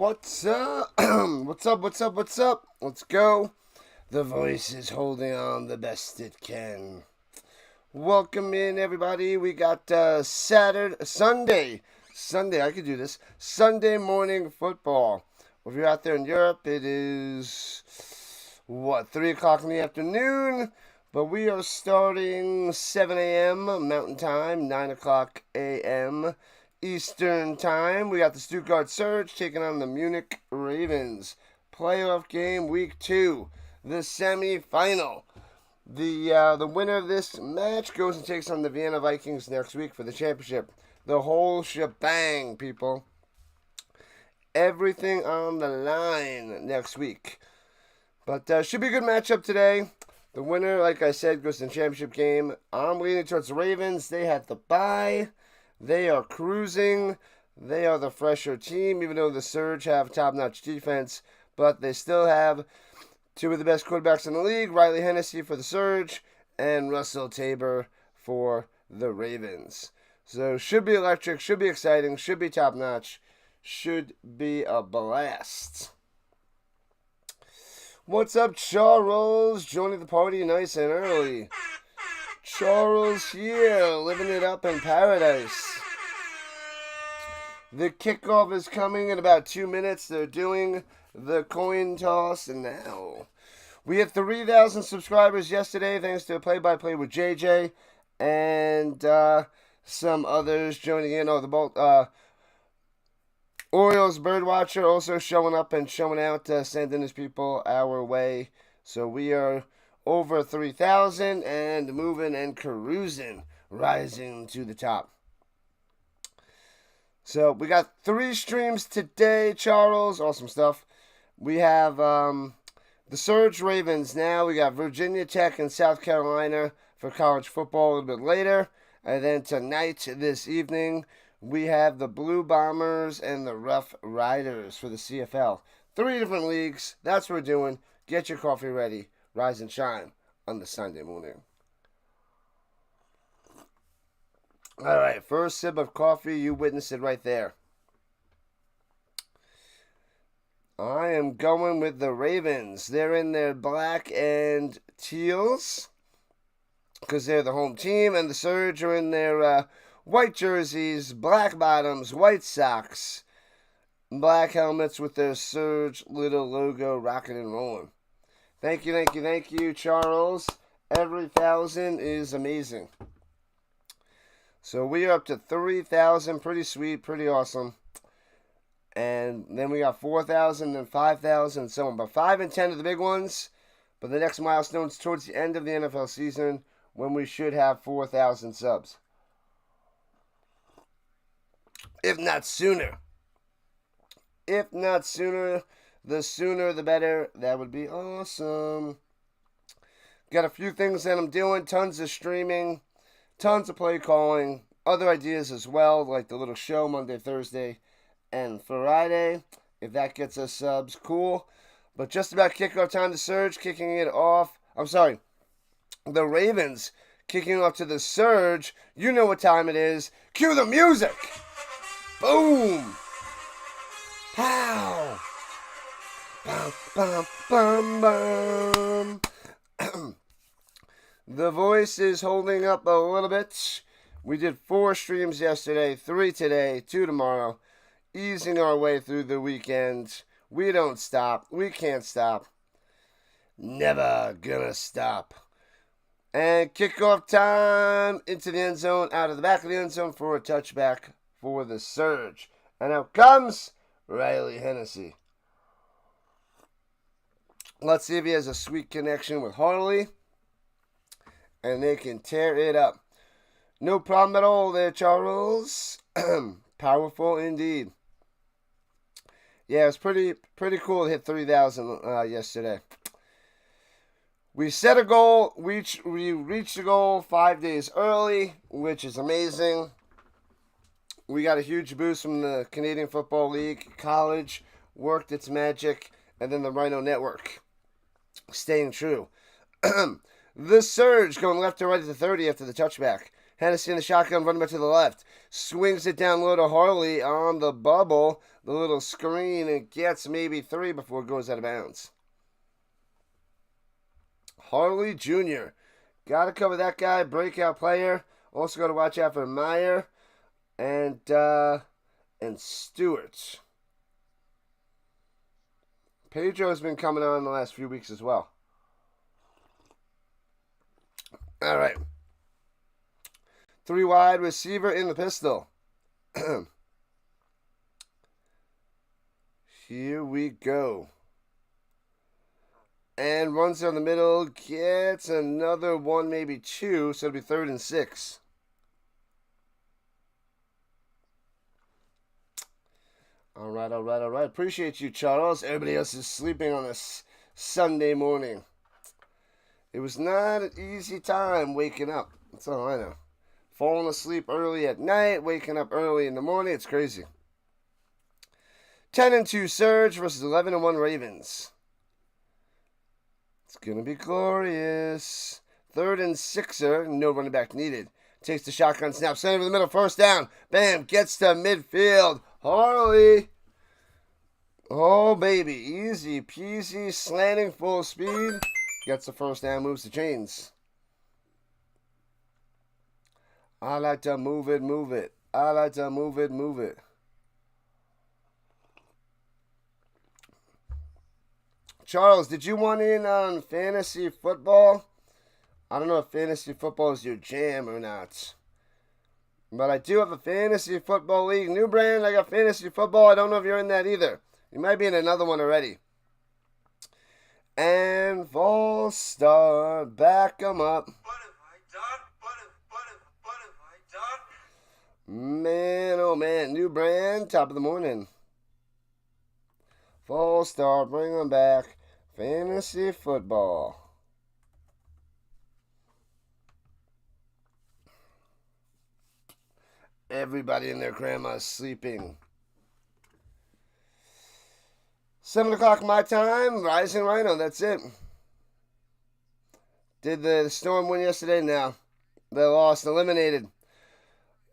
What's up? What's up? Let's go. The voice is holding on the best it can. Welcome in, everybody. We got Sunday. I could do this. Sunday morning football. If you're out there in Europe, it is, 3 o'clock in the afternoon. But we are starting 7 a.m. Mountain Time, 9 o'clock a.m. Eastern Time. We got the Stuttgart Surge taking on the Munich Ravens. Playoff game, week 2, the semifinal. The winner of this match goes and takes on the Vienna Vikings next week for the championship. The whole shebang, people. Everything on the line next week. But should be a good matchup today. The winner, like I said, goes to the championship game. I'm leaning towards the Ravens. They had the bye. They are cruising. They are the fresher team, even though the Surge have top-notch defense. But they still have two of the best quarterbacks in the league, Riley Hennessy for the Surge and Russell Tabor for the Ravens. So should be electric, should be exciting, should be top-notch, should be a blast. What's up, Charles? Joining the party nice and early. Charles here, living it up in paradise. The kickoff is coming in about 2 minutes. They're doing the coin toss, and now we had 3,000 subscribers yesterday, thanks to a play-by-play with JJ and some others joining in. The Orioles Birdwatcher also showing up and showing out, sending his people our way. So we are over 3,000 and moving and cruising, rising to the top. So we got 3 streams today, Charles. Awesome stuff. We have the Surge Ravens now. We got Virginia Tech and South Carolina for college football a little bit later. And then tonight, this evening, we have the Blue Bombers and the Rough Riders for the CFL. 3 different leagues. That's what we're doing. Get your coffee ready. Rise and shine on the Sunday morning. All right, first sip of coffee. You witnessed it right there. I am going with the Ravens. They're in their black and teals because they're the home team, and the Surge are in their white jerseys, black bottoms, white socks, black helmets with their Surge little logo rocking and rolling. Thank you, Charles. Every 1,000 is amazing. So we are up to 3,000. Pretty sweet, pretty awesome. And then we got 4,000, then 5,000, and so on. But 5 and 10 are the big ones. But the next milestone is towards the end of the NFL season when we should have 4,000 subs. If not sooner. The sooner the better. That would be awesome. Got a few things that I'm doing. Tons of streaming. Tons of play calling. Other ideas as well, like the little show Monday, Thursday, and Friday. If that gets us subs, cool. But just about kickoff time, the Surge kicking it off. The Ravens kicking off to the Surge. You know what time it is. Cue the music. Boom. Pow. Bum, bum, bum, bum. The voice is holding up a little bit. We did 4 streams yesterday, 3 today, 2 tomorrow. Easing our way through the weekend. We don't stop. We can't stop. Never gonna stop. And kickoff time into the end zone, out of the back of the end zone for a touchback for the Surge. And out comes Riley Hennessy. Let's see if he has a sweet connection with Harley. And they can tear it up. No problem at all there, Charles. Powerful indeed. Yeah, it's pretty cool to hit 3,000 yesterday. We set a goal. We reached the goal 5 days early, which is amazing. We got a huge boost from the Canadian Football League. College worked its magic, and then the Rhino Network staying true. The Surge going left to right at the 30 after the touchback. Hennessy in the shotgun, running back to the left. Swings it down low to Harley on the bubble. The little screen, and gets maybe 3 before it goes out of bounds. Harley Jr. Got to cover that guy. Breakout player. Also got to watch out for Meyer and Stewart. Pedro's been coming on the last few weeks as well. All right. 3 wide receiver in the pistol. Here we go. And runs down the middle. Gets another 1, maybe 2. So it'll be 3rd and 6. All right. Appreciate you, Charles. Everybody else is sleeping on this Sunday morning. It was not an easy time waking up. That's all I know. Falling asleep early at night, waking up early in the morning. It's crazy. 10-2 Surge versus 11-1 Ravens. It's going to be glorious. 3rd and 6er. No running back needed. Takes the shotgun snap. Center over the middle. First down. Bam. Gets to midfield. Harley. Oh, baby. Easy peasy. Slanting full speed. Gets the first down. Moves the chains. I like to move it. I like to move it. Charles, did you want in on fantasy football? I don't know if fantasy football is your jam or not. But I do have a fantasy football league. New brand, I got fantasy football. I don't know if you're in that either. You might be in another one already. And false start. Back them up. Man, oh man, new brand, top of the morning. False start, bring them back. Fantasy football. Everybody and their grandma's sleeping. 7 o'clock my time, Rising Rhino, that's it. Did the Storm win yesterday? No. They lost, eliminated.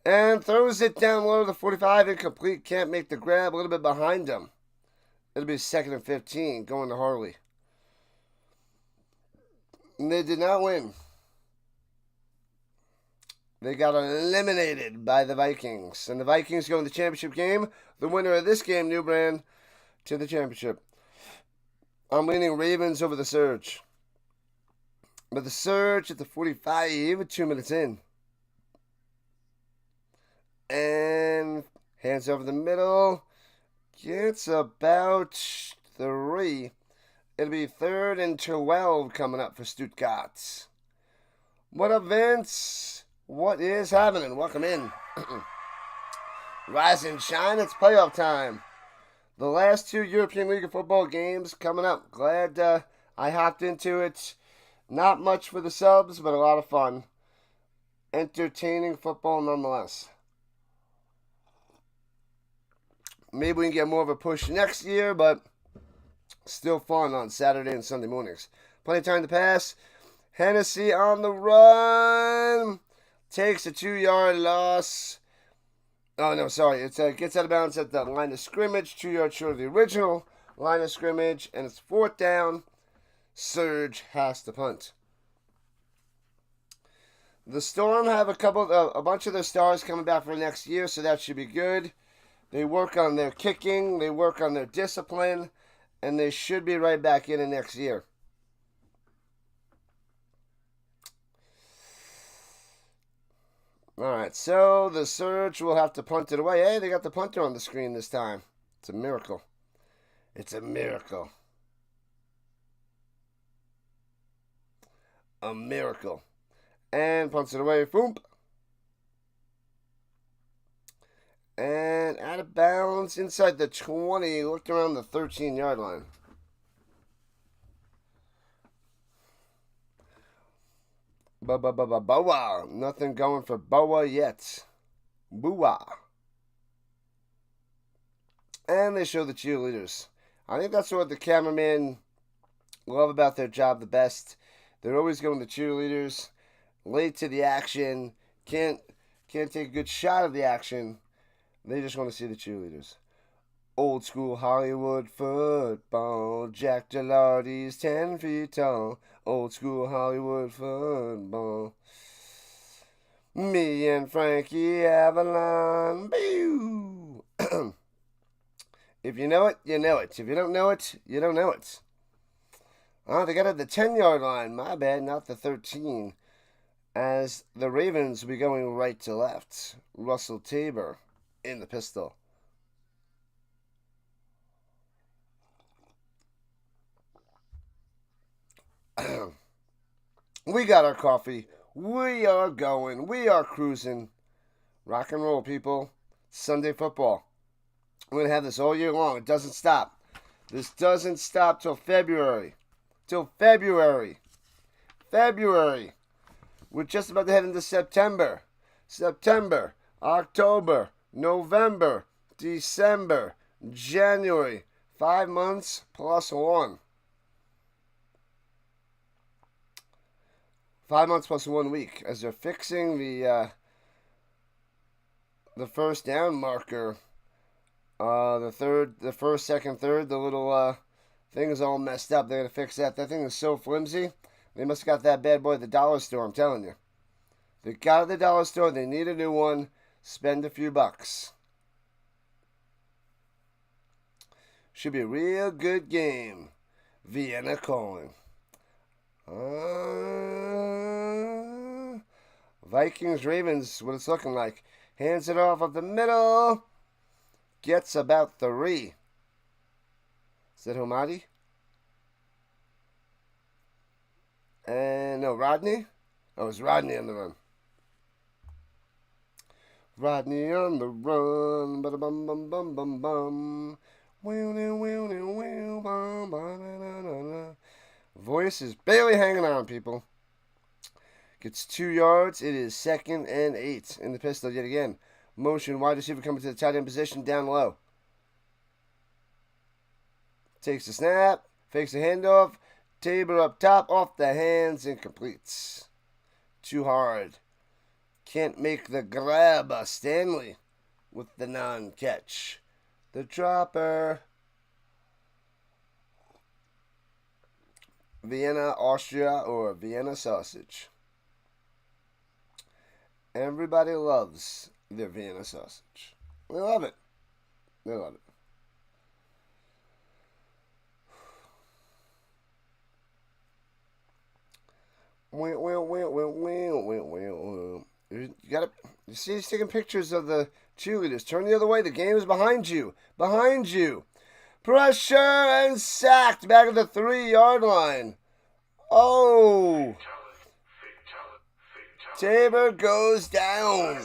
And throws it down low to the 45, incomplete. Can't make the grab, a little bit behind him. It'll be 2nd and 15, going to Harley. And they did not win. They got eliminated by the Vikings. And the Vikings go in the championship game. The winner of this game, New Brand, to the championship. I'm leaning Ravens over the Surge. But the Surge at the 45, 2 minutes in. And hands over the middle. Gets about 3. It'll be 3rd and 12 coming up for Stuttgart. What up, Vince? What is happening? Welcome in. Rise and shine. It's playoff time. The last 2 European League of Football games coming up. Glad I hopped into it. Not much for the subs, but a lot of fun. Entertaining football nonetheless. Maybe we can get more of a push next year, but still fun on Saturday and Sunday mornings. Plenty of time to pass. Hennessy on the run. Takes a 2-yard loss. Oh, no, sorry. It gets out of bounds at the line of scrimmage. 2 yards short of the original line of scrimmage. And it's 4th down. Surge has to punt. The Storm have a bunch of their stars coming back for next year, so that should be good. They work on their kicking. They work on their discipline. And they should be right back in it next year. All right, so the Surge will have to punt it away. Hey, they got the punter on the screen this time. It's a miracle. It's a miracle. A miracle. And punts it away. Boom. And out of bounds inside the 20. Looked around the 13-yard line. Boa. Nothing going for Boa yet. Boa. And they show the cheerleaders. I think that's what the cameramen love about their job the best. They're always going to cheerleaders. Late to the action. Can't take a good shot of the action. They just want to see the cheerleaders. Old school Hollywood football. Jack Gilardi's 10 feet tall. Old school Hollywood football. Me and Frankie Avalon. Boo! If you know it, you know it. If you don't know it, you don't know it. Oh, they got it at the 10-yard line. My bad, not the 13. As the Ravens will be going right to left. Russell Tabor in the pistol. We got our coffee. We are going. We are cruising. Rock and roll, people. Sunday football. We're going to have this all year long. It doesn't stop. This doesn't stop till February. February. We're just about to head into September. October, November, December, January. 5 months plus 1. 5 months plus 1 week. As they're fixing the first down marker. The first, second, third, the little thing is all messed up. They're going to fix that. That thing is so flimsy. They must have got that bad boy at the dollar store, I'm telling you. They got it at the dollar store. They need a new one. Spend a few bucks. Should be a real good game. Vienna calling. Vikings, Ravens, what it's looking like. Hands it off of the middle. Gets about 3. Is that Homadi? And no, Rodney? Oh, it was Rodney on the run. Rodney on the run. Ba-da-bum, bum, bum, bum, bum. Voice is barely hanging on, people. Gets 2 yards. It is 2nd and 8 in the pistol yet again. Motion, wide receiver coming to the tight end position, down low. Takes the snap, fakes the handoff. Tabor up top, off the hands, and completes. Too hard. Can't make the grab. Stanley with the non-catch. The dropper. Vienna, Austria, or Vienna sausage. Everybody loves their Vienna sausage. They love it. They love it. You gotta. You see, he's taking pictures of the cheerleaders. Turn the other way. The game is behind you. Behind you. Pressure and sacked back at the 3-yard line. Oh. Tabor goes down.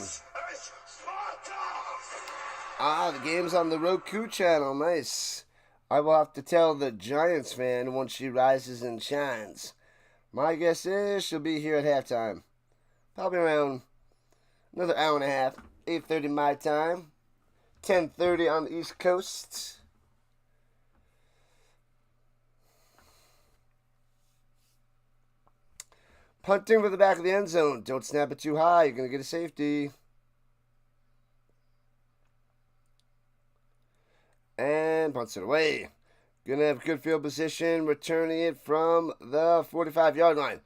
The game's on the Roku channel. Nice. I will have to tell the Giants fan once she rises and shines. My guess is she'll be here at halftime. Probably around another hour and a half. 8:30 my time. 10:30 on the East Coast. Punting for the back of the end zone. Don't snap it too high. You're going to get a safety. And punts it away. Going to have good field position. Returning it from the 45-yard line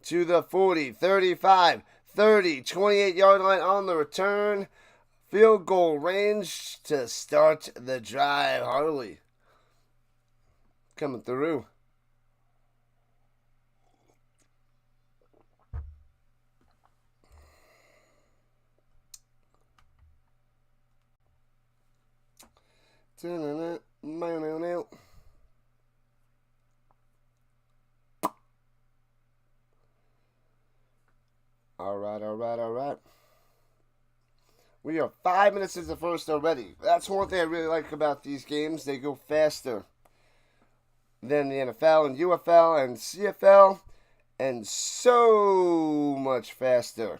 to the 40, 35, 30, 28-yard line on the return. Field goal range to start the drive. Harley coming through. All right. We are 5 minutes into the first already. That's one thing I really like about these games. They go faster than the NFL and UFL and CFL, and so much faster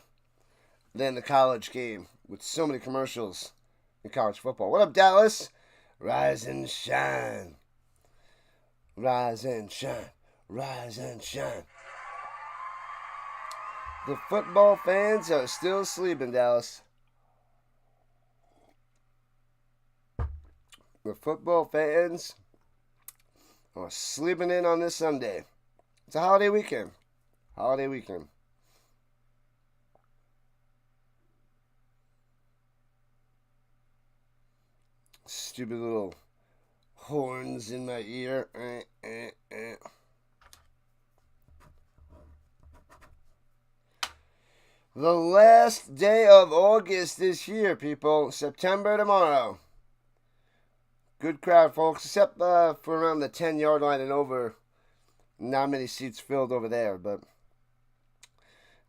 than the college game with so many commercials in college football. What up, Dallas? Rise and shine. Rise and shine. Rise and shine. The football fans are still sleeping, Dallas. The football fans are sleeping in on this Sunday. It's a holiday weekend. Holiday weekend. Stupid little horns in my ear. The last day of August is here, people. September tomorrow. Good crowd, folks, except for around the 10-yard line and over. Not many seats filled over there, but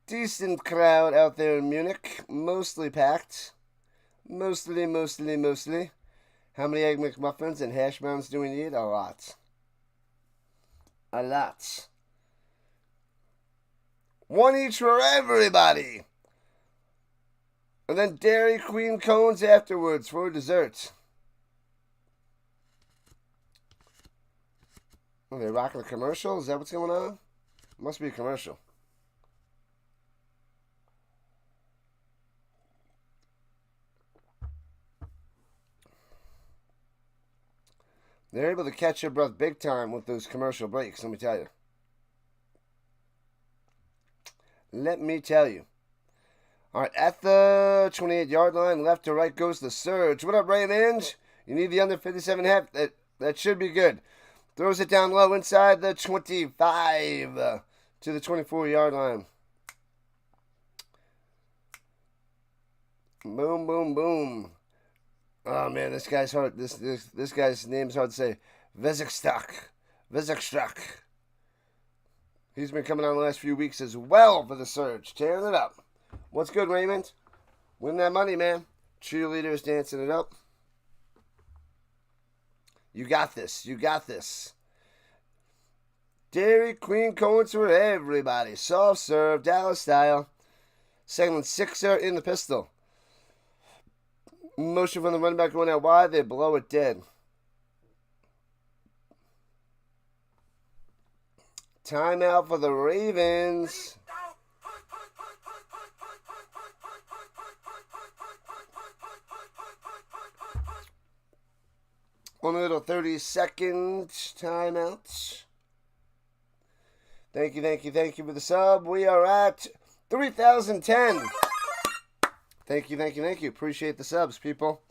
decent crowd out there in Munich. Mostly packed. Mostly. How many Egg McMuffins and hash browns do we need? A lot. A lot. One each for everybody. And then Dairy Queen cones afterwards for dessert. Are they rocking a commercial? Is that what's going on? Must be a commercial. They're able to catch your breath big time with those commercial breaks, let me tell you. Let me tell you. All right, at the 28-yard line, left to right goes the Surge. What up, Ravens? You need the under 57.5. That should be good. Throws it down low inside the 25 to the 24-yard line. Boom, boom, boom. Oh, man, this guy's hard. This guy's name is hard to say. Vezekstrak. He's been coming on the last few weeks as well for the Surge. Tearing it up. What's good, Raymond? Win that money, man. Cheerleaders dancing it up. You got this. You got this. Dairy Queen cones for everybody. Soft serve, Dallas style. Second and sixer in the pistol. Motion from the running back going out wide. They blow it dead. Timeout for the Ravens. Only a little 30-second timeout. Thank you for the sub. We are at 3,010. Thank you. Appreciate the subs, people.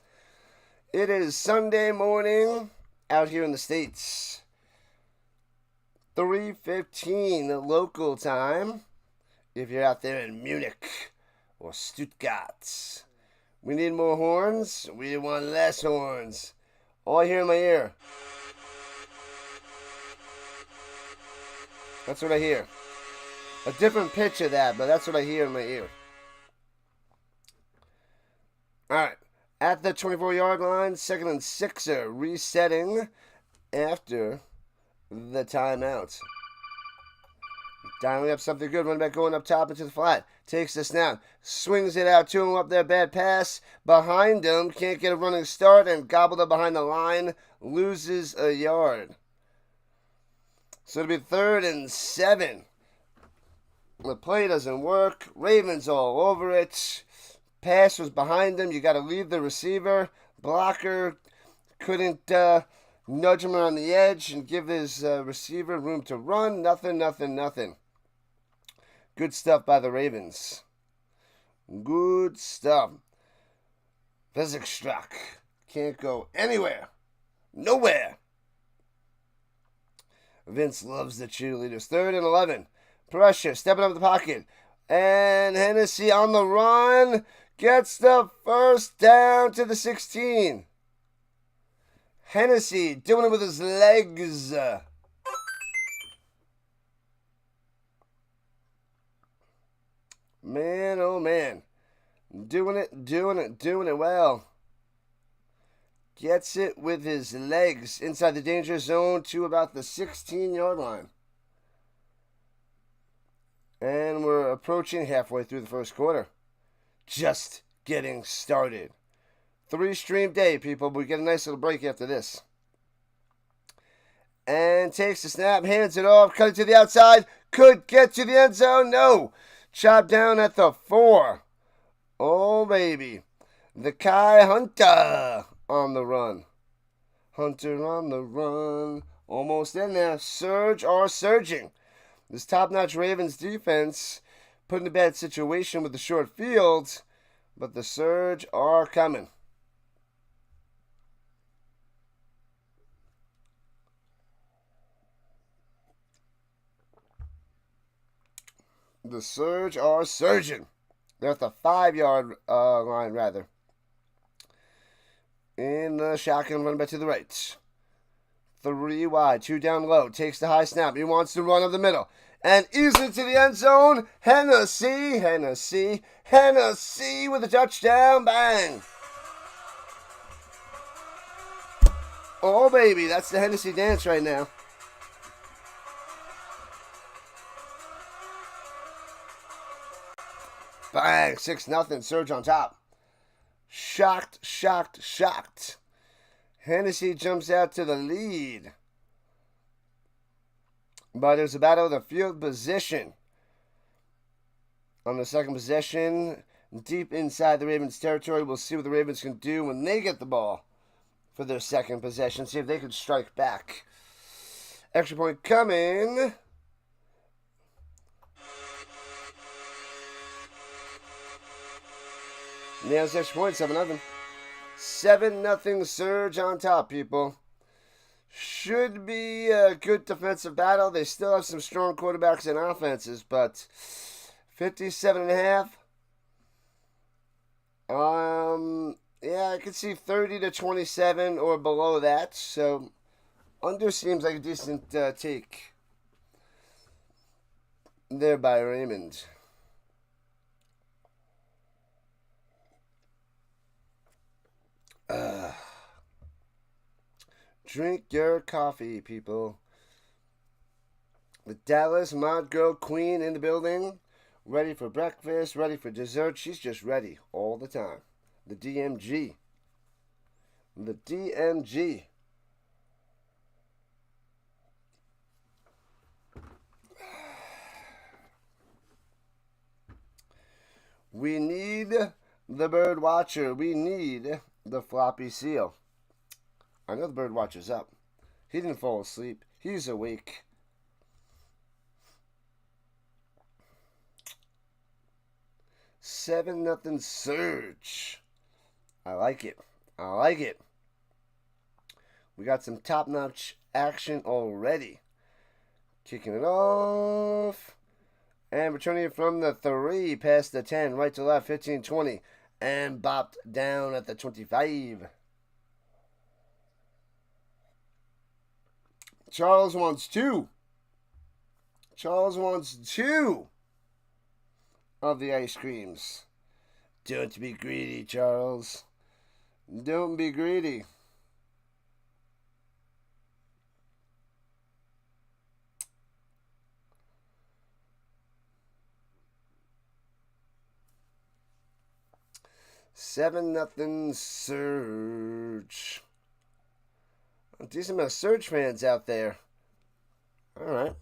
It is Sunday morning out here in the States. 3:15 local time. If you're out there in Munich or Stuttgart. We need more horns. We want less horns. All I hear in my ear. That's what I hear. A different pitch of that, but that's what I hear in my ear. Alright. At the 24-yard line, second and sixer. Resetting after the timeout. Dialing up something good. Running back going up top into the flat. Takes the snap. Swings it out to him up there. Bad pass. Behind him. Can't get a running start. And gobbled up behind the line. Loses a yard. So it'll be 3rd and 7. The play doesn't work. Ravens all over it. Pass was behind him. You got to leave the receiver. Blocker couldn't nudge him around the edge and give his receiver room to run. Nothing. Good stuff by the Ravens. Good stuff. Vezekstrak can't go anywhere. Nowhere. Vince loves the cheerleaders. 3rd and 11. Pressure. Stepping up the pocket. And Hennessy on the run. Gets the first down to the 16. Hennessy doing it with his legs. Man, oh man. Doing it well. Gets it with his legs inside the danger zone to about the 16-yard line. And we're approaching halfway through the first quarter. Just getting started. 3-stream day, people. We get a nice little break after this. And takes the snap, hands it off, cut it to the outside. Could get to the end zone. No. Chop down at the 4. Oh, baby. The Kai Hunter on the run. Hunter on the run. Almost in there. Surge or surging. This top-notch Ravens defense put in a bad situation with the short field, but the Surge are coming. The Surge are surging. They're at the 5-yard line, rather. In the shotgun, run back to the right. 3 wide, 2 down low. Takes the high snap. He wants to run up the middle. And easily to the end zone. Hennessy with a touchdown. Bang. Oh, baby. That's the Hennessy dance right now. Bang. 6-0. Surge on top. Shocked. Hennessy jumps out to the lead. But there's a battle of the field position. On the second possession, deep inside the Ravens' territory, we'll see what the Ravens can do when they get the ball for their second possession. See if they can strike back. Extra point coming. Nails extra point, 7-0. 7-0 Surge on top, people. Should be a good defensive battle. They still have some strong quarterbacks and offenses, but 57.5. Yeah, I could see 30-27 or below that. So under seems like a decent take there by Raymond. Drink your coffee, people. The Dallas Mod Girl Queen in the building. Ready for breakfast, ready for dessert. She's just ready all the time. The DMG. The DMG. We need the bird watcher. We need the floppy seal. I know the bird watcher's up. He didn't fall asleep. He's awake. Seven nothing Surge. I like it. We got some top-notch action already. Kicking it off. And returning it from the 3 past the 10. Right to left, 15-20. And bopped down at the 25. Charles wants 2. Charles wants 2 of the ice creams. Don't be greedy, Charles. Don't be greedy. Seven nothing Surge. A decent amount of Surge fans out there. All right.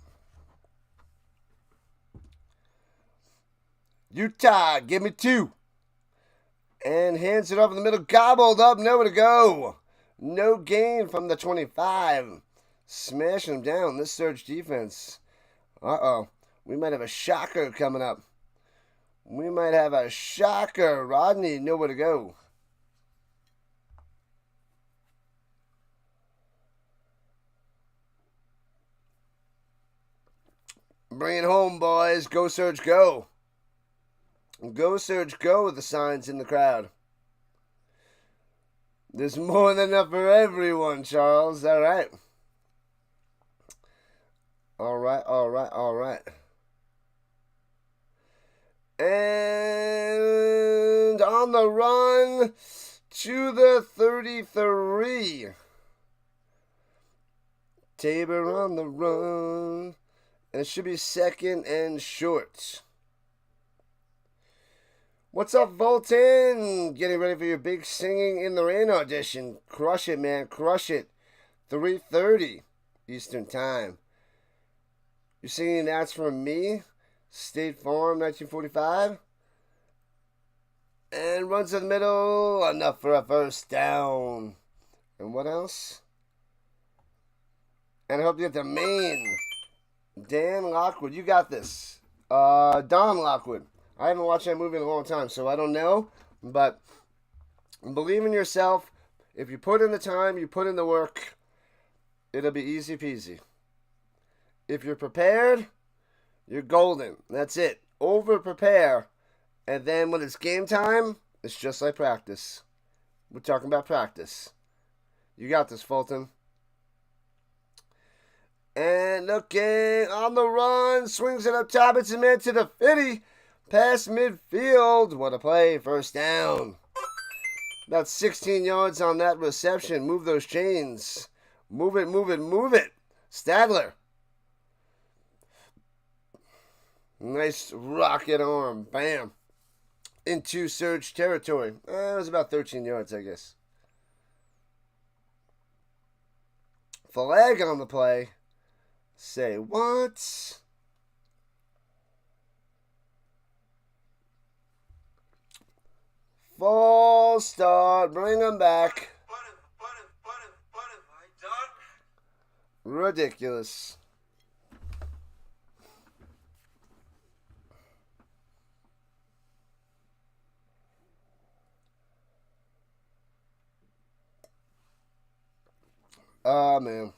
Utah, give me 2. And hands it up in the middle. Gobbled up. Nowhere to go. No gain from the 25. Smashing them down. This Surge defense. Uh-oh. We might have a shocker coming up. We might have a shocker. Rodney, nowhere to go. Bring it home, boys. Go Surge, go. Go Surge, go with the signs in the crowd. There's more than enough for everyone, Charles. All right. All right. And on the run to the 33. Tabor on the run. And it should be second and short. What's up, Volton? Getting ready for your big Singing in the Rain audition. Crush it, man. Crush it. 3:30 Eastern Time. You're singing That's For Me? State Farm, 1945. And runs in the middle. Enough for a first down. And what else? And I hope you get the main. Dan Lockwood, you got this. Don Lockwood. I haven't watched that movie in a long time, so I don't know. But believe in yourself. If you put in the time, you put in the work, it'll be easy peasy. If you're prepared, you're golden. That's it. Over prepare. And then when it's game time, it's just like practice. We're talking about practice. You got this, Fulton. And looking on the run. Swings it up top. It's a man to the 50. Past midfield. What a play. First down. About 16 yards on that reception. Move those chains. Move it, move it, move it. Stadler. Nice rocket arm. Bam. Into Surge territory. It was about 13 yards, I guess. Flag on the play. Say what? False start. Bring them back. Ridiculous. Oh, man.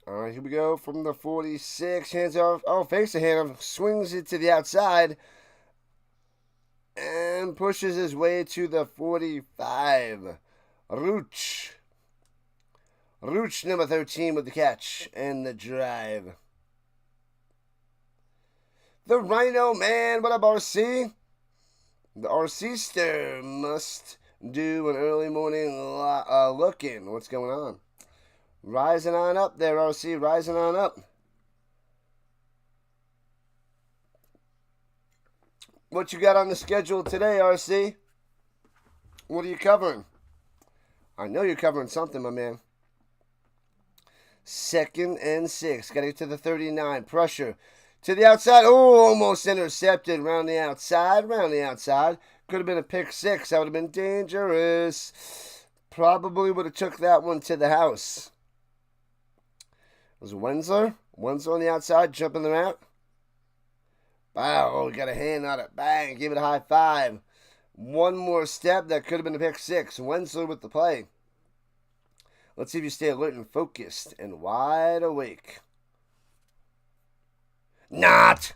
All right, here we go from the 46. Hands off. Oh, fakes the handoff. Swings it to the outside. And pushes his way to the 45. Rooch. Rooch, number 13, with the catch and the drive. The Rhino Man. What up, RC? The RC-ster must do an early morning look-in. What's going on? Rising on up there, RC. Rising on up. What you got on the schedule today, RC? What are you covering? I know you're covering something, my man. 2nd and 6. Got to get to the 39. Pressure. To the outside. Oh, almost intercepted. Round the outside. Round the outside. Could have been a pick 6. That would have been dangerous. Probably would have took that one to the house. It was Wensler. Wensler on the outside. Jumping the route. Wow. Oh, got a hand on it. Bang. Give it a high five. One more step. That could have been a pick 6. Wensler with the play. Let's see if you stay alert and focused and wide awake. Not.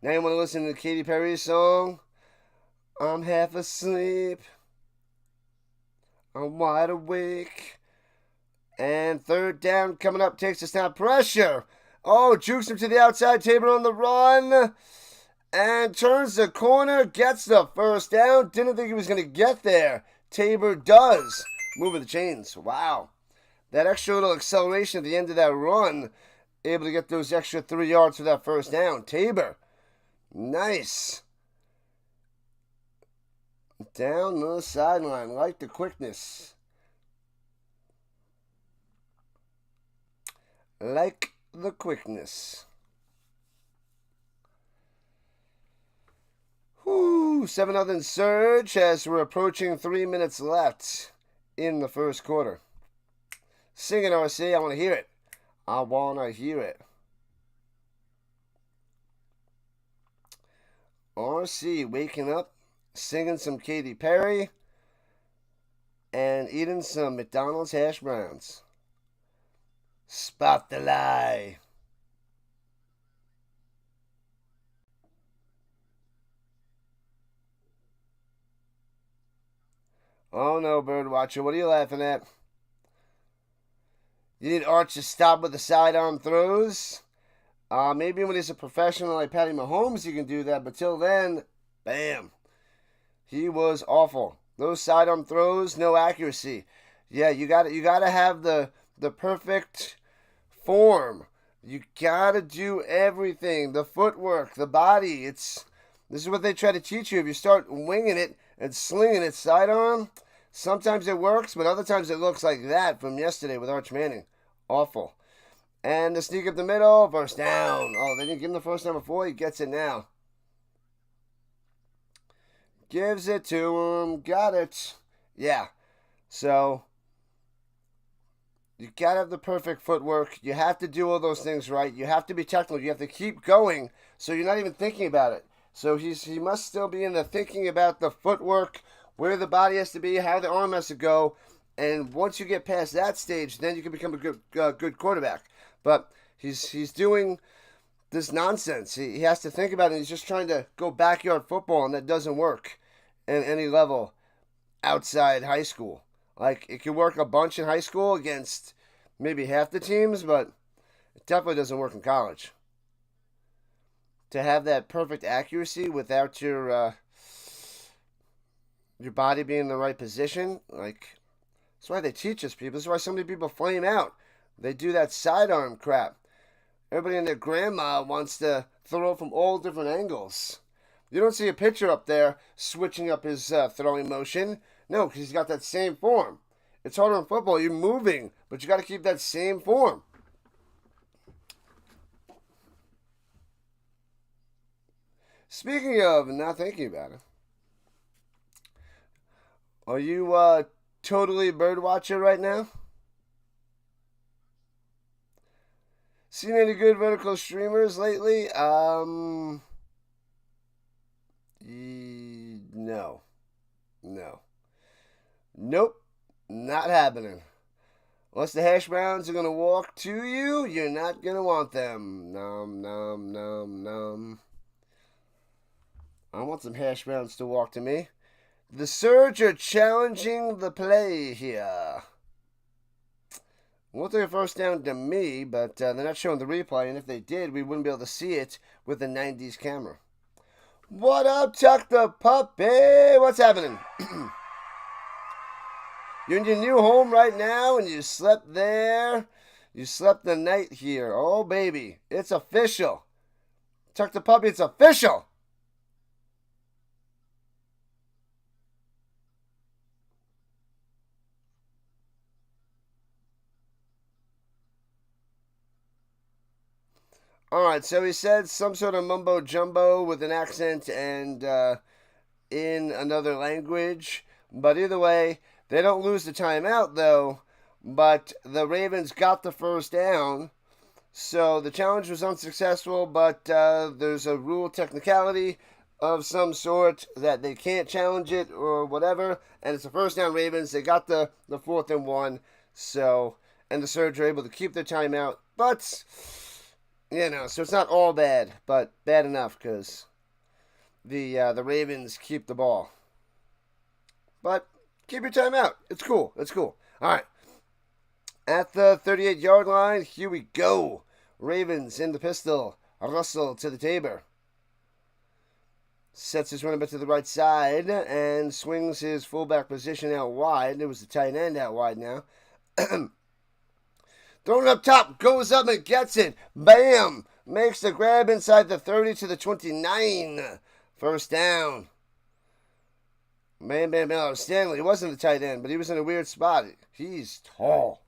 Now you want to listen to Katy Perry's song? I'm half asleep. I'm wide awake. And 3rd down coming up. Takes a snap. Pressure. Oh, jukes him to the outside. Tabor on the run. And turns the corner. Gets the first down. Didn't think he was going to get there. Tabor does. Moving the chains. Wow. That extra little acceleration at the end of that run, able to get those extra 3 yards for that first down. Tabor, nice. Down the sideline, like the quickness. Like the quickness. Whoo, 7-0 Surge as we're approaching 3 minutes left in the first quarter. Sing it, RC. I want to hear it. I want to hear it. RC waking up, singing some Katy Perry, and eating some McDonald's hash browns. Spot the lie. Oh no, Birdwatcher. What are you laughing at? You need Arch to stop with the sidearm throws. Maybe when he's a professional like Patty Mahomes, he can do that. But till then, bam. He was awful. Those sidearm throws, no accuracy. Yeah, you gotta have the perfect form. You gotta do everything. The footwork, the body. This is what they try to teach you. If you start winging it, and slinging it sidearm. Sometimes it works, but other times it looks like that from yesterday with Arch Manning. Awful. And the sneak up the middle, first down. Oh, they didn't give him the first down before. He gets it now. Gives it to him. Got it. Yeah. So, you got to have the perfect footwork. You have to do all those things right. You have to be technical. You have to keep going so you're not even thinking about it. So, he must still be in the thinking about the footwork, where the body has to be, how the arm has to go. And once you get past that stage, then you can become a good quarterback. But he's doing this nonsense. He has to think about it. He's just trying to go backyard football, and that doesn't work at any level outside high school. Like, it can work a bunch in high school against maybe half the teams, but it definitely doesn't work in college. To have that perfect accuracy without your body being in the right position, like, that's why they teach us people. That's why so many people flame out. They do that sidearm crap. Everybody and their grandma wants to throw from all different angles. You don't see a pitcher up there switching up his throwing motion. No, because he's got that same form. It's harder in football. You're moving, but you got to keep that same form. Speaking of not thinking about it, are you totally bird watcher right now? Seen any good vertical streamers lately? No. Nope. Not happening. Unless the hash browns are going to walk to you, you're not going to want them. Nom, nom, nom, nom. I want some hash browns to walk to me. The Surge are challenging the play here. Won't take a first down to me, but they're not showing the replay, and if they did, we wouldn't be able to see it with the 90s camera. What up, Chuck the Puppy? What's happening? You're in your new home right now, and you slept there. You slept the night here. Oh, baby. It's official. Chuck the Puppy, it's official. Alright, so he said some sort of mumbo jumbo with an accent and in another language. But either way, they don't lose the timeout though. But the Ravens got the first down. So the challenge was unsuccessful, but there's a rule technicality of some sort that they can't challenge it or whatever. And it's a first down Ravens. They got the 4th and 1. So, and the Surge are able to keep their timeout. But, you know, so it's not all bad, but bad enough because the Ravens keep the ball. But keep your timeout. It's cool. It's cool. All right. At the 38-yard line, here we go. Ravens in the pistol. Russell to the Tabor. Sets his running back to the right side and swings his fullback position out wide. It was the tight end out wide now. Throwing it up top, goes up and gets it. Bam! Makes the grab inside the 30 to the 29. First down. Man. Stanley wasn't the tight end, but he was in a weird spot. He's tall.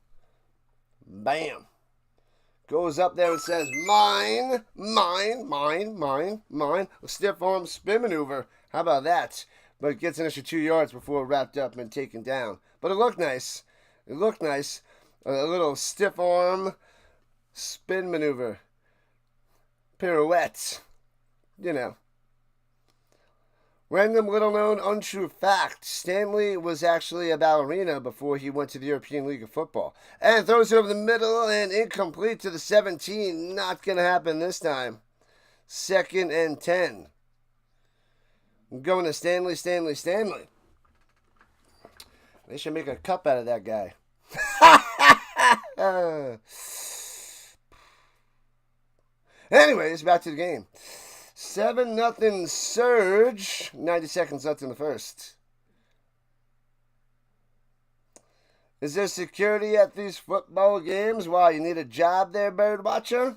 Bam. Goes up there and says, mine. A stiff arm spin maneuver. How about that? But it gets an extra 2 yards before wrapped up and taken down. But it looked nice. A little stiff arm spin maneuver. Pirouette. You know. Random little known untrue fact. Stanley was actually a ballerina before he went to the European League of Football. And throws it over the middle and incomplete to the 17. Not going to happen this time. 2nd and 10. I'm going to Stanley. They should make a cup out of that guy. Anyways, back to the game. 7-0 Surge. 90 seconds left in the first. Is there security at these football games? Wow, you need a job there, bird watcher?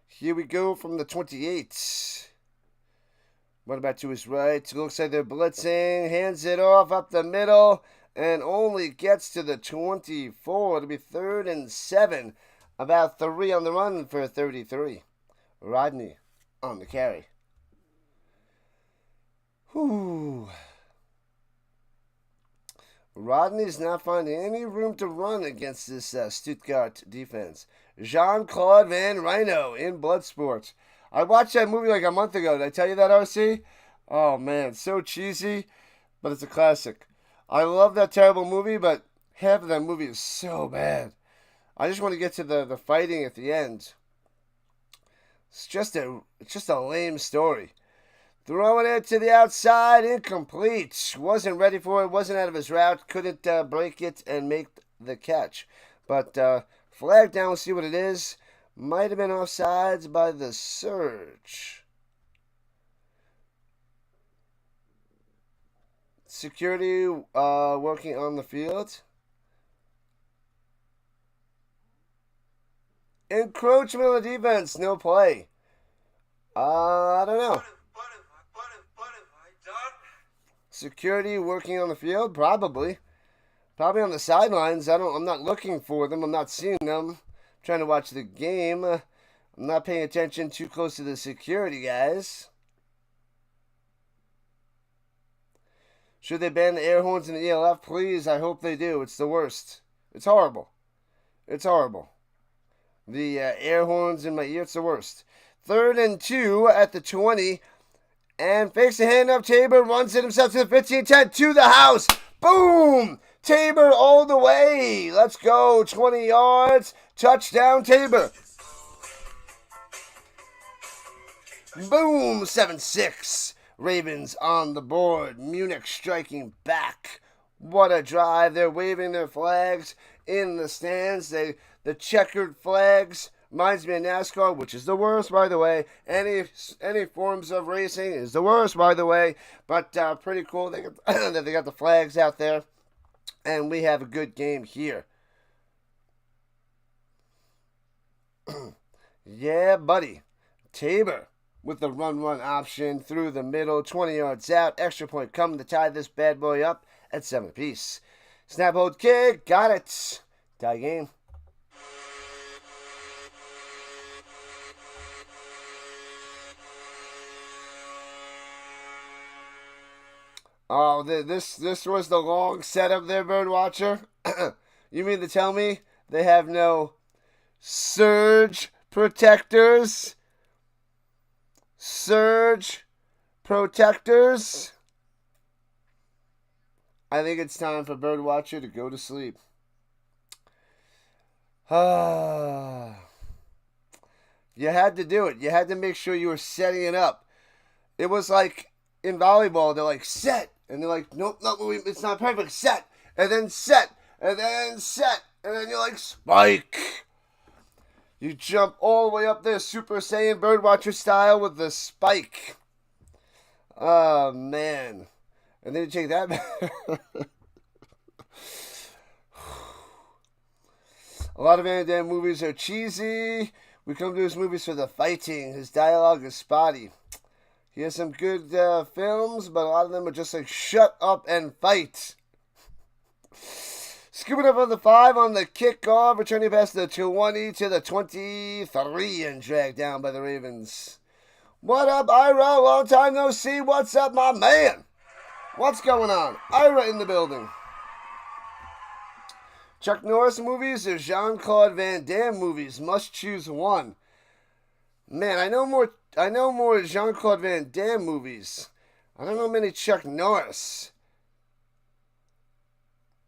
Here we go from the 28. Running back to his right. Looks like they're blitzing. Hands it off up the middle. And only gets to the 24. It'll be 3rd and 7. About 3 on the run for 33. Rodney on the carry. Whew. Rodney's not finding any room to run against this Stuttgart defense. Jean-Claude Van Rhino in Bloodsport. I watched that movie like a month ago. Did I tell you that, RC? Oh, man. It's so cheesy, but it's a classic. I love that terrible movie, but half of that movie is so bad. I just want to get to the fighting at the end. It's just a lame story. Throwing it to the outside, incomplete. Wasn't ready for it, wasn't out of his route. Couldn't break it and make the catch. But flag down, we'll see what it is. Might have been offsides by the Surge. Security working on the field. Encroachment on the defense, no play. I don't know. Security working on the field, probably on the sidelines. I'm not looking for them. I'm not seeing them. I'm trying to watch the game. I'm not paying attention too close to the security guys. Should they ban the air horns in the ELF? Please, I hope they do. It's the worst. It's horrible. It's horrible. The air horns in my ear, it's the worst. 3rd and 2 at the 20. And fakes the handoff. Tabor runs it himself to the 15-10 to the house. Boom! Tabor all the way. Let's go. 20 yards. Touchdown, Tabor. Boom! 7-6. Ravens on the board. Munich striking back. What a drive. They're waving their flags in the stands. The checkered flags. Reminds me of NASCAR, which is the worst, by the way. Any forms of racing is the worst, by the way. But pretty cool that they got the flags out there. And we have a good game here. Yeah, buddy. Tabor with the run option through the middle. 20 yards out. Extra point coming to tie this bad boy up at 7 apiece. Snap, hold, kick. Got it. Tie game. Oh, this was the long setup there, Birdwatcher. You mean to tell me they have no surge protectors? Surge protectors? I think it's time for Birdwatcher to go to sleep. You had to do it. You had to make sure you were setting it up. It was like in volleyball, they're like, set. And they're like, nope, it's not perfect. Set. And then set. And then set. And then you're like, spike. You jump all the way up there, Super Saiyan Birdwatcher style with the spike. Oh, man. And then you take that back. A lot of Van Damme movies are cheesy. We come to his movies for the fighting. His dialogue is spotty. He has some good films, but a lot of them are just like, shut up and fight. Scooping up on the 5 on the kickoff, returning past the 20 to the 23 and dragged down by the Ravens. What up, Ira? Long time no see. What's up, my man? What's going on? Ira in the building. Chuck Norris movies or Jean-Claude Van Damme movies? Must choose one. Man, I know more Jean-Claude Van Damme movies. I don't know many Chuck Norris.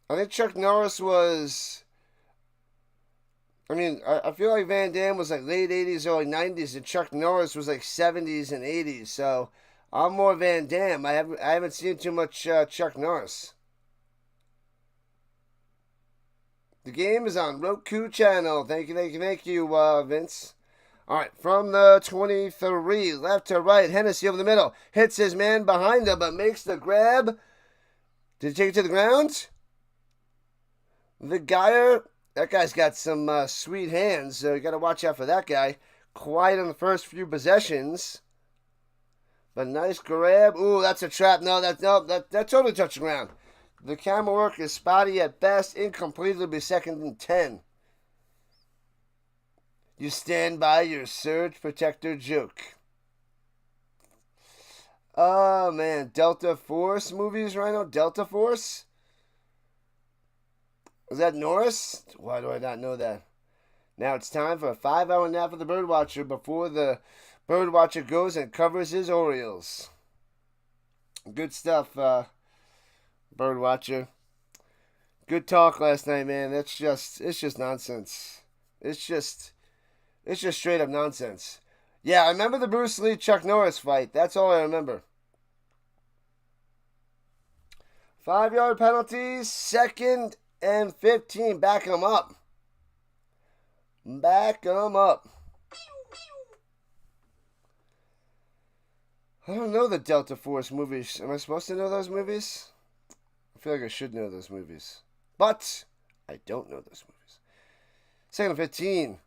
I think Chuck Norris was... I feel like Van Damme was like late 80s, early 90s, and Chuck Norris was like 70s and 80s. So I'm more Van Damme. I haven't seen too much Chuck Norris. The game is on Roku channel. Thank you, Vince. All right, from the 23, left to right, Hennessy over the middle. Hits his man behind him, but makes the grab. Did he take it to the ground? The Geyer, that guy's got some sweet hands, so you got to watch out for that guy. Quiet on the first few possessions. But nice grab. Ooh, that's a trap. No, that totally touched the ground. The camera work is spotty at best. Incomplete. It'll be second and 10. You stand by your surge protector joke. Oh, man. Delta Force movies, Rhino? Delta Force? Was that Norris? Why do I not know that? Now it's time for a 5-hour nap of the Birdwatcher before the Birdwatcher goes and covers his Orioles. Good stuff, Birdwatcher. Good talk last night, man. It's just nonsense. It's just straight up nonsense. Yeah, I remember the Bruce Lee Chuck Norris fight. That's all I remember. 5-yard penalty, 2nd and 15. Back him up. Back him up. I don't know the Delta Force movies. Am I supposed to know those movies? I feel like I should know those movies. But I don't know those movies. 2nd and 15.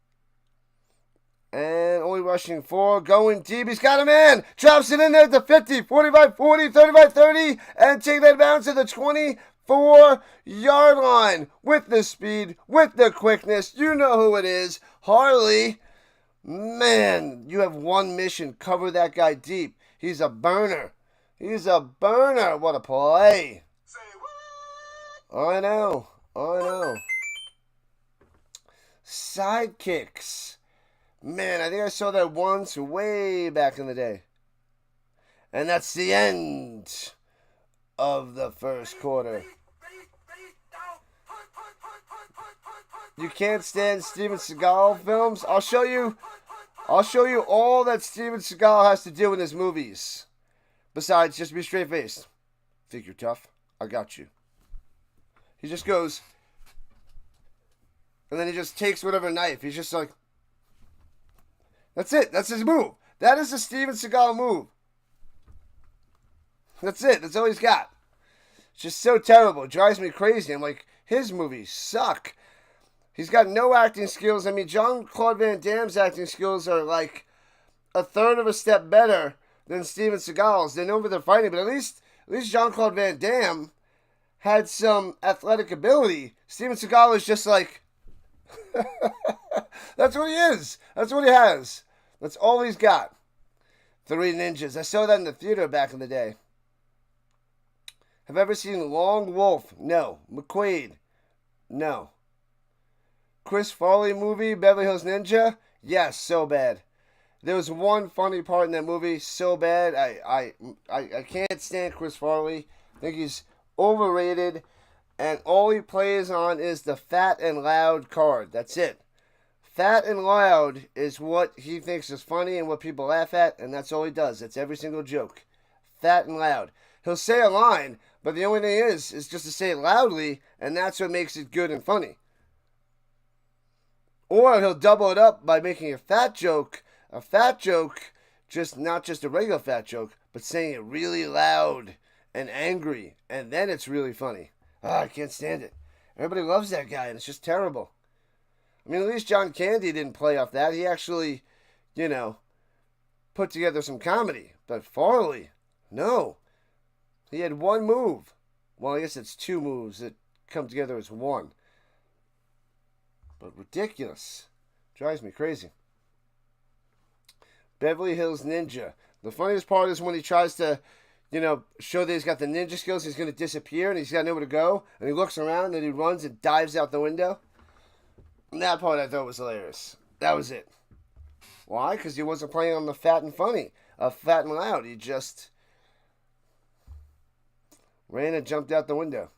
And only rushing 4. Going deep. He's got a man. Drops it in there at the 50, 45, 40, 35, 30. And take that bounce to the 24-yard line. With the speed, with the quickness. You know who it is. Harley. Man, you have one mission. Cover that guy deep. He's a burner. He's a burner. What a play. Say what? I know. Sidekicks. Man, I think I saw that once way back in the day. And that's the end of the first quarter. You can't stand Steven Seagal films? I'll show you all that Steven Seagal has to do in his movies. Besides, just be straight-faced. Think you're tough? I got you. He just goes, and then he just takes whatever knife. He's just like, that's it. That's his move. That is the Steven Seagal move. That's it. That's all he's got. It's just so terrible. It drives me crazy. I'm like, his movies suck. He's got no acting skills. I mean, Jean-Claude Van Damme's acting skills are like a third of a step better than Steven Seagal's. They know what they're fighting, but at least Jean-Claude Van Damme had some athletic ability. Steven Seagal is just like, that's what he is. That's what he has. That's all he's got. 3 Ninjas. I saw that in the theater back in the day. Have I ever seen Long Wolf? No. McQuaid? No. Chris Farley movie, Beverly Hills Ninja? Yes, so bad. There was one funny part in that movie, so bad. I can't stand Chris Farley. I think he's overrated. And all he plays on is the fat and loud card. That's it. Fat and loud is what he thinks is funny and what people laugh at, and that's all he does. That's every single joke. Fat and loud. He'll say a line, but the only thing is just to say it loudly, and that's what makes it good and funny. Or he'll double it up by making a fat joke, just not just a regular fat joke, but saying it really loud and angry, and then it's really funny. I can't stand it. Everybody loves that guy, and it's just terrible. I mean, at least John Candy didn't play off that. He actually, put together some comedy. But Farley, no. He had one move. Well, I guess it's 2 moves that come together as one. But ridiculous. Drives me crazy. Beverly Hills Ninja. The funniest part is when he tries to, show that he's got the ninja skills. He's going to disappear and he's got nowhere to go. And he looks around and he runs and dives out the window. And that part I thought was hilarious. That was it. Why? Because he wasn't playing on the fat and funny. Fat and loud. He just ran and jumped out the window.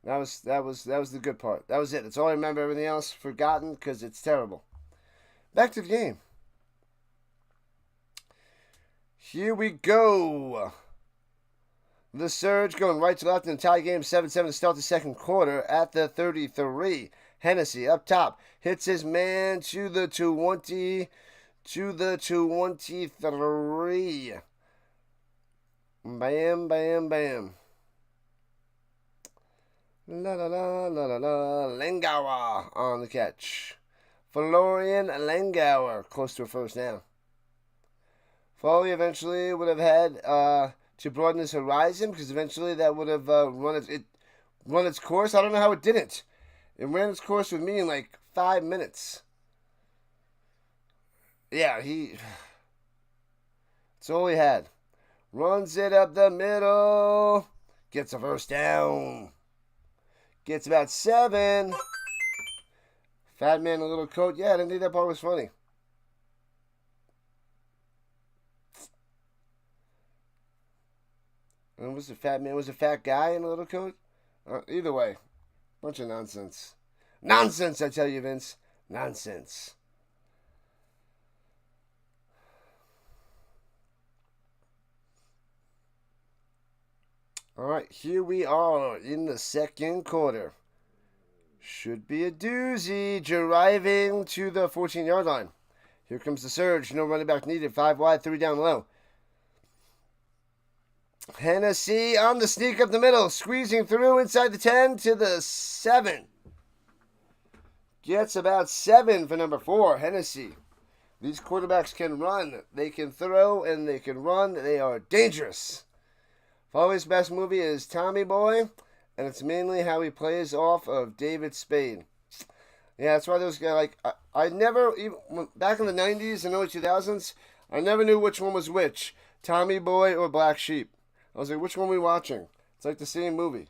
That was the good part. That was it. That's all I remember. Everything else forgotten because it's terrible. Back to the game. Here we go. The Surge going right to left in the tie game. 7-7 to start the second quarter at the 33. Hennessy up top. Hits his man to the 220. To the 223. Bam, bam, bam. La la la la la la. Langauer on the catch. Florian Langauer close to a first down. Foley eventually would have had to broaden his horizon, because eventually that would have run its course. I don't know how it didn't. It ran its course with me in like 5 minutes. Yeah, that's all he had. Runs it up the middle. Gets a first down. Gets about 7. Fat man in a little coat. Yeah, I didn't think that part was funny. And was the fat man? Was a fat guy in a little coat? Either way, bunch of nonsense. Nonsense, I tell you, Vince. Nonsense. All right, here we are in the second quarter. Should be a doozy. Driving to the 14-yard line. Here comes the surge. No running back needed. 5 wide, 3 down low. Hennessy on the sneak up the middle. Squeezing through inside the 10 to the 7. Gets about 7 for number 4, Hennessy. These quarterbacks can run. They can throw and they can run. They are dangerous. Foley's best movie is Tommy Boy, and it's mainly how he plays off of David Spade. Yeah, that's why those guys, like, I never, even back in the 90s and early 2000s, I never knew which one was which, Tommy Boy or Black Sheep. I was like, which one are we watching? It's like the same movie.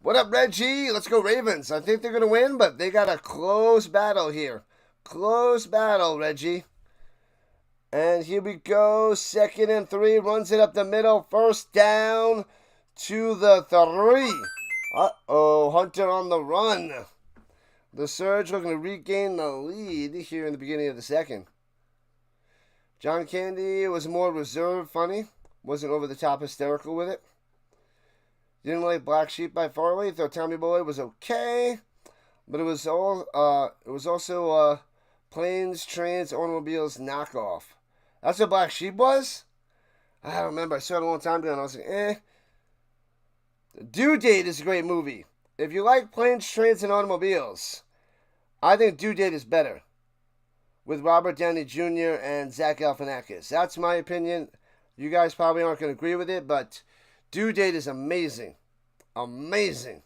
What up, Reggie? Let's go Ravens. I think they're going to win, but they got a close battle here. Close battle, Reggie. And here we go. 2nd and 3. Runs it up the middle. First down to the 3. Uh-oh. Hunter on the run. The Surge looking to regain the lead here in the beginning of the second. John Candy was more reserved, funny. Wasn't over the top hysterical with it. Didn't like Black Sheep by Farley. Thought Tommy Boy was okay. But it was also Planes, Trains, Automobiles knockoff. That's what Black Sheep was? I don't remember. I saw it a long time ago and I was like, eh. Due Date is a great movie. If you like Planes, Trains, and Automobiles, I think Due Date is better. With Robert Downey Jr. and Zach Galifianakis. That's my opinion. You guys probably aren't going to agree with it, but Due Date is amazing. Amazing.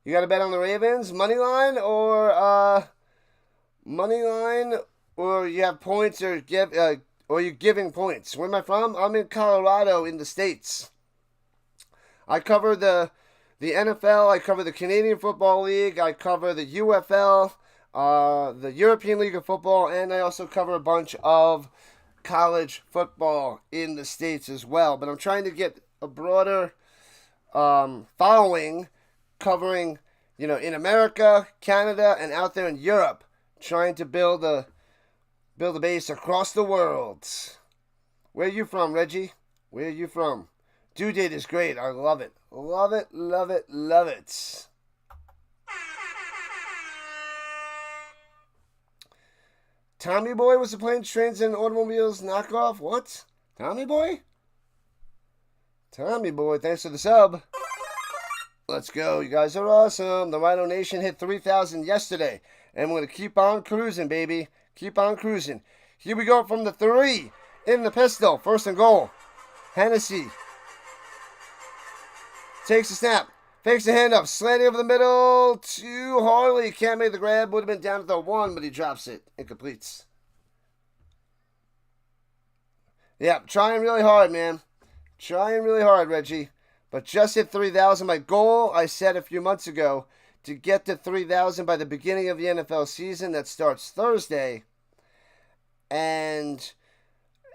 You got to bet on the Ravens? Money line or you have points or you're giving points. Where am I from? I'm in Colorado in the States. I cover the NFL, I cover the Canadian Football League, I cover the UFL, the European League of Football, and I also cover a bunch of college football in the States as well. But I'm trying to get a broader following, covering, in America, Canada, and out there in Europe, trying to build a base across the world. Where are you from, Reggie? Where are you from? Due Date is great. I love it. Love it, love it, love it. Tommy Boy was the Planes, Trains, and Automobiles knockoff? What? Tommy Boy? Tommy Boy, thanks for the sub. Let's go. You guys are awesome. The Rhino Nation hit 3,000 yesterday. And we're going to keep on cruising, baby. Keep on cruising. Here we go from the 3. In the pistol. 1st and goal. Hennessy. Takes the snap. Fakes the handoff. Slanting over the middle to Harley. Can't make the grab. Would have been down at the 1, but he drops it. Incompletes. Yeah, trying really hard, man. Trying really hard, Reggie. But just hit 3,000. My goal, I said a few months ago, to get to 3,000 by the beginning of the NFL season. That starts Thursday. And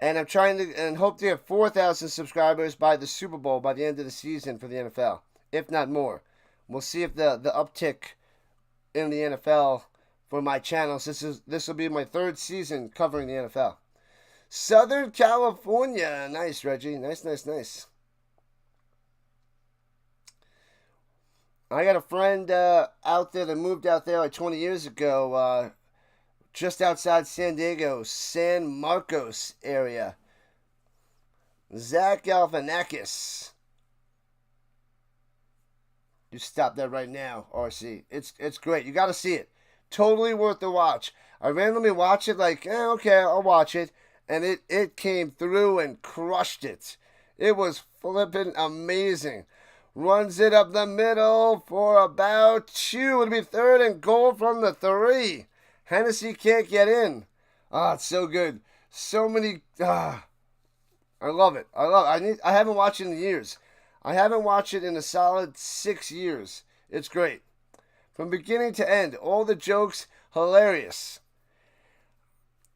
I'm trying to, and hope to get 4,000 subscribers by the Super Bowl, by the end of the season for the NFL. If not more. We'll see if the uptick in the NFL for my channel. This will be my 3rd season covering the NFL. Southern California. Nice, Reggie. Nice, nice, nice. I got a friend out there that moved out there like 20 years ago, just outside San Diego, San Marcos area. Zach Galifianakis. You stop that right now, RC. It's great. You got to see it. Totally worth the watch. I randomly watch it like, okay, I'll watch it. And it came through and crushed it. It was flipping amazing. Runs it up the middle for about 2. It'll be 3rd and goal from the 3. Hennessy can't get in. It's so good. So many. I love it. I haven't watched it in years. I haven't watched it in a solid 6 years. It's great. From beginning to end, all the jokes, hilarious.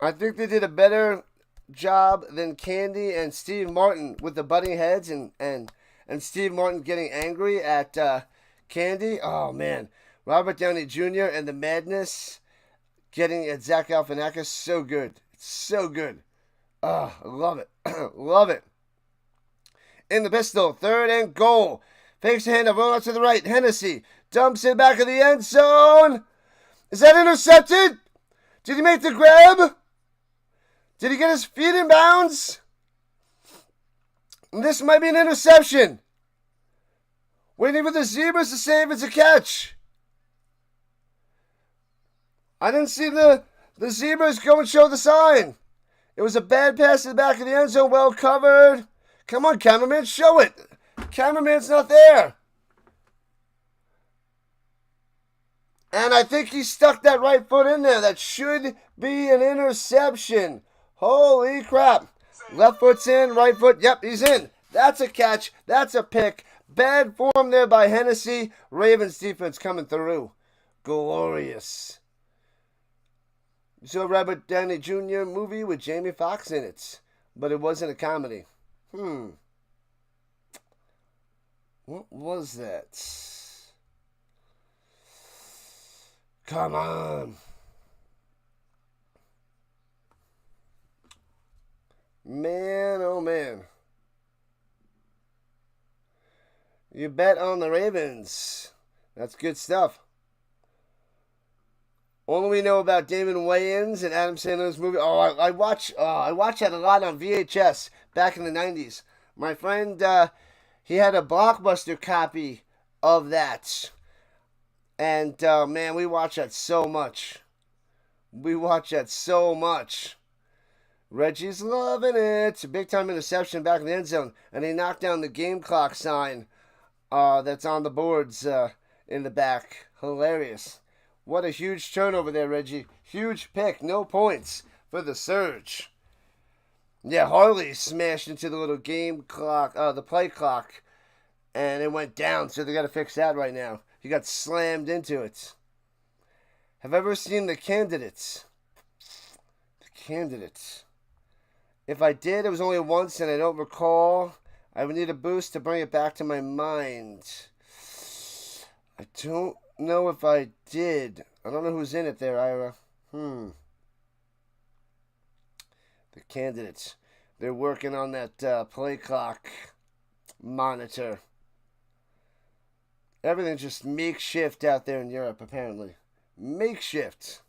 I think they did a better job than Candy and Steve Martin with the butting heads and Steve Martin getting angry at Candy. Oh, man. Robert Downey Jr. and the madness getting at Zach Galifianakis. So good. It's so good. I love it. Love it. In the pistol, 3rd and goal. Fakes the handoff, roll out to the right. Hennessy dumps it back of the end zone. Is that intercepted? Did he make the grab? Did he get his feet in bounds? This might be an interception. Waiting for the Zebras to say if it's a catch. I didn't see the Zebras go and show the sign. It was a bad pass to the back of the end zone, well covered. Come on, cameraman, show it. Cameraman's not there. And I think he stuck that right foot in there. That should be an interception. Holy crap. Left foot's in, right foot. Yep, he's in. That's a catch. That's a pick. Bad form there by Hennessy. Ravens defense coming through. Glorious. You saw Robert Downey Jr. movie with Jamie Foxx in it. But it wasn't a comedy. What was that? Come on. Man, oh man. You bet on the Ravens. That's good stuff. All we know about Damon Wayans and Adam Sandler's movie. I watched that a lot on VHS back in the 90s. My friend, he had a Blockbuster copy of that. And, man, we watched that so much. Reggie's loving it. Big time interception back in the end zone. And he knocked down the game clock sign that's on the boards in the back. Hilarious. What a huge turnover there, Reggie. Huge pick. No points for the Surge. Yeah, Harley smashed into the little game clock, the play clock. And it went down, so they got to fix that right now. He got slammed into it. Have I ever seen The Candidates? If I did, it was only once and I don't recall. I would need a boost to bring it back to my mind. I don't know if I did. I don't know who's in it there, Ira. The Candidates. They're working on that play clock monitor. Everything's just makeshift out there in Europe, apparently. Makeshift.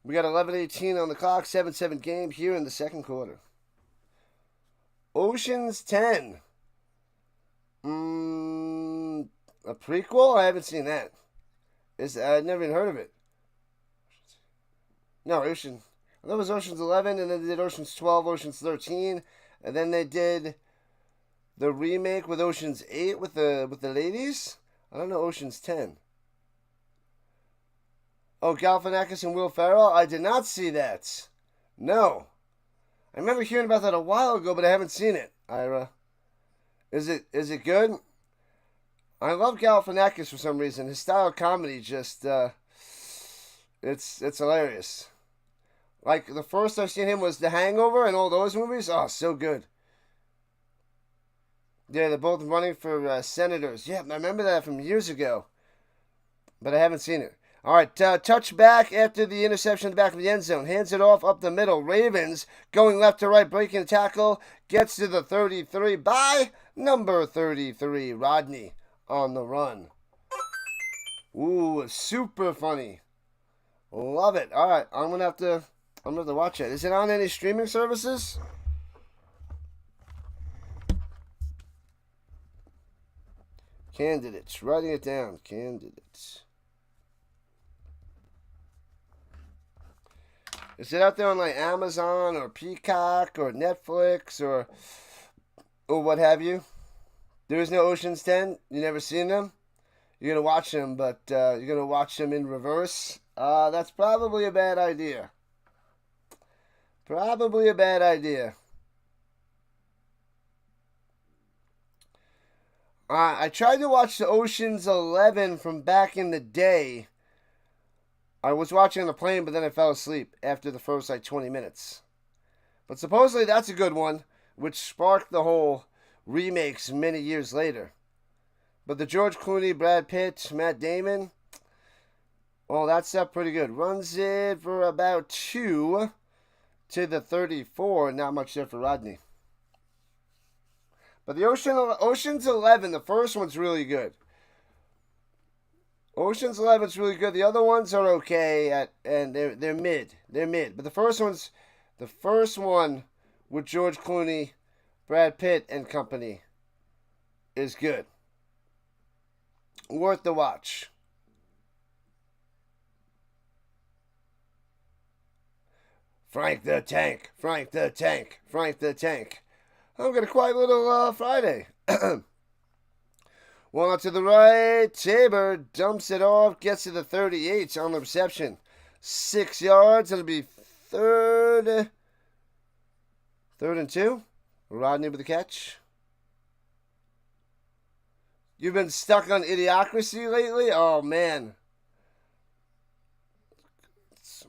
We got 11:18 on the clock, 7-7 game here in the second quarter. Ocean's 10. A prequel? I haven't seen that. I've never even heard of it. No, I thought it was Ocean's 11, and then they did Ocean's 12, Ocean's 13, and then they did the remake with Ocean's 8 with the ladies. I don't know Ocean's 10. Oh, Galifianakis and Will Ferrell? I did not see that. No. I remember hearing about that a while ago, but I haven't seen it, Ira. Is it good? I love Galifianakis for some reason. His style of comedy just, it's hilarious. Like, the first I've seen him was The Hangover and all those movies. Oh, so good. Yeah, they're both running for senators. Yeah, I remember that from years ago. But I haven't seen it. All right, touch back after the interception in the back of the end zone. Hands it off up the middle. Ravens going left to right, breaking the tackle. Gets to the 33 by number 33, Rodney, on the run. Ooh, super funny. Love it. All right, I'm gonna have to watch it. Is it on any streaming services? Candidates. Writing it down. Candidates. Is it out there on like Amazon or Peacock or Netflix or what have you? There is no Ocean's 10. You never seen them? You're going to watch them, but you're going to watch them in reverse. That's probably a bad idea. Probably a bad idea. I tried to watch the Ocean's 11 from back in the day. I was watching on the plane, but then I fell asleep after the first like 20 minutes. But supposedly that's a good one, which sparked the whole remakes many years later. But the George Clooney, Brad Pitt, Matt Damon, well, that's pretty good. Runs it for about 2 to the 34. Not much there for Rodney. But the Ocean's 11, the first one's really good. Ocean's 11's really good. The other ones are okay and they're mid. They're mid. But the first one with George Clooney, Brad Pitt and company is good. Worth the watch. Frank the Tank. Frank the Tank. Frank the Tank. I've got a quiet little Friday. One out to the right. Tabor dumps it off. Gets to the 38 on the reception. 6 yards. It'll be third and 2. Rodney with the catch. You've been stuck on Idiocracy lately? Oh, man. It's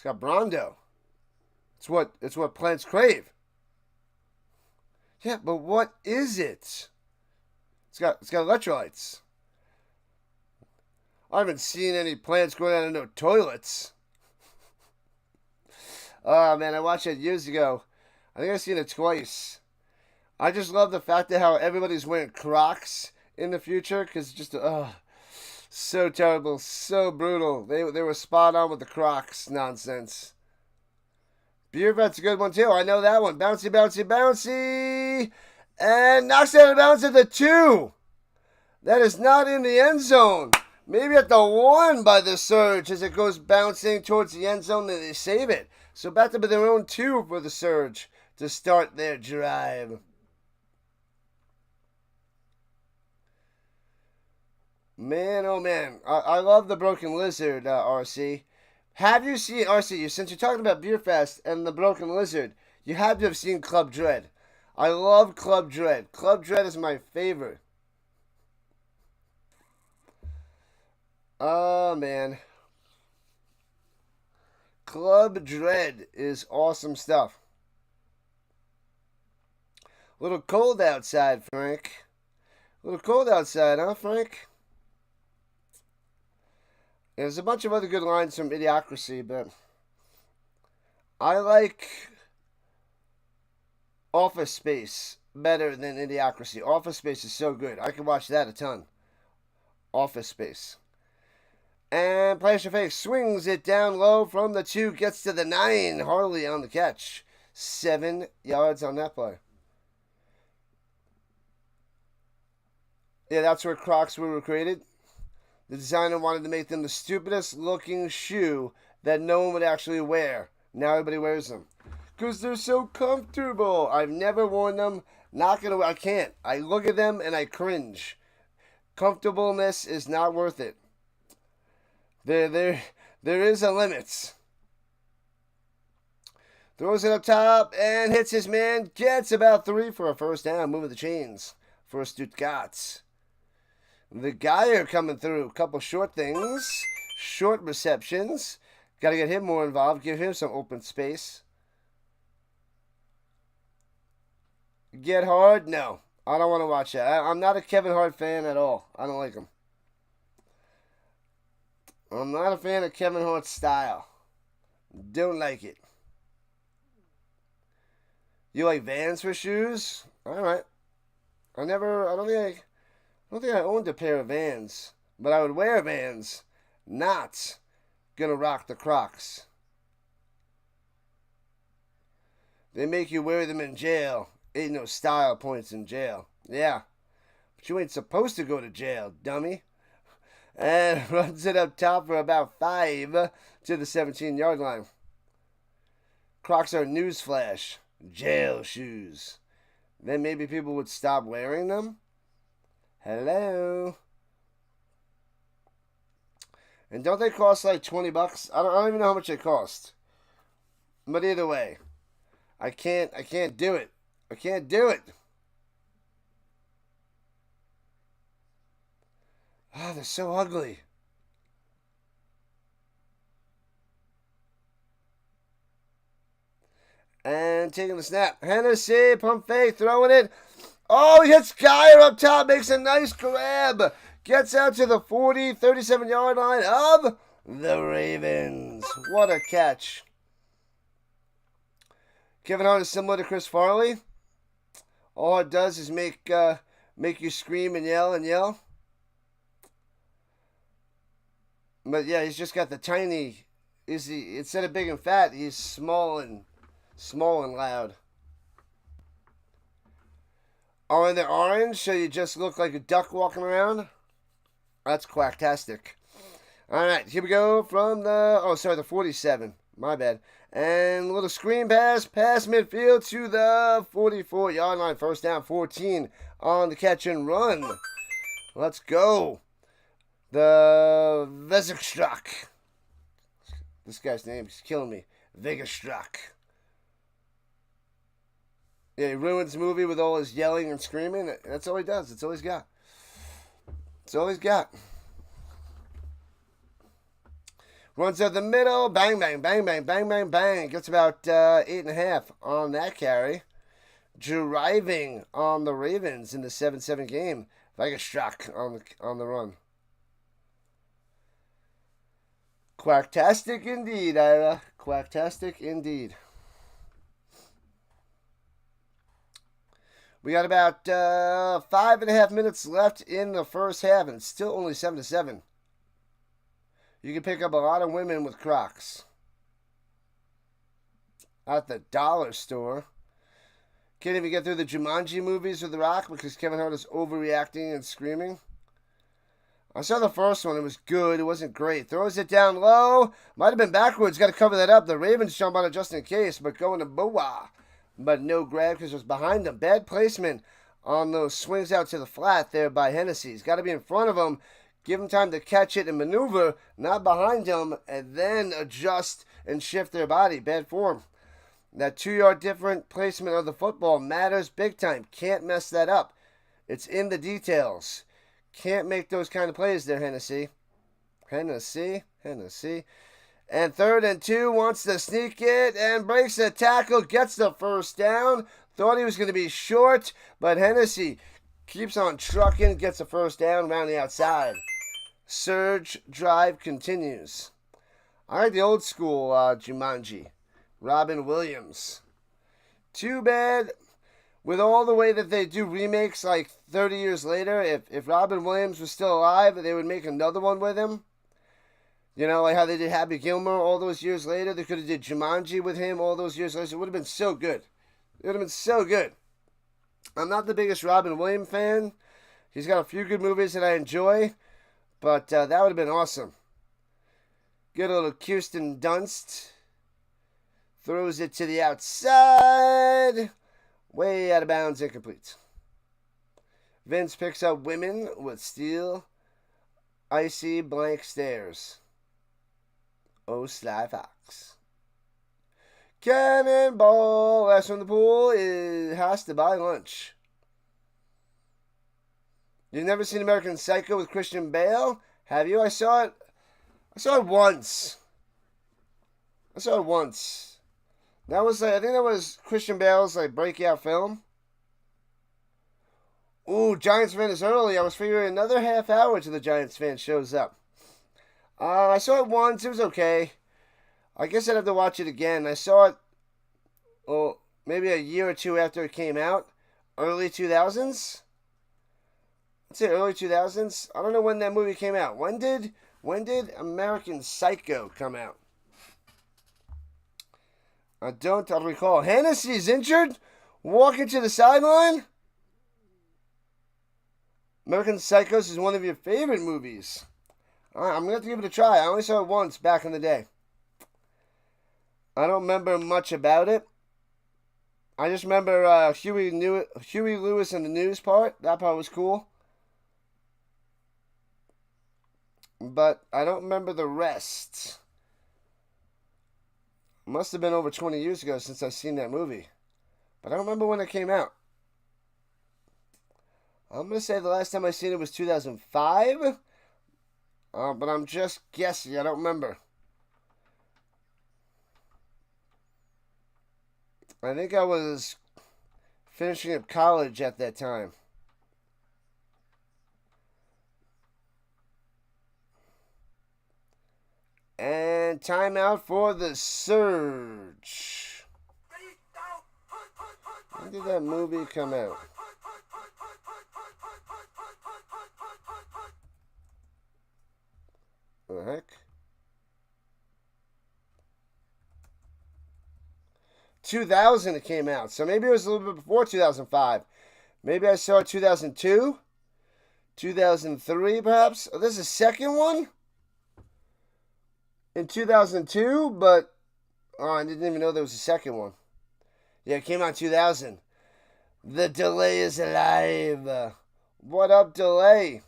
got Brondo. It's what plants crave. Yeah, but what is it? It's got electrolytes. I haven't seen any plants growing out of no toilets. Oh, man, I watched it years ago. I think I've seen it twice. I just love the fact that how everybody's wearing Crocs in the future, because just, so terrible, so brutal. They were spot on with the Crocs nonsense. Beer Vet's a good one, too. I know that one. Bouncy, bouncy, bouncy. And knocks out of bounds at the 2. That is not in the end zone. Maybe at the 1 by the Surge as it goes bouncing towards the end zone and they save it. So back to their own 2 for the Surge to start their drive. Man, oh man. I love the Broken Lizard, RC. Have you seen, RC, since you're talking about Beer Fest and the Broken Lizard, you have to have seen Club Dread. I love Club Dread. Club Dread is my favorite. Oh, man. Club Dread is awesome stuff. A little cold outside, Frank. A little cold outside, huh, Frank? There's a bunch of other good lines from Idiocracy, but I like Office Space better than Idiocracy. Office Space is so good. I can watch that a ton. Office Space. And Plaster Fake swings it down low from the 2, gets to the 9. Harley on the catch. 7 yards on that play. Yeah, that's where Crocs were created. The designer wanted to make them the stupidest looking shoe that no one would actually wear. Now everybody wears them. Because they're so comfortable. I've never worn them. Not gonna. I can't. I look at them and I cringe. Comfortableness is not worth it. There is a limit. Throws it up top and hits his man. Gets about 3 for a first down. Moving the chains for Stuttgart. The Geyer coming through. A couple short things. Short receptions. Got to get him more involved. Give him some open space. Get Hard? No. I don't want to watch that. I'm not a Kevin Hart fan at all. I don't like him. I'm not a fan of Kevin Hart's style. Don't like it. You like Vans for shoes? Alright. I don't think I owned a pair of Vans. But I would wear Vans. Not gonna rock the Crocs. They make you wear them in jail. Ain't no style points in jail. Yeah. But you ain't supposed to go to jail, dummy. And runs it up top for about 5 to the 17-yard line. Crocs are newsflash. Jail shoes. Then maybe people would stop wearing them? Hello? And don't they cost like $20? I don't even know how much they cost. But either way, I can't do it. I can't do it. Ah, they're so ugly. And taking the snap. Hennessy, pump fake, throwing it. Oh, he hits Geyer up top, makes a nice grab. Gets out to the 40, 37-yard line of the Ravens. What a catch. Kevin Hart is similar to Chris Farley. All it does is make you scream and yell and yell. But yeah, he's just got the tiny. Instead of big and fat, he's small and loud. Oh, and they're orange, so you just look like a duck walking around. That's quacktastic. All right, here we go from the 47. My bad. And a little screen pass midfield to the 44-yard line. First down, 14 on the catch and run. Let's go. The Vegerstruck. This guy's name is killing me. Vegerstruck. Yeah, he ruins the movie with all his yelling and screaming. That's all he does. That's all he's got. That's all he's got. Runs up the middle. Bang, bang, bang, bang, bang, bang, bang. Gets about 8.5 on that carry. Driving on the Ravens in the 7-7 game. Vegerstruck on the run. Quacktastic indeed, Ira. Quacktastic indeed. We got about 5.5 minutes left in the first half, and it's still only 7-7. You can pick up a lot of women with Crocs at the dollar store. Can't even get through the Jumanji movies with The Rock because Kevin Hart is overreacting and screaming. I saw the first one. It was good. It wasn't great. Throws it down low. Might have been backwards. Got to cover that up. The Ravens jump on it just in case, but going to Boa. But no grab because it was behind him. Bad placement on those swings out to the flat there by Hennessy. He's got to be in front of him. Give him time to catch it and maneuver. Not behind him. And then adjust and shift their body. Bad form. That 2-yard different placement of the football matters big time. Can't mess that up. It's in the details. Can't make those kind of plays there, Hennessy. Hennessy. And 3rd and 2, wants to sneak it and breaks the tackle, gets the first down. Thought he was going to be short, but Hennessy keeps on trucking, gets the first down around the outside. Surge drive continues. I like the old school Jumanji. Robin Williams. Too bad. With all the way that they do remakes like 30 years later, if Robin Williams was still alive, they would make another one with him. You know, like how they did Happy Gilmore all those years later. They could have did Jumanji with him all those years later. It would have been so good. It would have been so good. I'm not the biggest Robin Williams fan. He's got a few good movies that I enjoy. But that would have been awesome. Get a little Kirsten Dunst. Throws it to the outside. Way out of bounds, incomplete. Vince picks up women with steel, icy blank stares. Oh, Sly Fox. Cannonball. Last from the pool has to buy lunch. You've never seen American Psycho with Christian Bale? Have you? I saw it once. That was I think that was Christian Bale's breakout film. Ooh, Giants fan is early. I was figuring another half hour till the Giants fan shows up. I saw it once. It was okay. I guess I'd have to watch it again. I saw it, maybe a year or two after it came out. Early 2000s? I'd say early 2000s. I don't know when that movie came out. When did American Psycho come out? I don't recall. Hennessy's injured? Walking to the sideline? American Psychos is one of your favorite movies. I'm going to have to give it a try. I only saw it once back in the day. I don't remember much about it. I just remember Huey Lewis and the News part. That part was cool. But I don't remember the rest. Must have been over 20 years ago since I've seen that movie. But I don't remember when it came out. I'm going to say the last time I seen it was 2005. But I'm just guessing. I don't remember. I think I was finishing up college at that time. And timeout for the Surge. When did that movie come out? What the heck? 2000 it came out. So maybe it was a little bit before 2005. Maybe I saw it 2002? 2003 perhaps? Oh, there's a second one? In 2002, but I didn't even know there was a second one. Yeah, it came out in 2000. The Delay is alive. What up, Delay?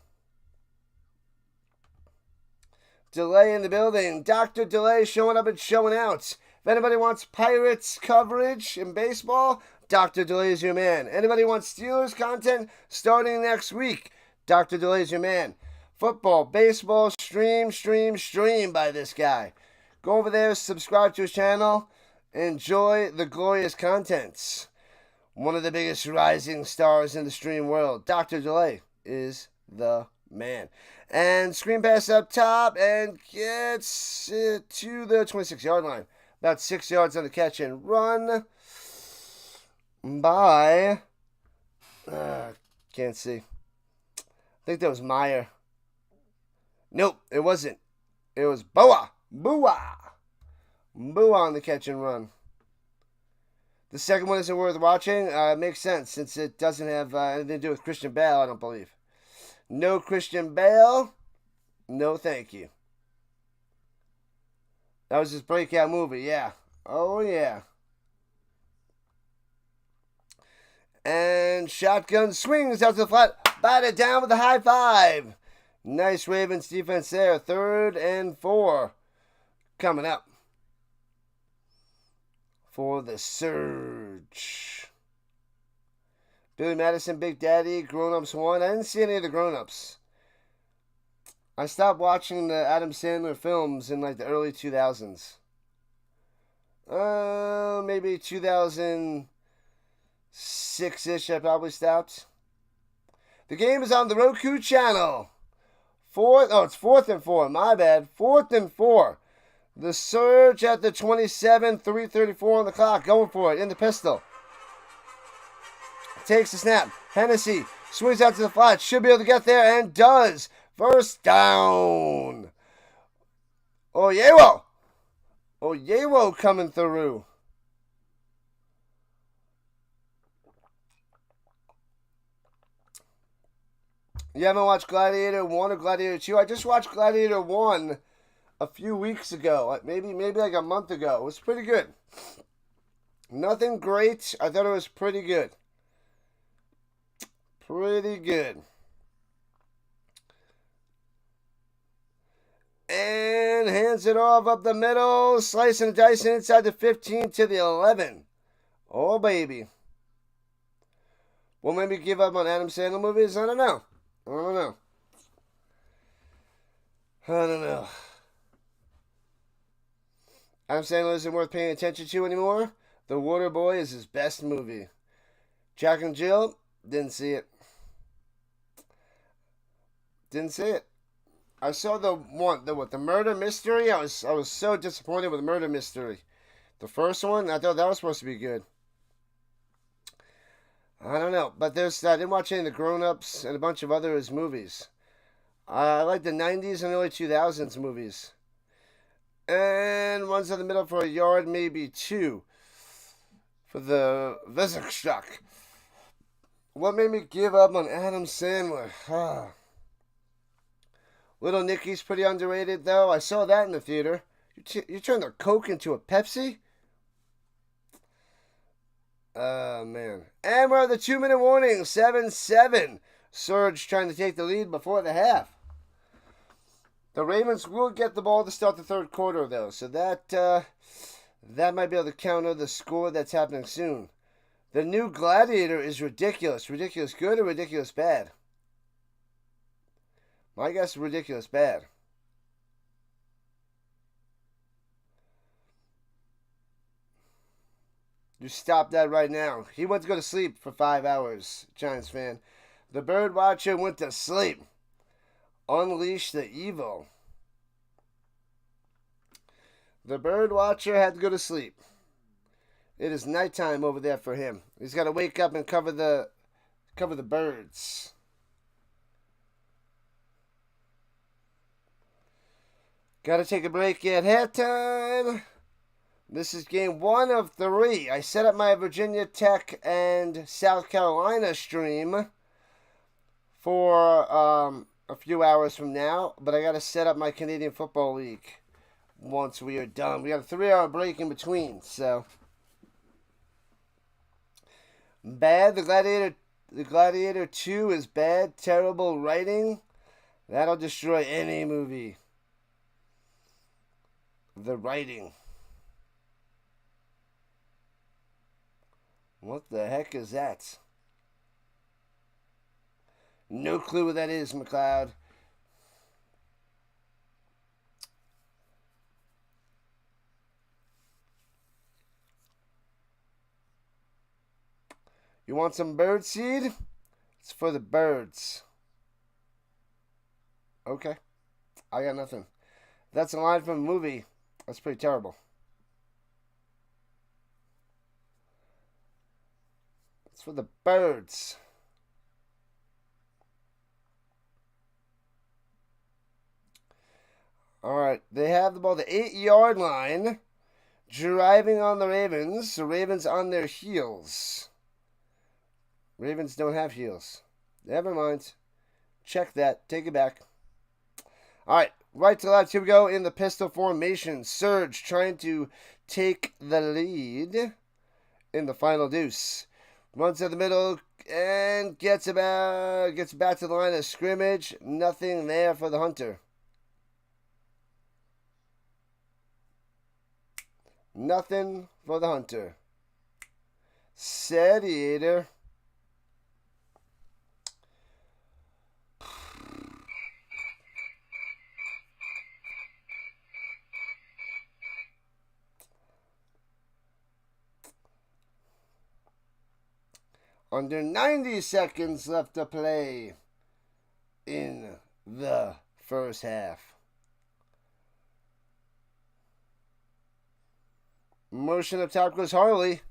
Delay in the building. Dr. Delay showing up and showing out. If anybody wants Pirates coverage in baseball, Dr. Delay is your man. Anybody wants Steelers content starting next week, Dr. Delay is your man. Football, baseball, stream by this guy. Go over there, subscribe to his channel, enjoy the glorious contents. One of the biggest rising stars in the stream world, Dr. Delay, is the man. And screen pass up top and gets it to the 26-yard line. About 6 yards on the catch and run by, can't see. I think that was Meyer. Nope, it wasn't. It was Boa on the catch and run. The second one isn't worth watching. It makes sense since it doesn't have anything to do with Christian Bale, I don't believe. No Christian Bale. No thank you. That was his breakout movie, yeah. Oh, yeah. And shotgun swings out to the flat. Batted down with a high five. Nice Ravens defense there. 3rd and 4 coming up for the Surge. Billy Madison, Big Daddy, Grown Ups 1. I didn't see any of the Grown Ups. I stopped watching the Adam Sandler films in like the early 2000s. Maybe 2006-ish I probably stopped. The game is on the Roku channel. It's 4th and 4. My bad. 4th and 4. The Surge at the 27, 3:34 on the clock. Going for it in the pistol. Takes the snap. Hennessy swings out to the flat. Should be able to get there and does. First down. Oyewo coming through. You haven't watched Gladiator 1 or Gladiator 2? I just watched Gladiator 1 a few weeks ago. Maybe like a month ago. It was pretty good. Nothing great. I thought it was pretty good. Pretty good. And hands it off up the middle. Slicing and dicing inside the 15 to the 11. Oh, baby. Will maybe give up on Adam Sandler movies? I don't know. I don't know. Adam Sandler isn't worth paying attention to anymore. The Water Boy is his best movie. Jack and Jill, didn't see it. I saw the Murder Mystery. I was so disappointed with Murder Mystery. The first one, I thought that was supposed to be good. I don't know, but I didn't watch any of the Grown Ups and a bunch of other his movies. I like the 90s and early 2000s movies. And one's in the middle for a yard, maybe 2. For the Vezekstock. What made me give up on Adam Sandler? Little Nicky's pretty underrated, though. I saw that in the theater. You turned the Coke into a Pepsi? Man. And we're at the 2-minute warning. 7-7. Surge trying to take the lead before the half. The Ravens will get the ball to start the third quarter, though. So that might be able to counter the score that's happening soon. The new Gladiator is ridiculous. Ridiculous good or ridiculous bad? My guess is ridiculous bad. You stop that right now. He went to go to sleep for 5 hours, Giants fan. The bird watcher went to sleep. Unleash the evil. The bird watcher had to go to sleep. It is nighttime over there for him. He's got to wake up and cover the birds. Got to take a break at halftime. This is game 1 of 3. I set up my Virginia Tech and South Carolina stream for a few hours from now, but I got to set up my Canadian Football League once we are done. We got a 3-hour break in between, so bad. The Gladiator 2 is bad. Terrible writing. That'll destroy any movie. The writing. What the heck is that? No clue what that is, McLeod. You want some bird seed? It's for the birds. Okay. I got nothing. That's a line from a movie. That's pretty terrible. It's for the birds. All right. They have the ball, the 8-yard line. Driving on the Ravens. The Ravens on their heels. Ravens don't have heels. Never mind. Check that. Take it back. All right. Right to left. Here we go in the pistol formation. Surge trying to take the lead in the final deuce. Runs to the middle and gets back to the line of scrimmage. Nothing there for the Hunter. Nothing for the Hunter. Sediator. Under 90 seconds left to play in the first half. Motion up top goes Harley.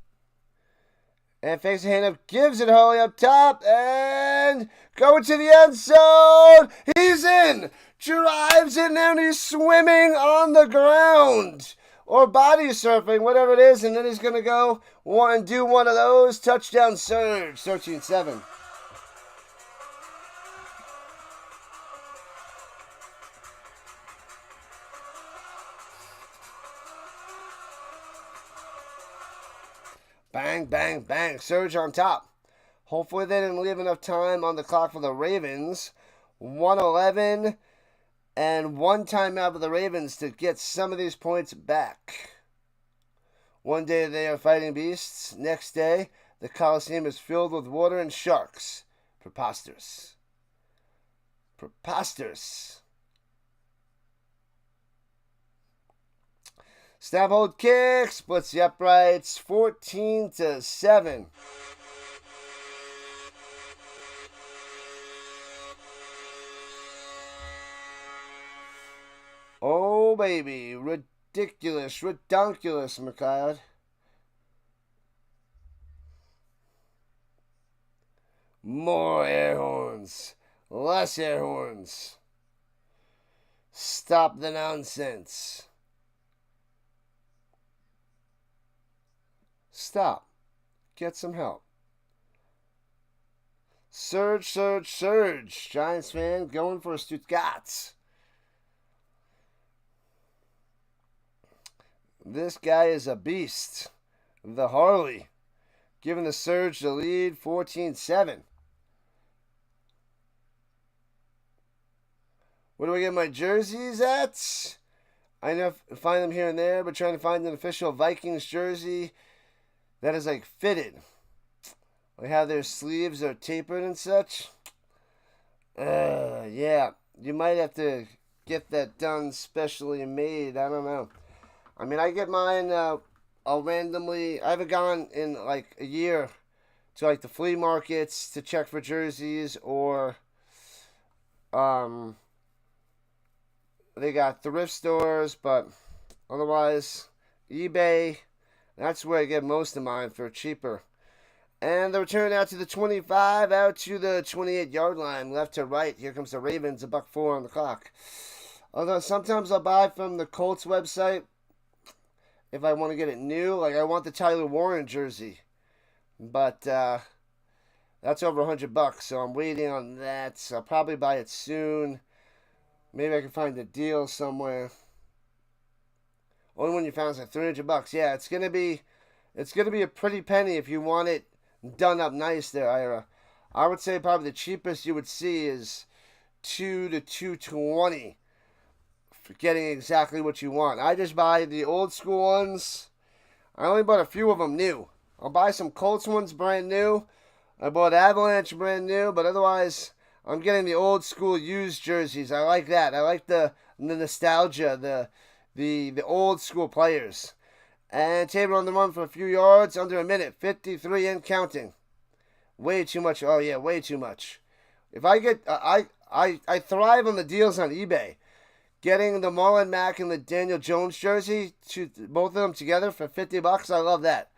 And fakes a hand up, gives it Harley up top, and going to the end zone. He's in. Drives it, and he's swimming on the ground. Or body surfing, whatever it is, and then he's going to go and do one of those. Touchdown Surge, 13-7. Bang, bang, bang. Surge on top. Hopefully they didn't leave enough time on the clock for the Ravens. 1:11 and one timeout for the Ravens to get some of these points back. One day they are fighting beasts. Next day, the Coliseum is filled with water and sharks. Preposterous. Preposterous. Snap, hold, kick, splits the uprights, 14-7. Oh, baby. Ridiculous, redonkulous, McLeod. More air horns. Less air horns. Stop the nonsense. Stop. Get some help. Surge, surge, surge. Giants fan going for Stuttgart. This guy is a beast. The Harley. Giving the Surge the lead, 14-7. Where do I get my jerseys at? I know find them here and there, but trying to find an official Vikings jersey that is like fitted. They have their sleeves are tapered and such. Yeah, you might have to get that done specially made. I don't know. I mean, I get mine. I'll randomly. I haven't gone in like a year to like the flea markets to check for jerseys, or they got thrift stores, but otherwise eBay. That's where I get most of mine for cheaper. And the return out to the 25, out to the 28-yard line, left to right. Here comes the Ravens, $1.04 on the clock. Although sometimes I'll buy from the Colts website if I want to get it new. Like I want the Tyler Warren jersey, but that's over $100, so I'm waiting on that. So I'll probably buy it soon. Maybe I can find a deal somewhere. Only one you found is like $300. Yeah, it's gonna be a pretty penny if you want it done up nice there, Ira. I would say probably the cheapest you would see is $2 to $220 for getting exactly what you want. I just buy the old school ones. I only bought a few of them new. I'll buy some Colts ones brand new. I bought Avalanche brand new, but otherwise I'm getting the old school used jerseys. I like that. I like the nostalgia, the old school players. And Tabor on the run for a few yards, under a minute, 53 and counting. Way too much. Oh yeah, way too much. If I get, I thrive on the deals on eBay. Getting the Marlon Mack and the Daniel Jones jersey, both of them together for $50, I love that.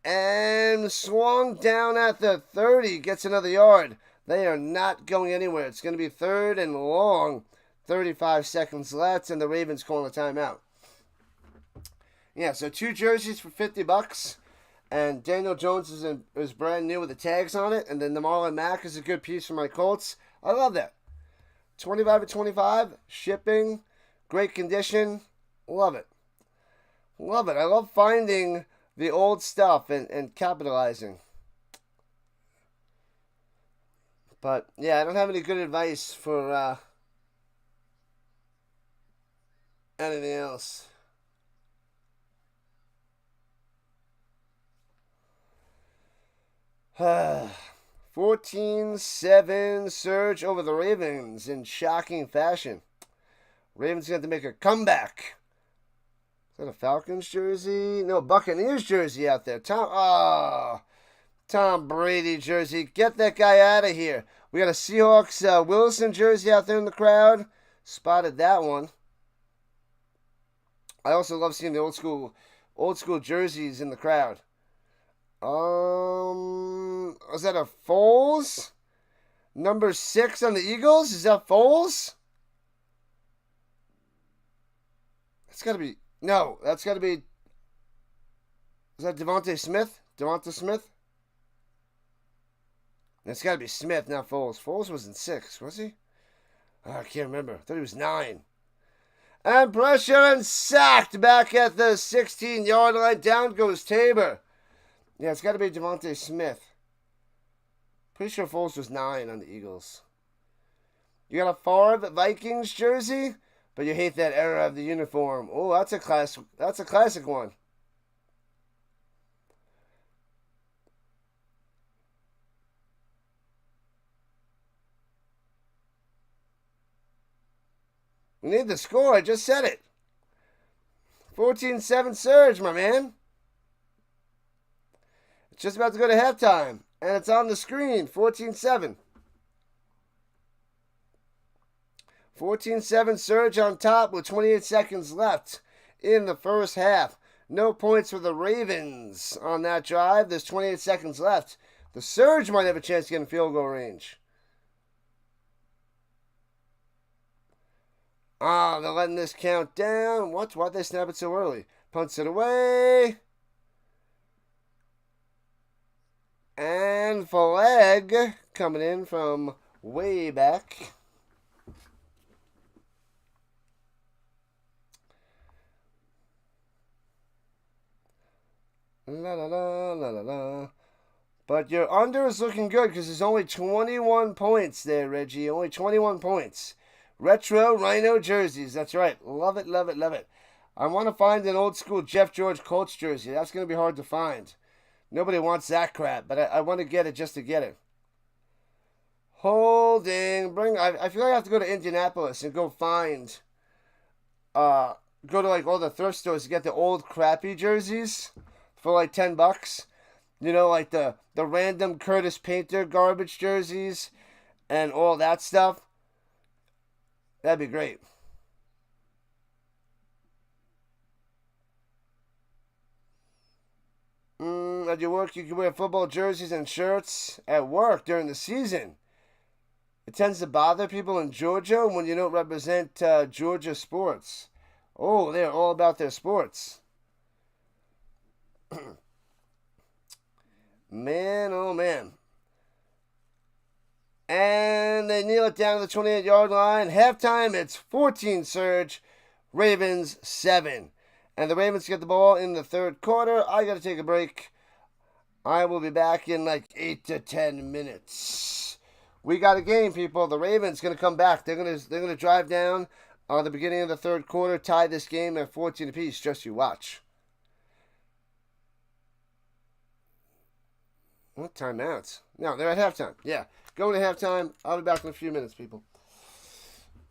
And swung down at the 30, gets another yard. They are not going anywhere. It's going to be 3rd and long. 35 seconds left, and the Ravens calling a timeout. Yeah, so 2 jerseys for $50, and Daniel Jones is brand new with the tags on it, and then the Marlon Mack is a good piece for my Colts. I love that. 25 to 25, shipping, great condition. Love it. Love it. I love finding the old stuff and capitalizing. But, yeah, I don't have any good advice for anything else. 14-7 Surge over the Ravens in shocking fashion. Ravens got to make a comeback. Is that a Falcons jersey? No, Buccaneers jersey out there. Tom Brady jersey. Get that guy out of here. We got a Seahawks Wilson jersey out there in the crowd. Spotted that one. I also love seeing the old school jerseys in the crowd. Was that a Foles? Number 6 on the Eagles? Is that Foles? That's got to be... No, that's got to be... Is that Devontae Smith? Devonta Smith? That's got to be Smith, not Foles. Foles was in 6, was he? Oh, I can't remember. I thought he was 9. And pressure and sacked back at the 16-yard line. Down goes Tabor. Yeah, it's got to be Devontae Smith. Pretty sure Foles was 9 on the Eagles. You got a Favre Vikings jersey, but you hate that era of the uniform. Oh, that's a classic one. We need the score. I just said it. 14-7 Surge, my man. It's just about to go to halftime, and it's on the screen, 14-7. 14-7 Surge on top with 28 seconds left in the first half. No points for the Ravens on that drive. There's 28 seconds left. The Surge might have a chance to get in field goal range. They're letting this count down. What? Why'd they snap it so early? Punts it away. And flag coming in from way back. La la la la la la. But your under is looking good because there's only 21 points there, Reggie. Only 21 points. Retro Rhino jerseys. That's right. Love it, love it, love it. I want to find an old school Jeff George Colts jersey. That's going to be hard to find. Nobody wants that crap, but I want to get it just to get it. Holding. I feel like I have to go to Indianapolis and go find. Go to like all the thrift stores to get the old crappy jerseys for like $10. You know, like the random Curtis Painter garbage jerseys and all that stuff. That'd be great. At your work, you can wear football jerseys and shirts at work during the season. It tends to bother people in Georgia when you don't represent Georgia sports. Oh, they're all about their sports. Man, oh man. And they kneel it down to the 28-yard line. Halftime, it's 14 Surge, Ravens 7. And the Ravens get the ball in the third quarter. I got to take a break. I will be back in like 8 to 10 minutes. We got a game, people. The Ravens going to come back. They're going to drive down the beginning of the third quarter, tie this game at 14 apiece. Just you watch. What timeouts? No, they're at halftime. Yeah. Going to halftime. I'll be back in a few minutes, people.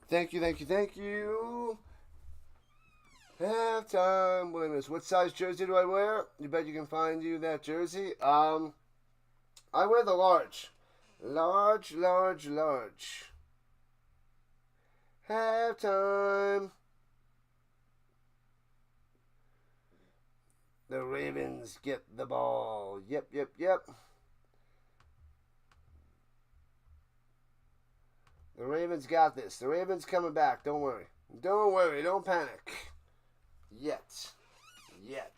Thank you, thank you, thank you. Halftime. Wait a minute. What size jersey do I wear? You bet you can find you that jersey. I wear the large. Large, large, large. Halftime. The Ravens get the ball. Yep, yep, yep. The Ravens got this. The Ravens coming back. Don't worry. Don't worry. Don't panic. Yet. Yet.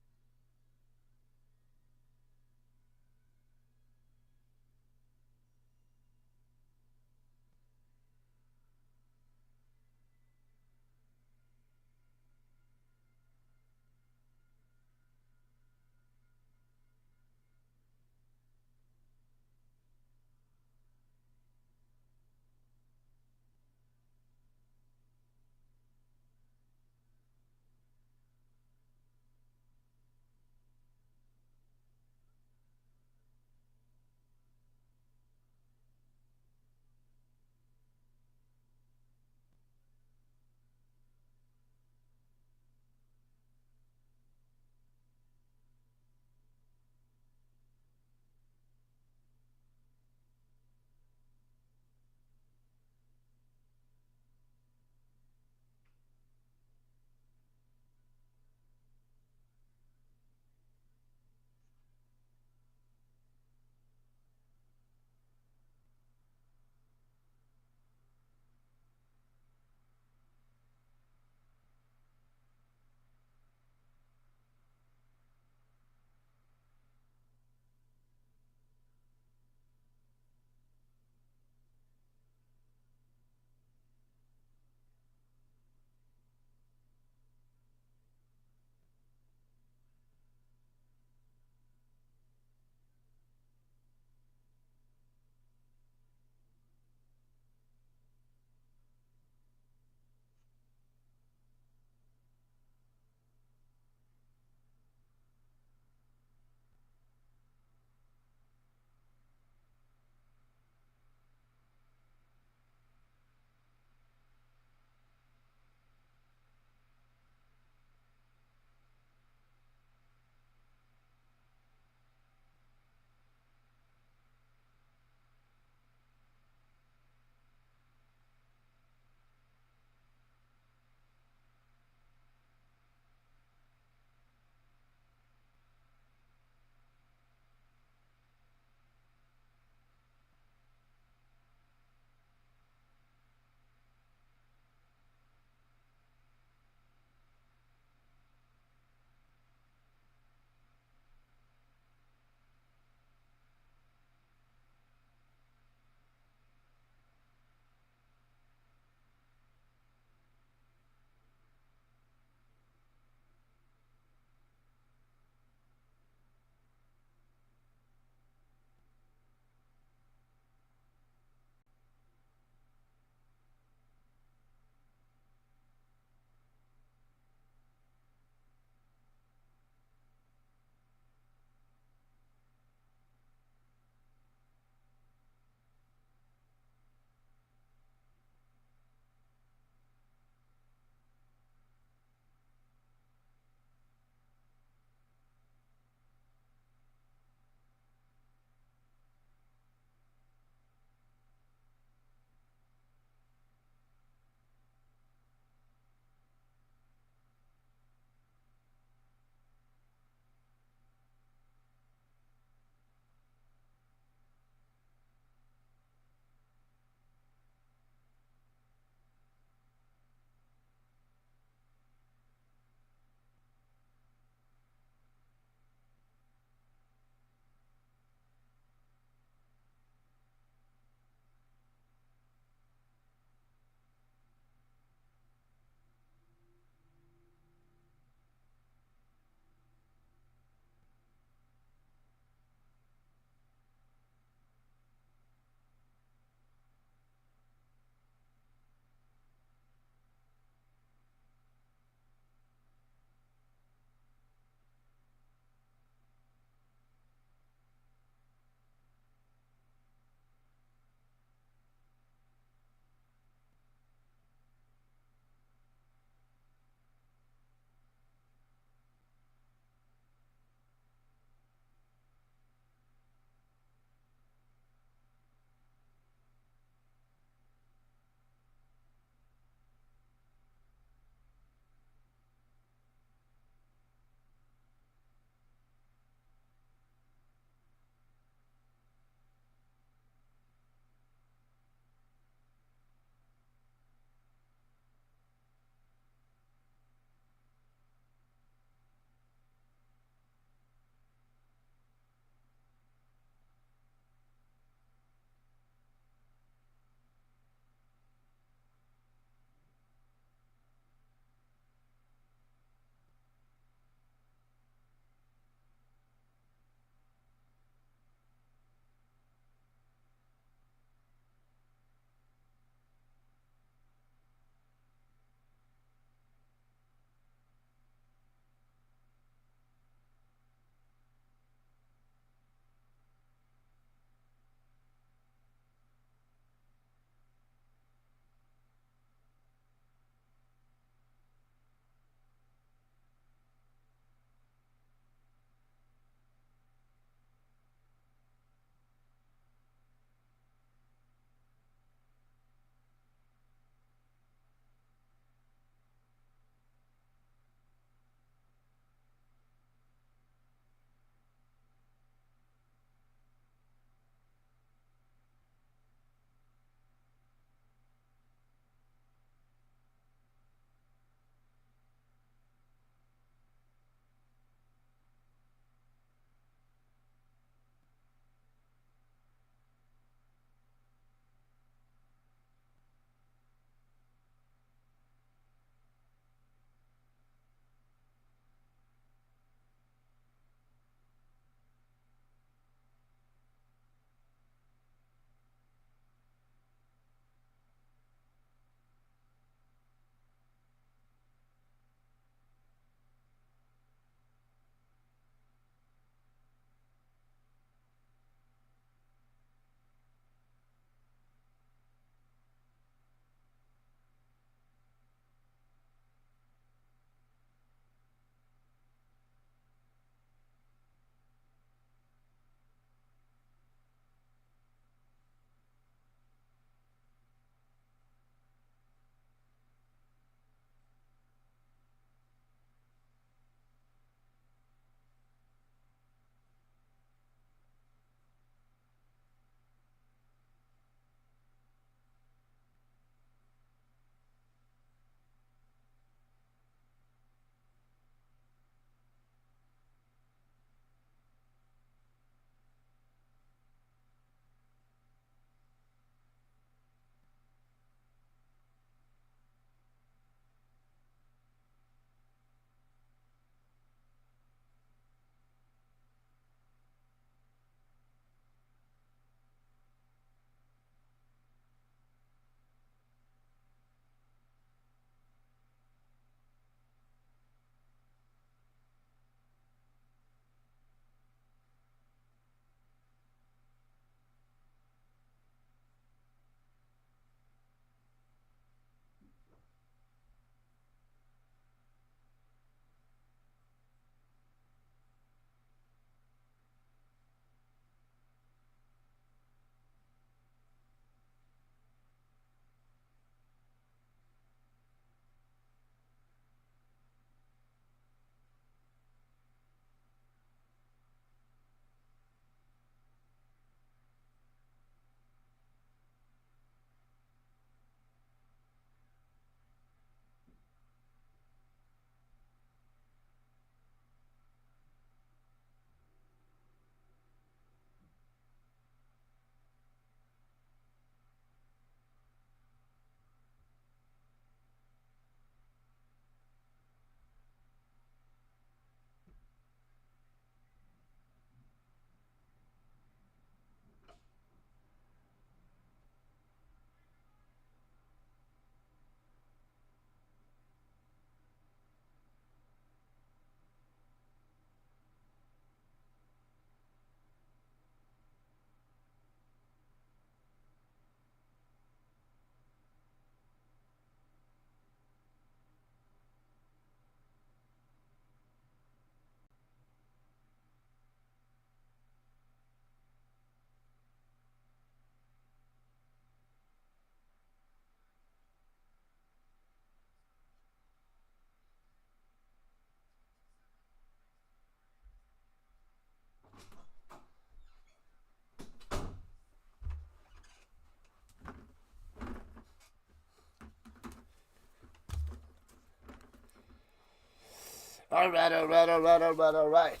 All right.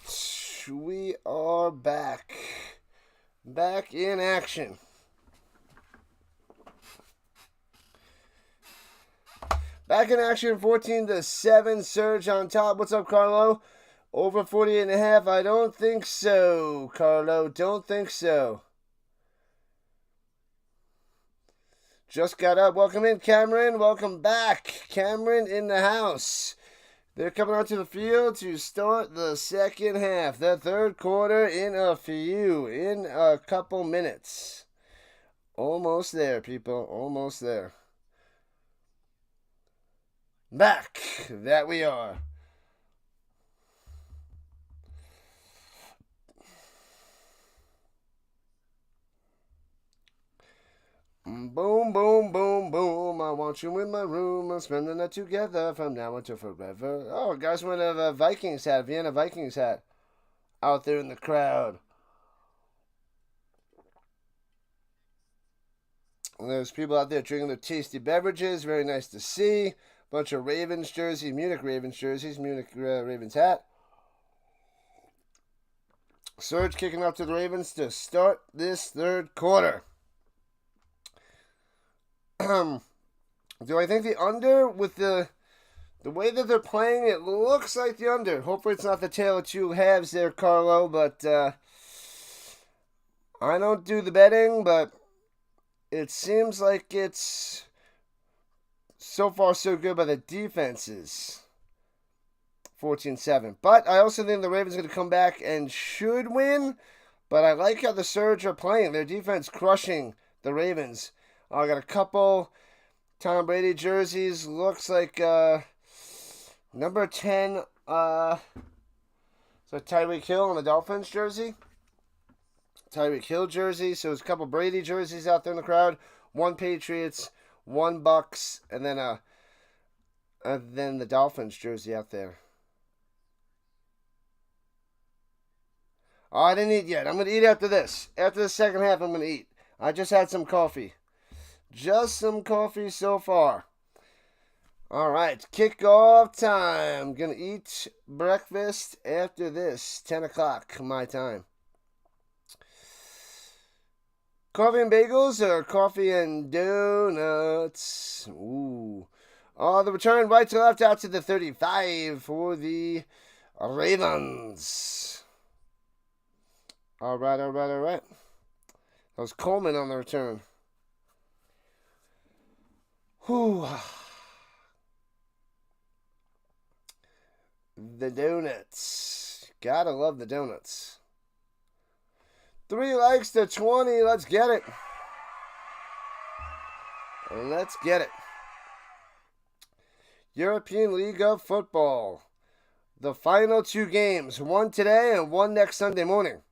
We are back. Back in action. Back in action, 14-7, Surge on top. What's up, Carlo? Over 48.5? I don't think so, Carlo. Don't think so. Just got up. Welcome in, Cameron. Welcome back. Cameron in the house. They're coming onto the field to start the second half. The third quarter in a few. In a couple minutes. Almost there, people. Almost there. Back. That we are. Boom, boom, boom, boom. I want you in my room. I'm spending it together from now until forever. Oh, guys went a Vikings hat, Vienna Vikings hat. Out there in the crowd. And there's people out there drinking their tasty beverages. Very nice to see. Bunch of Ravens jerseys, Munich Ravens jerseys, Munich Ravens hat. Surge kicking up to the Ravens to start this third quarter. Do I think the under with the way that they're playing? It looks like the under. Hopefully it's not the tale of two halves there, Carlo. But I don't do the betting, but it seems like it's so far so good by the defenses. 14-7. But I also think the Ravens are going to come back and should win. But I like how the Surge are playing. Their defense crushing the Ravens. I got a couple Tom Brady jerseys. Looks like number 10, so Tyreek Hill on the Dolphins jersey. Tyreek Hill jersey. So there's a couple Brady jerseys out there in the crowd. One Patriots, one Bucks, and then the Dolphins jersey out there. Oh, I didn't eat yet. I'm going to eat after this. After the second half, I'm going to eat. I just had some coffee. Just some coffee so far. All right, kickoff time. Gonna eat breakfast after this. 10 o'clock my time. Coffee and bagels or coffee and donuts? Ooh. Oh, the return right to left out to the 35 for the Ravens. All right. That was Coleman on the return. Whew. The donuts. Gotta love the donuts. 3 likes to 20. Let's get it. Let's get it. European League of Football. The final 2 games. One today and one next Sunday morning.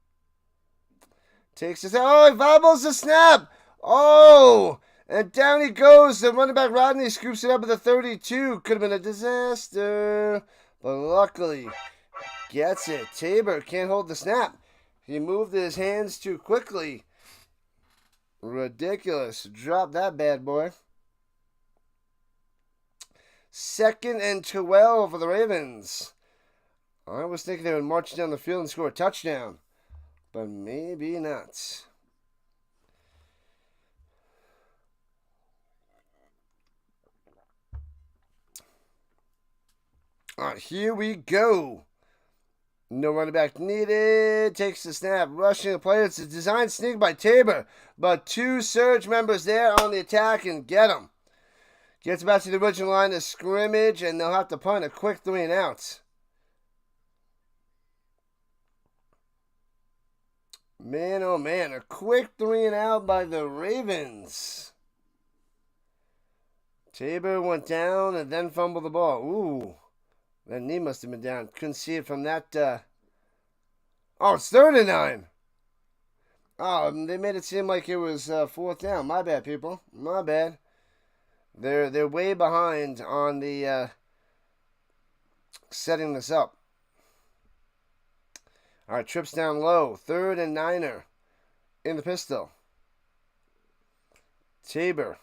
Takes us out. Oh, he fumbles the snap. Oh! And down he goes. The running back Rodney scoops it up at the 32. Could have been a disaster. But luckily, gets it. Tabor can't hold the snap. He moved his hands too quickly. Ridiculous. Drop that bad boy. 2nd and 12 for the Ravens. I was thinking they would march down the field and score a touchdown. But maybe not. All right, here we go. No running back needed. Takes the snap. Rushing the play. It's a design sneak by Tabor. But 2 Surge members there on the attack and get him. Gets back to the original line of scrimmage, and they'll have to punt a quick 3 and out. Man, oh man, a quick 3 and out by the Ravens. Tabor went down and then fumbled the ball. Ooh. That knee must have been down. Couldn't see it from that. Oh, it's 3rd and 9. Oh, they made it seem like it was 4th down. My bad, people. My bad. They're way behind on the setting this up. All right, trips down low. 3rd and 9er in the pistol. Tabor.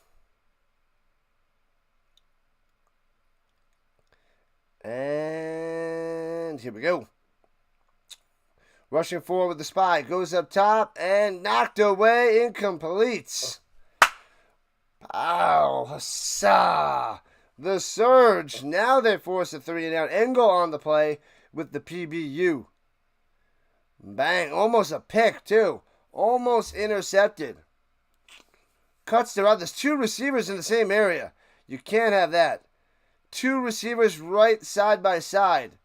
And And here we go. Rushing forward with the spy. Goes up top and knocked away. Incomplete. Pow. Hussa. The Surge. Now they force a 3-and-out. Engel on the play with the PBU. Bang. Almost a pick, too. Almost intercepted. Cuts to right. There's 2 receivers in the same area. You can't have that. 2 receivers right side by side.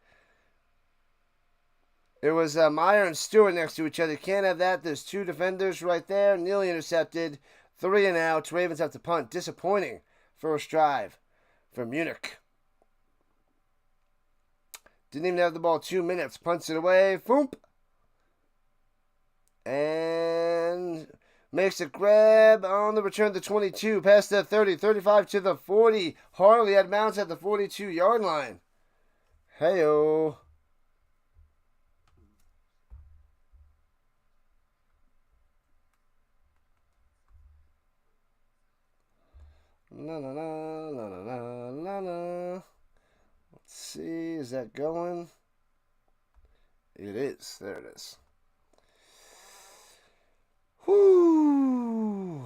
There was Meyer and Stewart next to each other. You can't have that. There's 2 defenders right there. Nearly intercepted. 3-and-out. Ravens have to punt. Disappointing first drive for Munich. Didn't even have the ball 2 minutes. Punts it away. Foomp. And makes a grab on the return to 22. Past the 30. 35 to the 40. Harley had mounts at the 42-yard line. Hey-o. La la la la la la la. Let's see, is that going? It is. There it is. Whoo!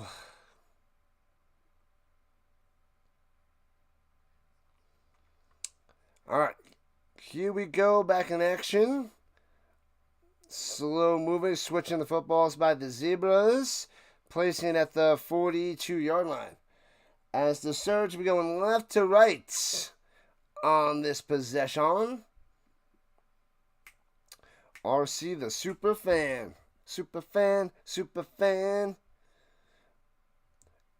All right, here we go. Back in action. Slow moving, switching the footballs by the Zebras, placing it at the 42-yard line. As the Surge will be going left to right on this possession. RC the super fan. Super fan.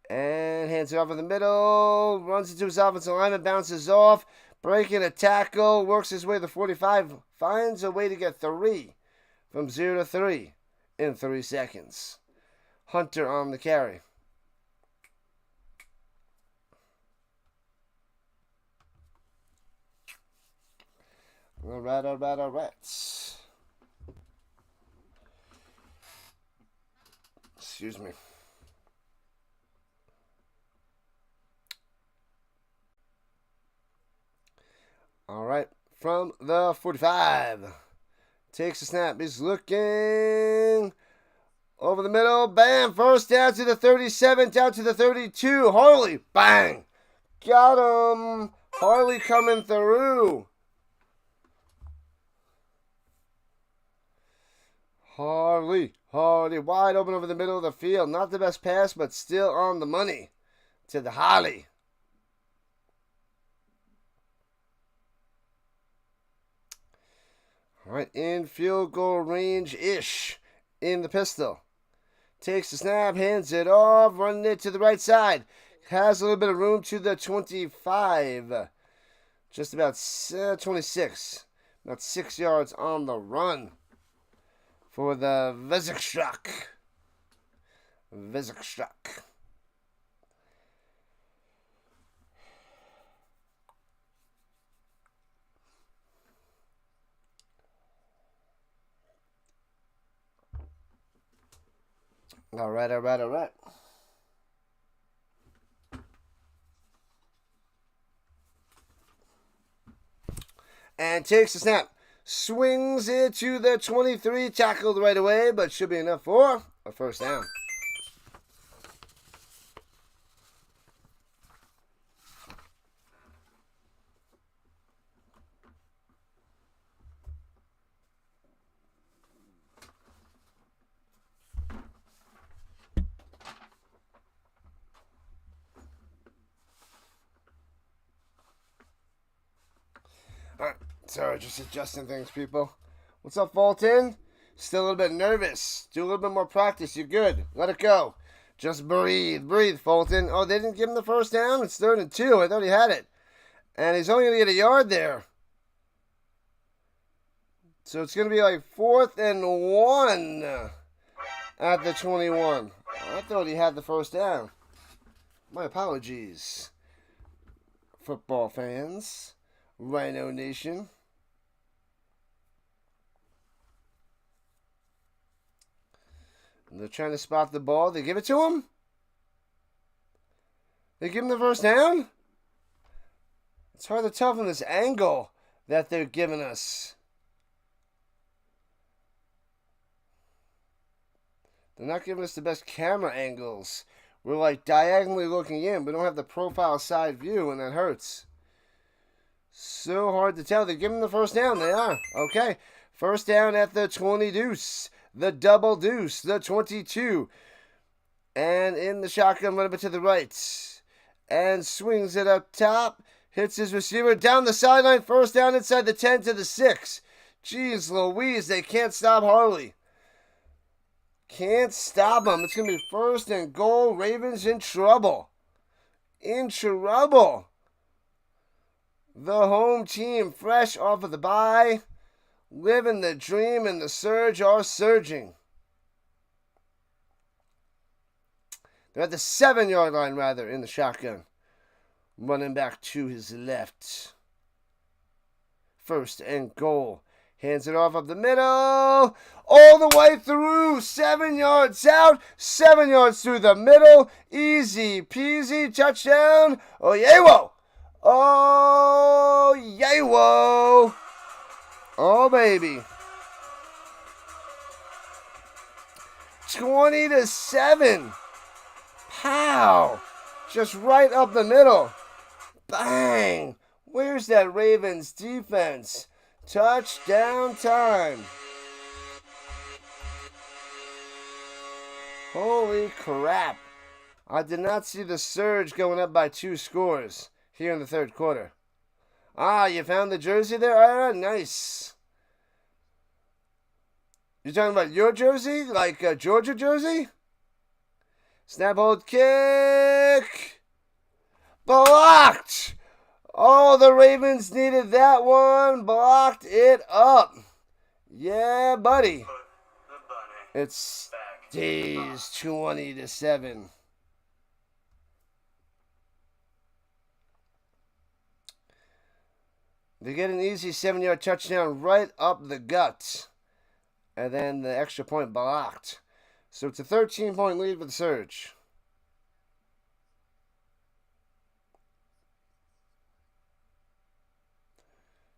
And hands it off in the middle. Runs into his offensive lineman. Bounces off. Breaking a tackle. Works his way to the 45. Finds a way to get 3. From 0 to 3 in 3 seconds. Hunter on the carry. All right. Excuse me. All right, from the 45. Takes a snap. He's looking over the middle. Bam. First down to the 37. Down to the 32. Harley. Bang. Got him. Harley coming through. Harley wide open over the middle of the field. Not the best pass, but still on the money to the Harley. All right, in field goal range-ish in the pistol. Takes the snap, hands it off, running it to the right side. Has a little bit of room to the 25. Just about 26. About 6 yards on the run for the Vezekstruck. All right. And takes the snap. Swings it to the 23. Tackled right away, but should be enough for a first down. Alright, sorry, just adjusting things, people. What's up, Fulton? Still a little bit nervous. Do a little bit more practice. You're good. Let it go. Just breathe, Fulton. Oh, they didn't give him the first down? It's 3rd and 2. I thought he had it. And he's only going to get a yard there. So it's going to be like 4th and 1 at the 21. I thought he had the first down. My apologies, football fans. Rhino Nation. And they're trying to spot the ball. They give it to him? They give him the first down? It's hard to tell from this angle that they're giving us. They're not giving us the best camera angles. We're like diagonally looking in. We don't have the profile side view, and that hurts. So hard to tell. They're giving the first down. They are. Okay. First down at the 20 deuce. The double deuce. The 22. And in the shotgun, run a bit to the right. And swings it up top. Hits his receiver down the sideline. First down inside the 10 to the 6. Jeez Louise, they can't stop Harley. Can't stop them. It's going to be first and goal. Ravens in trouble. In trouble. The home team fresh off of the bye. Living the dream, and the Surge are surging. They're at the 7-yard line, rather, in the shotgun. Running back to his left. First and goal. Hands it off up the middle. All the way through. 7 yards out. 7 yards through the middle. Easy peasy. Touchdown. Oh, yay-wo. Oh, yay-wo. Oh, baby. 20-7. Pow. Just right up the middle. Bang. Where's that Ravens defense? Touchdown time. Holy crap. I did not see the Surge going up by 2 scores here in the third quarter. Ah, you found the jersey there? Ah, nice. You're talking about your jersey? Like a Georgia jersey? Snap, hold, kick. Blocked. Oh, the Ravens needed that one. Blocked it up. Yeah, buddy. It stays 20-7. They get an easy 7-yard touchdown right up the gut. And then the extra point blocked. So it's a 13-point lead for the Surge.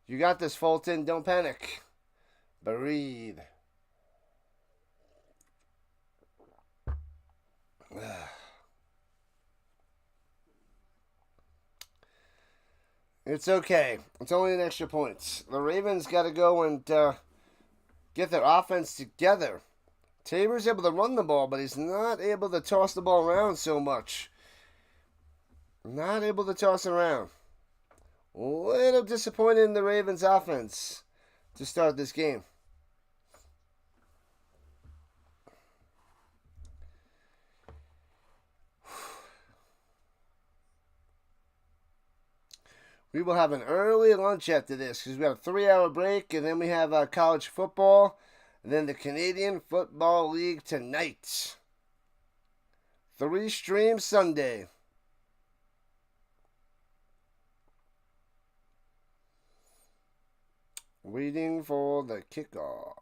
You got this, Fulton. Don't panic. Breathe. It's okay. It's only an extra point. The Ravens got to go and get their offense together. Tabor's able to run the ball, but he's not able to toss the ball around so much. Not able to toss it around. A little disappointed in the Ravens offense to start this game. We will have an early lunch after this because we have a 3-hour break, and then we have college football, and then the Canadian Football League tonight. 3 stream Sunday. Waiting for the kickoff.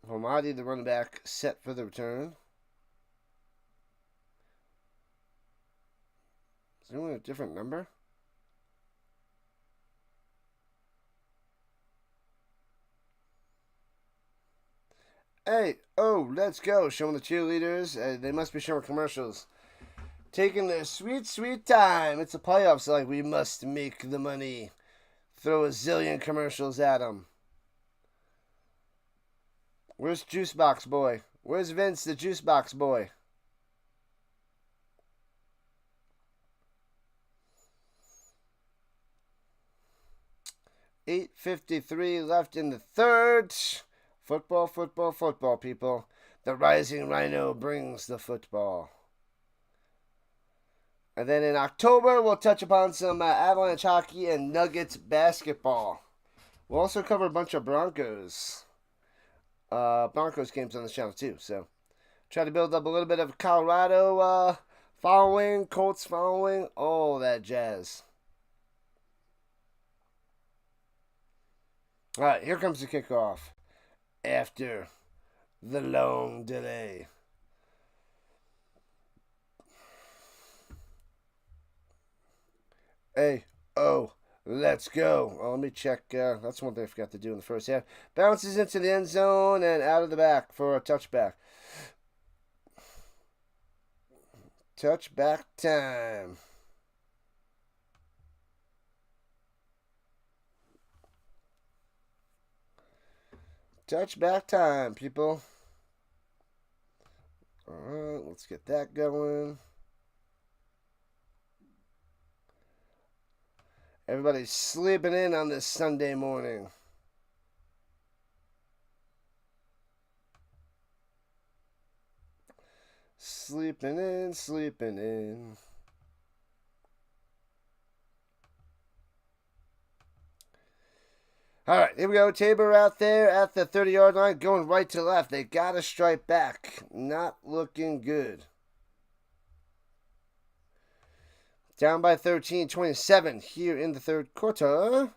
Hamadi, the running back, set for the return. Is anyone a different number? Hey, oh, let's go. Showing the cheerleaders. They must be showing commercials. Taking their sweet, sweet time. It's a playoffs, so like, we must make the money. Throw a zillion commercials at them. Where's Juice Box Boy? Where's Vince, the Juice Box Boy? $8:53 left in the third. Football, football, football, people. The Rising Rhino brings the football. And then in October, we'll touch upon some Avalanche hockey and Nuggets basketball. We'll also cover a bunch of Broncos games on the channel too. So try to build up a little bit of Colorado following, Colts following, all that jazz. All right, here comes the kickoff after the long delay. A-O-L-O-K. Let's go. Oh, let me check. That's one thing I forgot to do in the first half. Bounces into the end zone and out of the back for a touchback. Touchback time. Touchback time, people. All right, let's get that going. Everybody's sleeping in on this Sunday morning. Sleeping in, sleeping in. All right, here we go. Tabor out there at the 30-yard line, going right to left. They got to strike back. Not looking good. Down by 13, 27 here in the third quarter.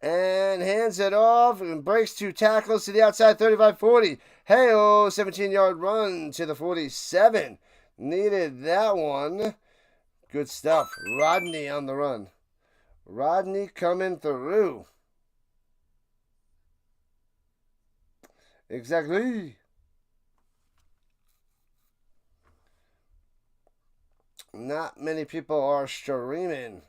And hands it off and breaks 2 tackles to the outside, 35-40. Hey-oh, 17-yard run to the 47. Needed that one. Good stuff. Rodney on the run. Rodney coming through. Exactly. Not many people are streaming.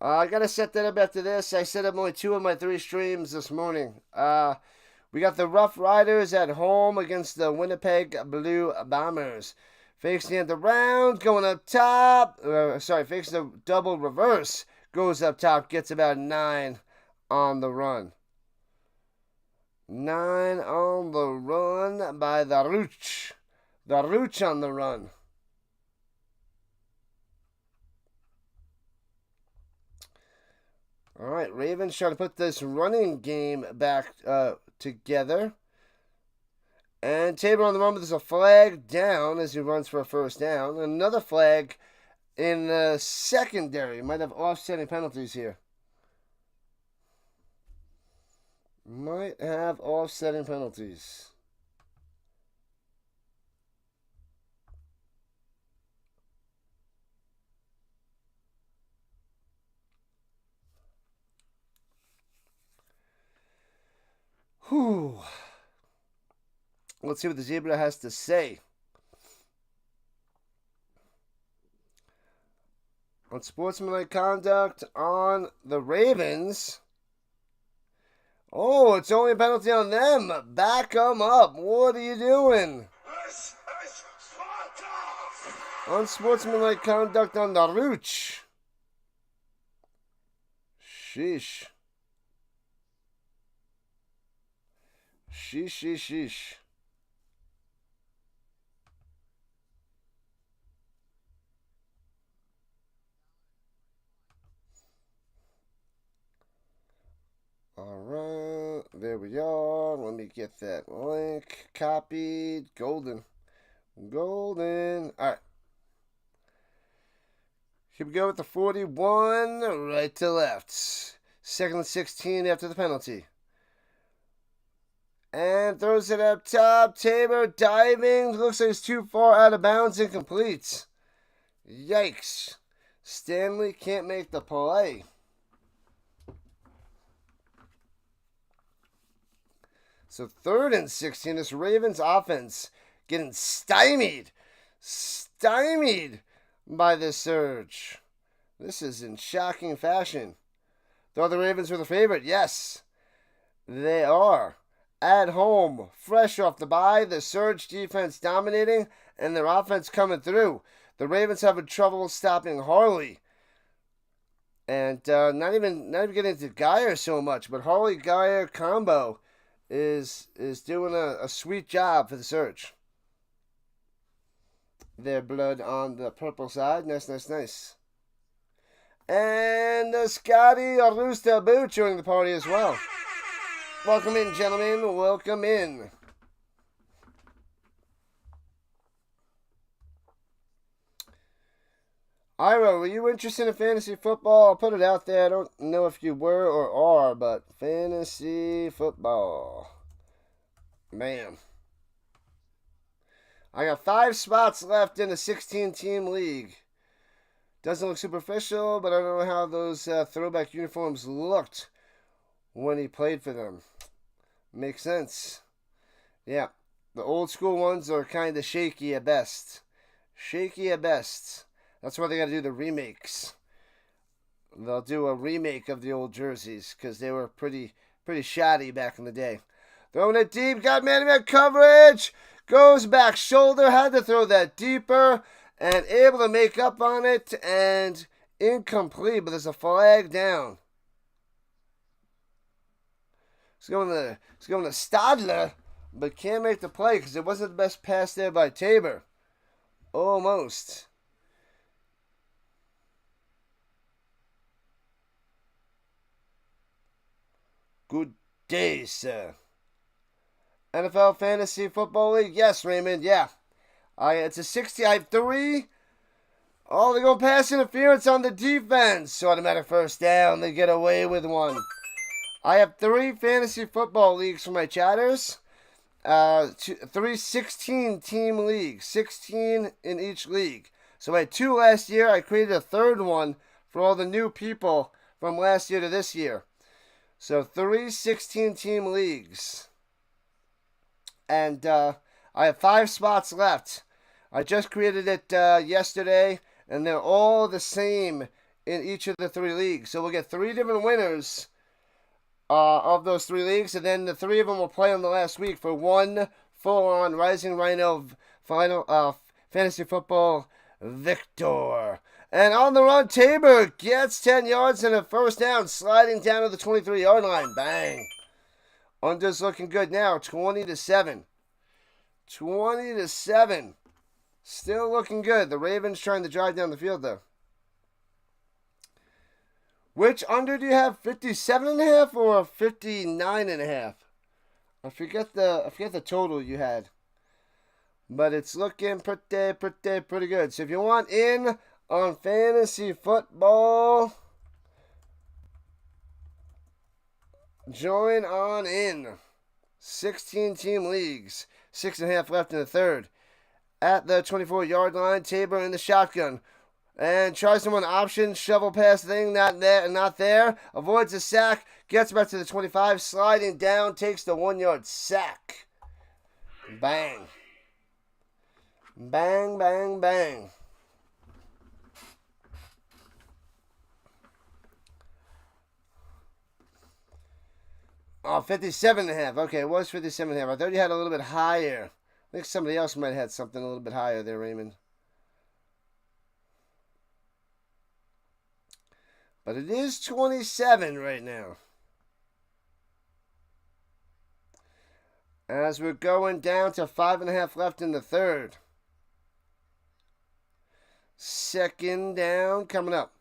I got to set that up after this. I set up only 2 of my 3 streams this morning. We got the Rough Riders at home against the Winnipeg Blue Bombers. Fakes the end around, going up top. Fakes the double reverse. Goes up top, gets about 9 on the run. 9 on the run by the Rooch. The Rooch on the run. All right, Ravens trying to put this running game back together. And Tabor on the run, but there's a flag down as he runs for a first down. Another flag in the secondary. Might have offsetting penalties here. Might have offsetting penalties. Whew. Let's see what the Zebra has to say. On sportsmanlike conduct on the Ravens. Oh, it's only a penalty on them. Back them up. What are you doing? Unsportsmanlike conduct on the Rooch. Sheesh. Sheesh. Alright, there we are. Let me get that link. Copied. Golden. Alright. Here we go with the 41. Right to left. 2nd and 16 after the penalty. And throws it up top. Tabor diving. Looks like it's too far out of bounds. Incomplete. Yikes. Stanley can't make the play. So 3rd and 16. This Ravens offense getting stymied. Stymied by this Surge. This is in shocking fashion. Though the Ravens were the favorite, yes, they are. At home, fresh off the bye, the Surge defense dominating, and their offense coming through. The Ravens having trouble stopping Harley. And not even getting into Geyer so much, but Harley-Geyer combo is doing a sweet job for the Surge. Their blood on the purple side. Nice. And Scotty Arusta Boot joining the party as well. Welcome in, gentlemen. Welcome in. Ira, were you interested in fantasy football? I'll put it out there. I don't know if you were or are, but fantasy football. Man. I got 5 spots left in a 16-team league. Doesn't look superficial, but I don't know how those throwback uniforms looked when he played for them. Makes sense. Yeah, the old school ones are kind of shaky at best. Shaky at best. That's why they got to do the remakes. They'll do a remake of the old jerseys because they were pretty shoddy back in the day. Throwing it deep, got man-to-man coverage. Goes back shoulder, had to throw that deeper, and able to make up on it, and incomplete, but there's a flag down. It's going to Stadler, but can't make the play because it wasn't the best pass there by Tabor. Almost. Good day, sir. NFL Fantasy Football League? Yes, Raymond, yeah. It's a 60. I have 3. Oh, they're going pass interference on the defense. Automatic first down. They get away with 1. I have 3 fantasy football leagues for my chatters. 3 16-team leagues. 16 in each league. So I had 2 last year. I created a 3rd one for all the new people from last year to this year. So 3 16-team leagues. And I have 5 spots left. I just created it yesterday, and they're all the same in each of the 3 leagues. So we'll get 3 different winners of those 3 leagues, and then the 3 of them will play on the last week for 1 full-on Rising Rhino final fantasy football victor. And on the run, Tabor gets 10 yards and a first down, sliding down to the 23-yard line. Bang. Under's looking good now, 20-7. 20-7. Still looking good. The Ravens trying to drive down the field, though. Which under do you have? 57.5 or 59.5? I forget the total you had. But it's looking pretty good. So if you want in on fantasy football, join on in. 16-team leagues. 6.5 left in the 3rd. At the 24-yard line, Tabor in the shotgun. And tries to run option, shovel pass thing, not there. Avoids a sack, gets back to the 25, sliding down, takes the 1-yard sack. Bang. Bang, bang, bang. Oh, 57.5. Okay, it was 57.5. I thought you had a little bit higher. I think somebody else might have had something a little bit higher there, Raymond. But it is 27 right now. As we're going down to 5.5 left in the 3rd. 2nd down coming up.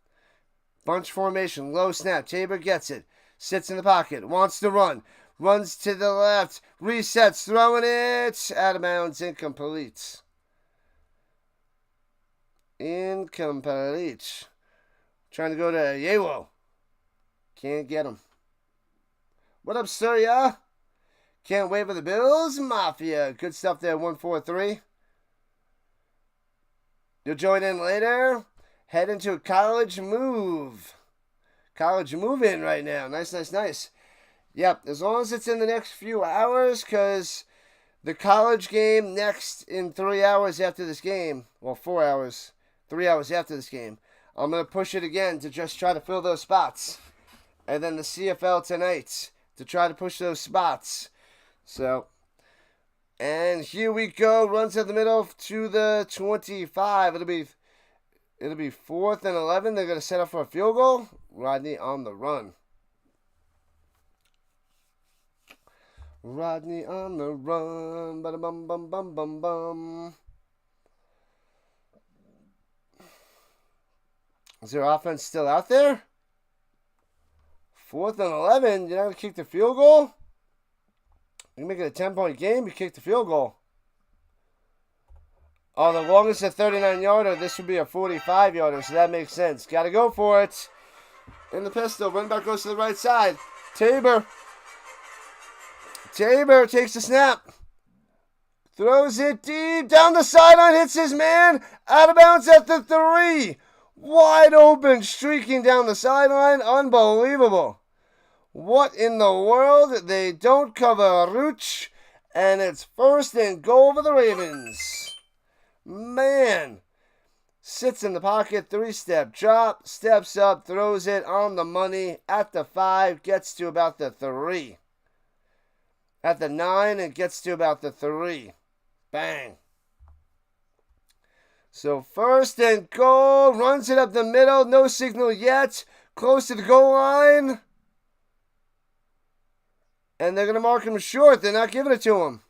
Bunch formation, low snap. Tabor gets it. Sits in the pocket. Wants to run. Runs to the left. Resets. Throwing it. Out of bounds. Incomplete. Incomplete. Trying to go to Yewo. Can't get him. What up, sir? Yeah? Can't wait for the Bills Mafia. Good stuff there. 143. You'll join in later. Head into a college move. College move-in right now. Nice. Yep, as long as it's in the next few hours, because the college game next in 3 hours after this game. Well, 4 hours. 3 hours after this game. I'm going to push it again to just try to fill those spots. And then the CFL tonight to try to push those spots. So, and here we go. Runs at the middle to the 25. It'll be 4th and 11. They're going to set up for a field goal. Rodney on the run. Rodney on the run. Ba-da-bum, bum, bum, bum, bum. Is their offense still out there? 4th and 11. You're not going to kick the field goal? You make it a 10-point game, you kick the field goal. Oh, the longest a 39-yarder. This would be a 45-yarder, so that makes sense. Got to go for it. In the pistol. Run back goes to the right side. Tabor takes the snap. Throws it deep. Down the sideline. Hits his man. Out of bounds at the 3. Wide open, streaking down the sideline. Unbelievable. What in the world? They don't cover Rooch. And it's 1st and goal for the Ravens. Man. Sits in the pocket, 3-step drop, steps up, throws it on the money at the 5, gets to about the 3. At the 9, it gets to about the 3. Bang. So 1st and goal, runs it up the middle, no signal yet, close to the goal line. And they're going to mark him short, they're not giving it to him.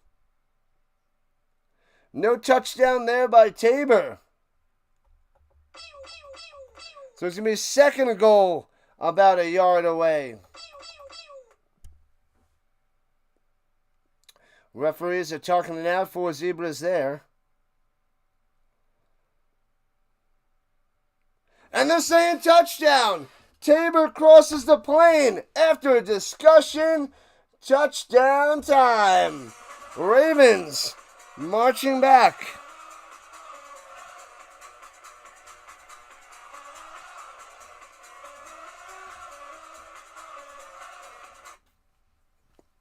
No touchdown there by Tabor. So it's going to be 2nd and goal about a yard away. Referees are talking it out. 4 zebras there. And they're saying touchdown. Tabor crosses the plane. After a discussion, touchdown time. Ravens marching back.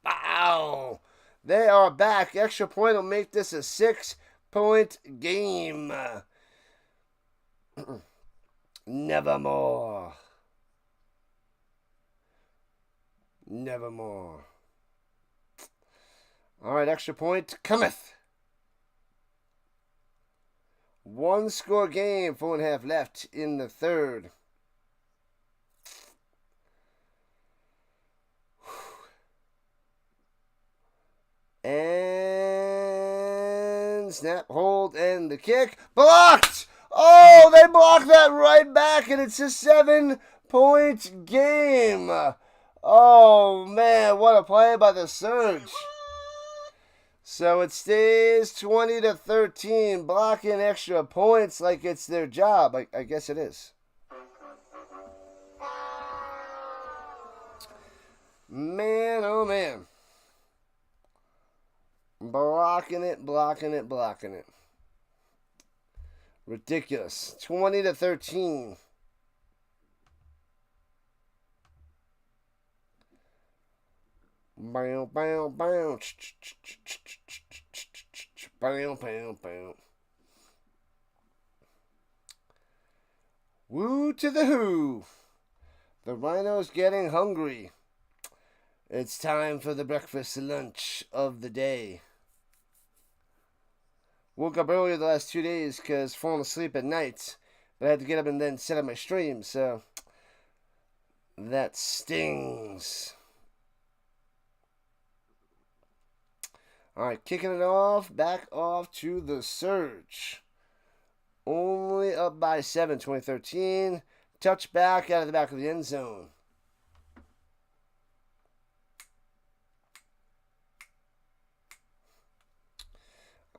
Wow. They are back. Extra point will make this a 6-point game. Nevermore. Nevermore. All right, extra point cometh. 1-score game, 4.5 left in the 3rd. And snap, hold, and the kick. Blocked! Oh, they blocked that right back, and it's a 7-point game. Oh, man, what a play by the Surge. So it stays 20-13, blocking extra points like it's their job. I guess it is. Man, oh, man. Blocking it, blocking it, blocking it. Ridiculous. 20-13. Bow, bow, bow. Bow, bow, bow. Woo to the who. The Rhino's getting hungry. It's time for the breakfast lunch of the day. Woke up earlier the last 2 days because falling asleep at night. But I had to get up and then set up my stream, so that stings. Alright, kicking it off, back off to the Surge. Only up by 7, 2013. Touch back out of the back of the end zone.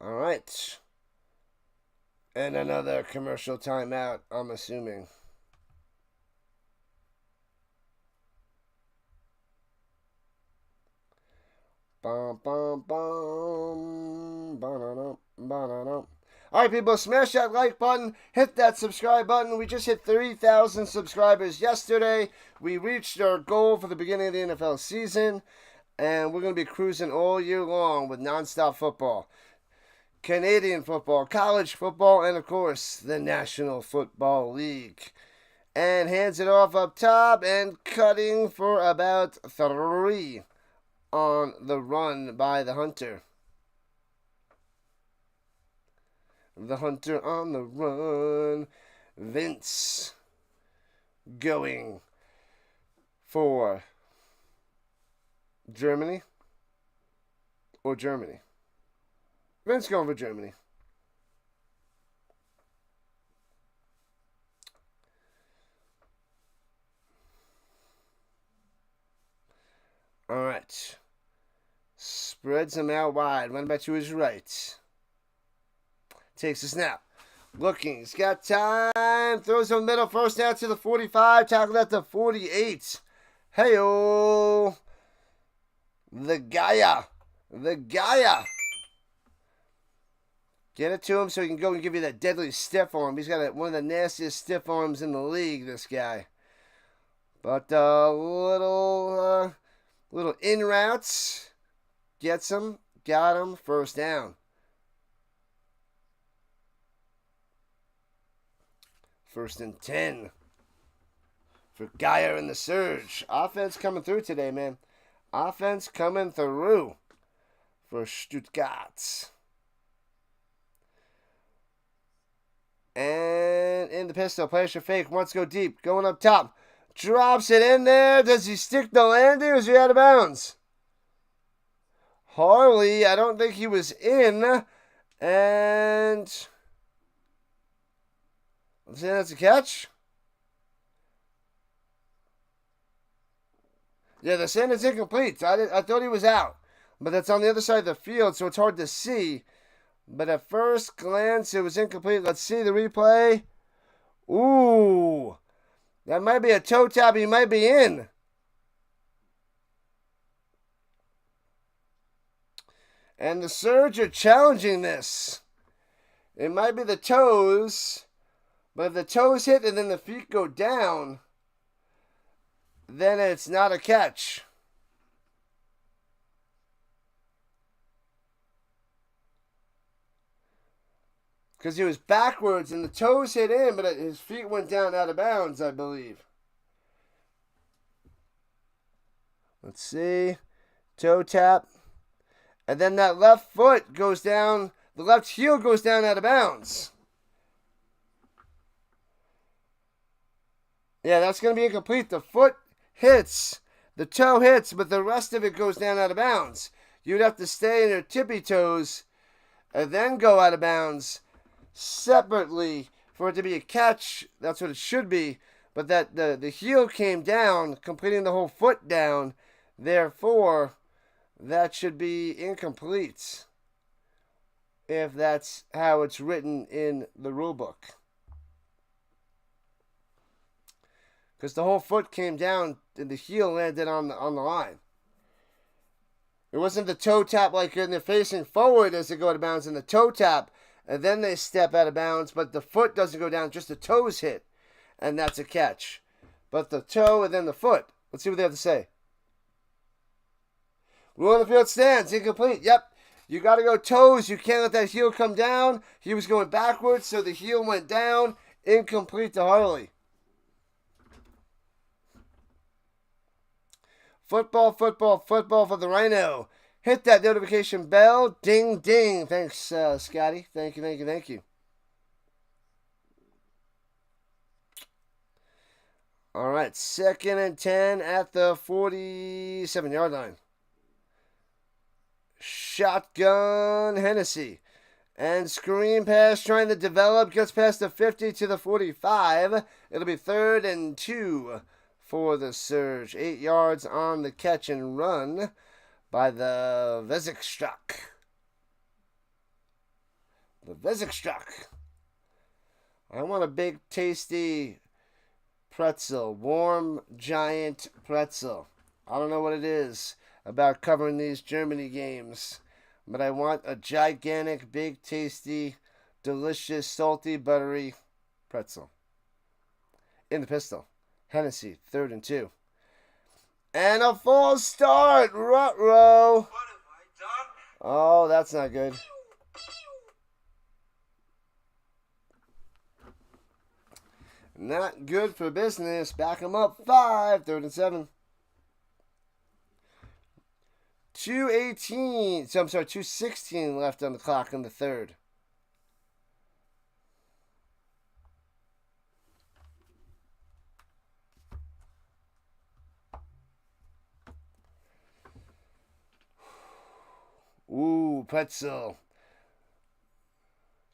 Alright. And another commercial timeout, I'm assuming. Bum, bum, bum. Ba-da-dum, ba-da-dum. Alright, people, smash that like button, hit that subscribe button. We just hit 3,000 subscribers yesterday. We reached our goal for the beginning of the NFL season, and we're going to be cruising all year long with nonstop football. Canadian football, college football, and of course, the National Football League. And hands it off up top and cutting for about 3 on the run by the Hunter. The Hunter on the run. Vince going for Germany or Germany. Vince going for Germany. All right. Spreads him out wide. Running back to his right. Takes a snap. Looking. He's got time. Throws in the middle. First down to the 45. Tackled at the 48. Hey-oh. The Gaia. The Gaia. Get it to him so he can go and give you that deadly stiff arm. He's got one of the nastiest stiff arms in the league, this guy. But little in routes. Gets him. Got him. First down. First and 10. For Geyer and the Surge. Offense coming through today, man. Offense coming through for Stuttgart. And in the pistol, plays your fake. Wants to go deep. Going up top. Drops it in there. Does he stick the landing or is he out of bounds? Harley, I don't think he was in. And let's say that's a catch. Yeah, the send is incomplete. I thought he was out. But that's on the other side of the field, so it's hard to see. But at first glance, it was incomplete. Let's see the replay. Ooh. That might be a toe tap. He might be in. And the Surge are challenging this. It might be the toes. But if the toes hit and then the feet go down, then it's not a catch. Because he was backwards and the toes hit in, but his feet went down out of bounds, I believe. Let's see. Toe tap. And then that left foot goes down. The left heel goes down out of bounds. Yeah, that's going to be incomplete. The foot hits. The toe hits, but the rest of it goes down out of bounds. You'd have to stay in your tippy toes and then go out of bounds separately for it to be a catch. That's what it should be. But that the heel came down, completing the whole foot down. Therefore, that should be incomplete if that's how it's written in the rule book. Because the whole foot came down and the heel landed on the line. It wasn't the toe tap like when they're facing forward as they go out of bounds, and the toe tap, and then they step out of bounds, but the foot doesn't go down, just the toes hit, and that's a catch. But the toe and then the foot. Let's see what they have to say. Rule on the field stands. Incomplete. Yep. You got to go toes. You can't let that heel come down. He was going backwards, so the heel went down. Incomplete to Harley. Football, football, football for the Rhino. Hit that notification bell. Ding, ding. Thanks, Scotty. Thank you, thank you, thank you. All right, 2nd and 10 at the 47-yard line. Shotgun Hennessy. And screen pass trying to develop. Gets past the 50 to the 45. It'll be 3rd and 2 for the Surge. 8 yards on the catch and run by the Vesikstruck. The Vesikstruck. I want a big, tasty pretzel. Warm, giant pretzel. I don't know what it is about covering these Germany games, but I want a gigantic, big, tasty, delicious, salty, buttery pretzel. In the pistol. Hennessy, 3rd and 2. And a false start. Ruh-roh. What have I done? Oh, that's not good. Not good for business. Back him up. 5, 3rd and 7. 2:16 left on the clock in the 3rd. Ooh, pretzel.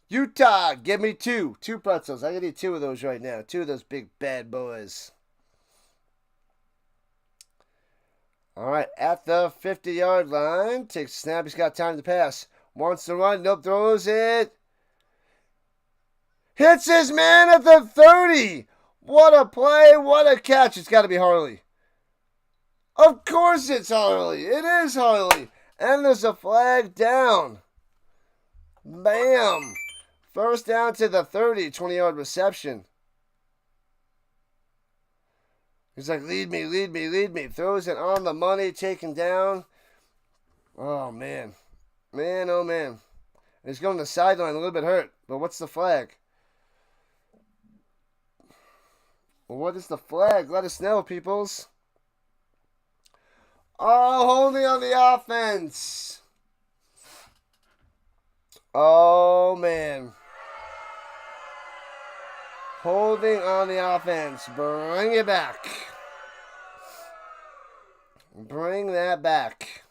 Utah, give me 2. 2 pretzels. I can eat 2 of those right now. 2 of those big bad boys. All right, at the 50-yard line. Takes a snap. He's got time to pass. Wants to run. Nope, throws it. Hits his man at the 30. What a play. What a catch. It's got to be Harley. Of course it's Harley. It is Harley. And there's a flag down. Bam! First down to the 30, 20-yard reception. He's like, lead me, lead me, lead me. Throws it on the money, taken down. Oh, man. Man, oh, man. He's going to the sideline, a little bit hurt. But what's the flag? Well, what is the flag? Let us know, peoples. Oh, holding on the offense. Oh, man. Holding on the offense. Bring it back. Bring that back.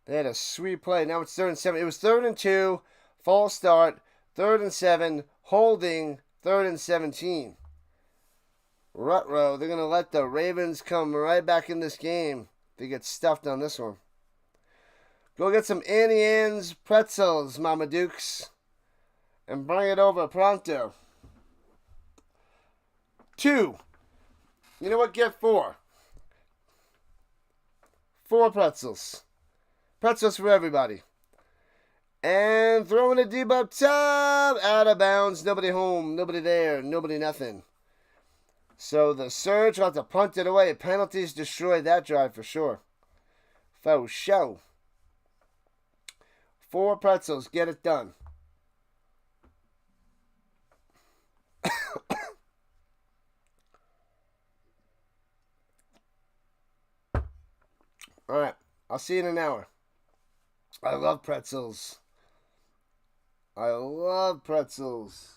They had a sweet play. Now it's 3rd and 7. It was 3rd and 2. False start. 3rd and 7. Holding. 3rd and 17. Rutrow. They're going to let the Ravens come right back in this game. They get stuffed on this one. Go get some Annie Ann's pretzels, Mama Dukes. And bring it over pronto. 2. You know what? Get 4. 4 pretzels. Pretzels for everybody. And throwing a deep up top. Out of bounds. Nobody home. Nobody there. Nobody nothing. So the Surge will have to punt it away. Penalties destroyed that drive for sure. For show. 4 pretzels. Get it done. All right. I'll see you in an hour. I love pretzels. I love pretzels.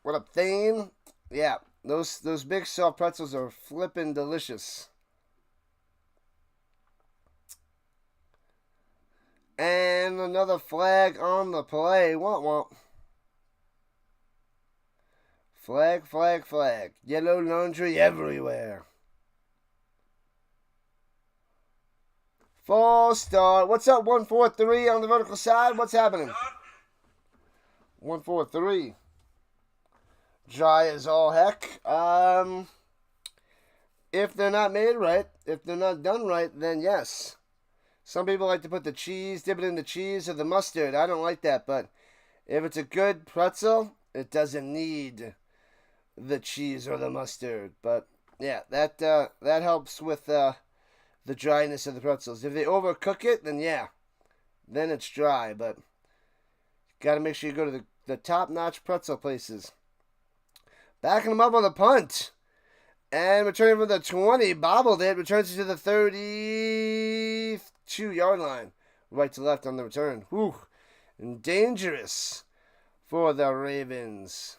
What up, Thane? Yeah, those big soft pretzels are flippin' delicious. And another flag on the play. Womp. Flag, flag, flag. Yellow laundry everywhere. False start. What's up, 143 on the vertical side? What's happening? 143. Dry as all heck. If they're not made right, if they're not done right, then yes. Some people like to put the cheese, dip it in the cheese or the mustard. I don't like that, but if it's a good pretzel, it doesn't need the cheese or the mustard. But yeah, that helps with the dryness of the pretzels. If they overcook it, then yeah, then it's dry. But got to make sure you go to the top-notch pretzel places. Backing them up on the punt. And returning from the 20, bobbled it, returns it to the 32-yard line. Right to left on the return. Whew. And dangerous for the Ravens.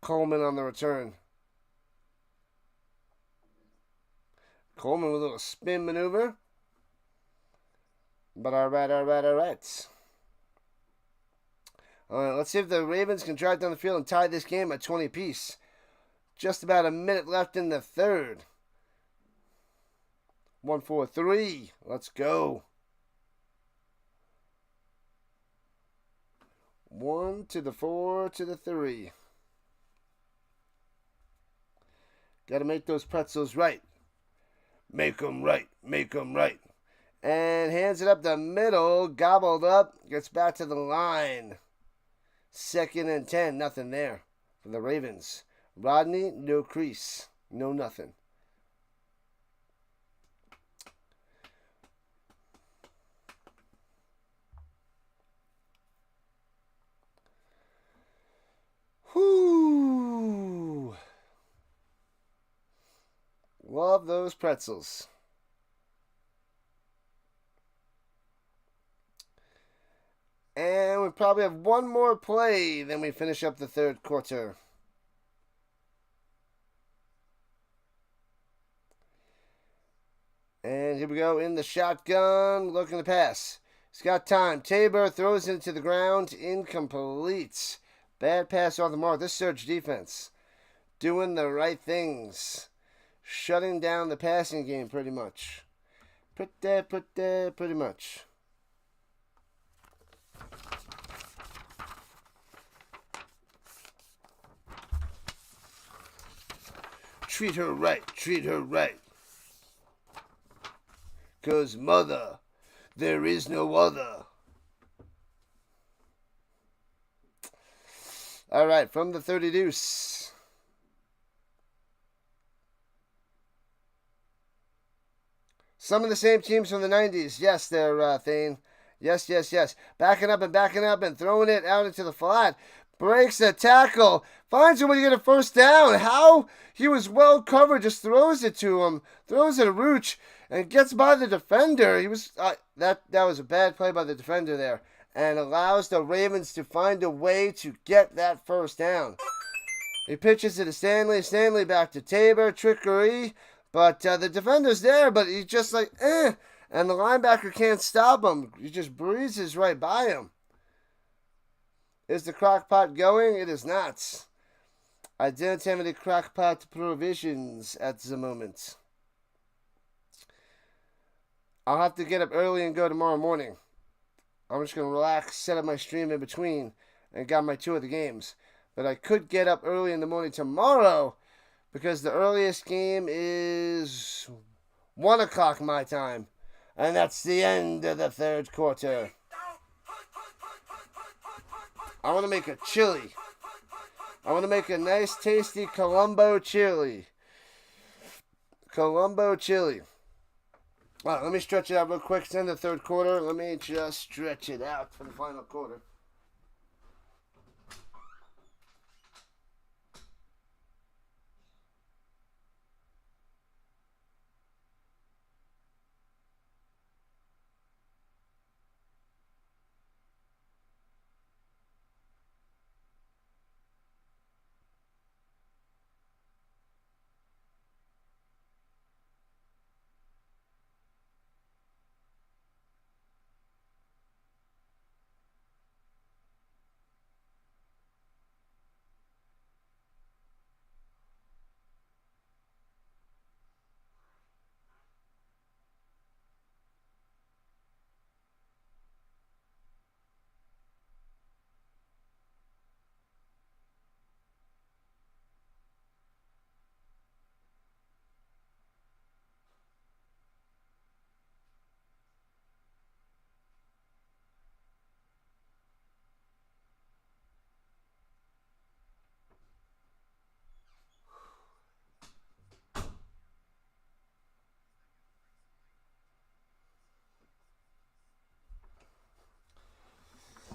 Coleman on the return. Coleman with a little spin maneuver. But all right. All right, let's see if the Ravens can drive down the field and tie this game at 20 apiece. Just about a minute left in the third. 1-4-3. Let's go. 1 to the 4 to the 3. Got to make those pretzels right. Make them right. Make them right. And hands it up the middle. Gobbled up. Gets back to the line. 2nd and 10. Nothing there for the Ravens. Rodney, no crease. No nothing. Whoo! Love those pretzels. And we probably have one more play, then we finish up the third quarter. And here we go in the shotgun, looking to pass. He's got time. Tabor throws it to the ground, incomplete. Bad pass off the mark. This Surge defense doing the right things. Shutting down the passing game pretty much. Pretty much. treat her right, treat her right. 'Cause mother, there is no other. All right, from the 30 deuce. Some of the same teams from the 90s. Yes, they're Thane. Yes, yes, yes. Backing up and throwing it out into the flat. Breaks the tackle. Finds a way to get a first down. How? He was well covered. Just throws it to him. Throws it to Rooch and gets by the defender. He was that was a bad play by the defender there. And allows the Ravens to find a way to get that first down. He pitches it to Stanley. Stanley back to Tabor. Trickery. But the defender's there, but he's just like, eh. And the linebacker can't stop him. He just breezes right by him. Is the crock pot going? It is not. I don't have any crock pot provisions at the moment. I'll have to get up early and go tomorrow morning. I'm just going to relax, set up my stream in between, and got my 2 of the games. But I could get up early in the morning tomorrow, because the earliest game is 1 o'clock my time. And that's the end of the third quarter. I want to make a chili. I want to make a nice, tasty Colombo chili. Colombo chili. All right, let me stretch it out real quick. It's in the third quarter. Let me just stretch it out for the final quarter.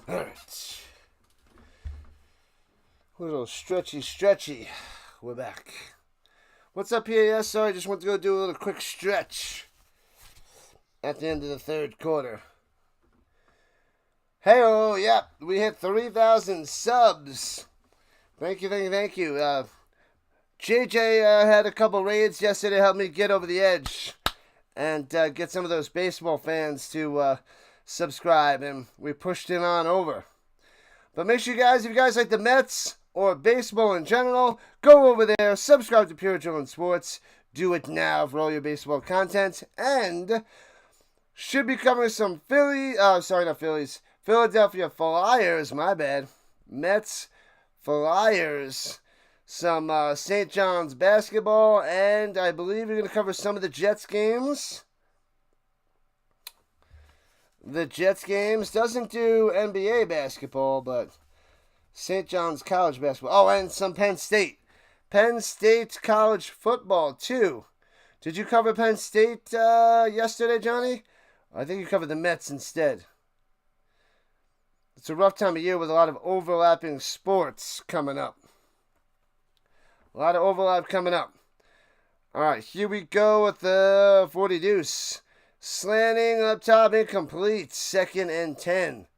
All right. A little stretchy. We're back. What's up here? Yes, sorry, just want to go do a little quick stretch at the end of the third quarter. Hey-oh, yeah, we hit 3,000 subs. Thank you. JJ had a couple raids yesterday, helped me get over the edge and get some of those baseball fans to subscribe, and we pushed it on over. But make sure, guys, if you guys like the Mets or baseball in general, go over there, subscribe to Pure Drillin' Sports. Do it now for all your baseball content. And should be covering some Philadelphia Flyers, my bad. Mets, Flyers, some St. John's basketball, and I believe we're going to cover some of the Jets games. The Jets games doesn't do NBA basketball, but St. John's college basketball. Oh, and some Penn State. Penn State college football, too. Did you cover Penn State yesterday, Johnny? I think you covered the Mets instead. It's a rough time of year with a lot of overlapping sports coming up. A lot of overlap coming up. All right, here we go with the 40 deuce. Slanting up top, incomplete. 2nd and 10.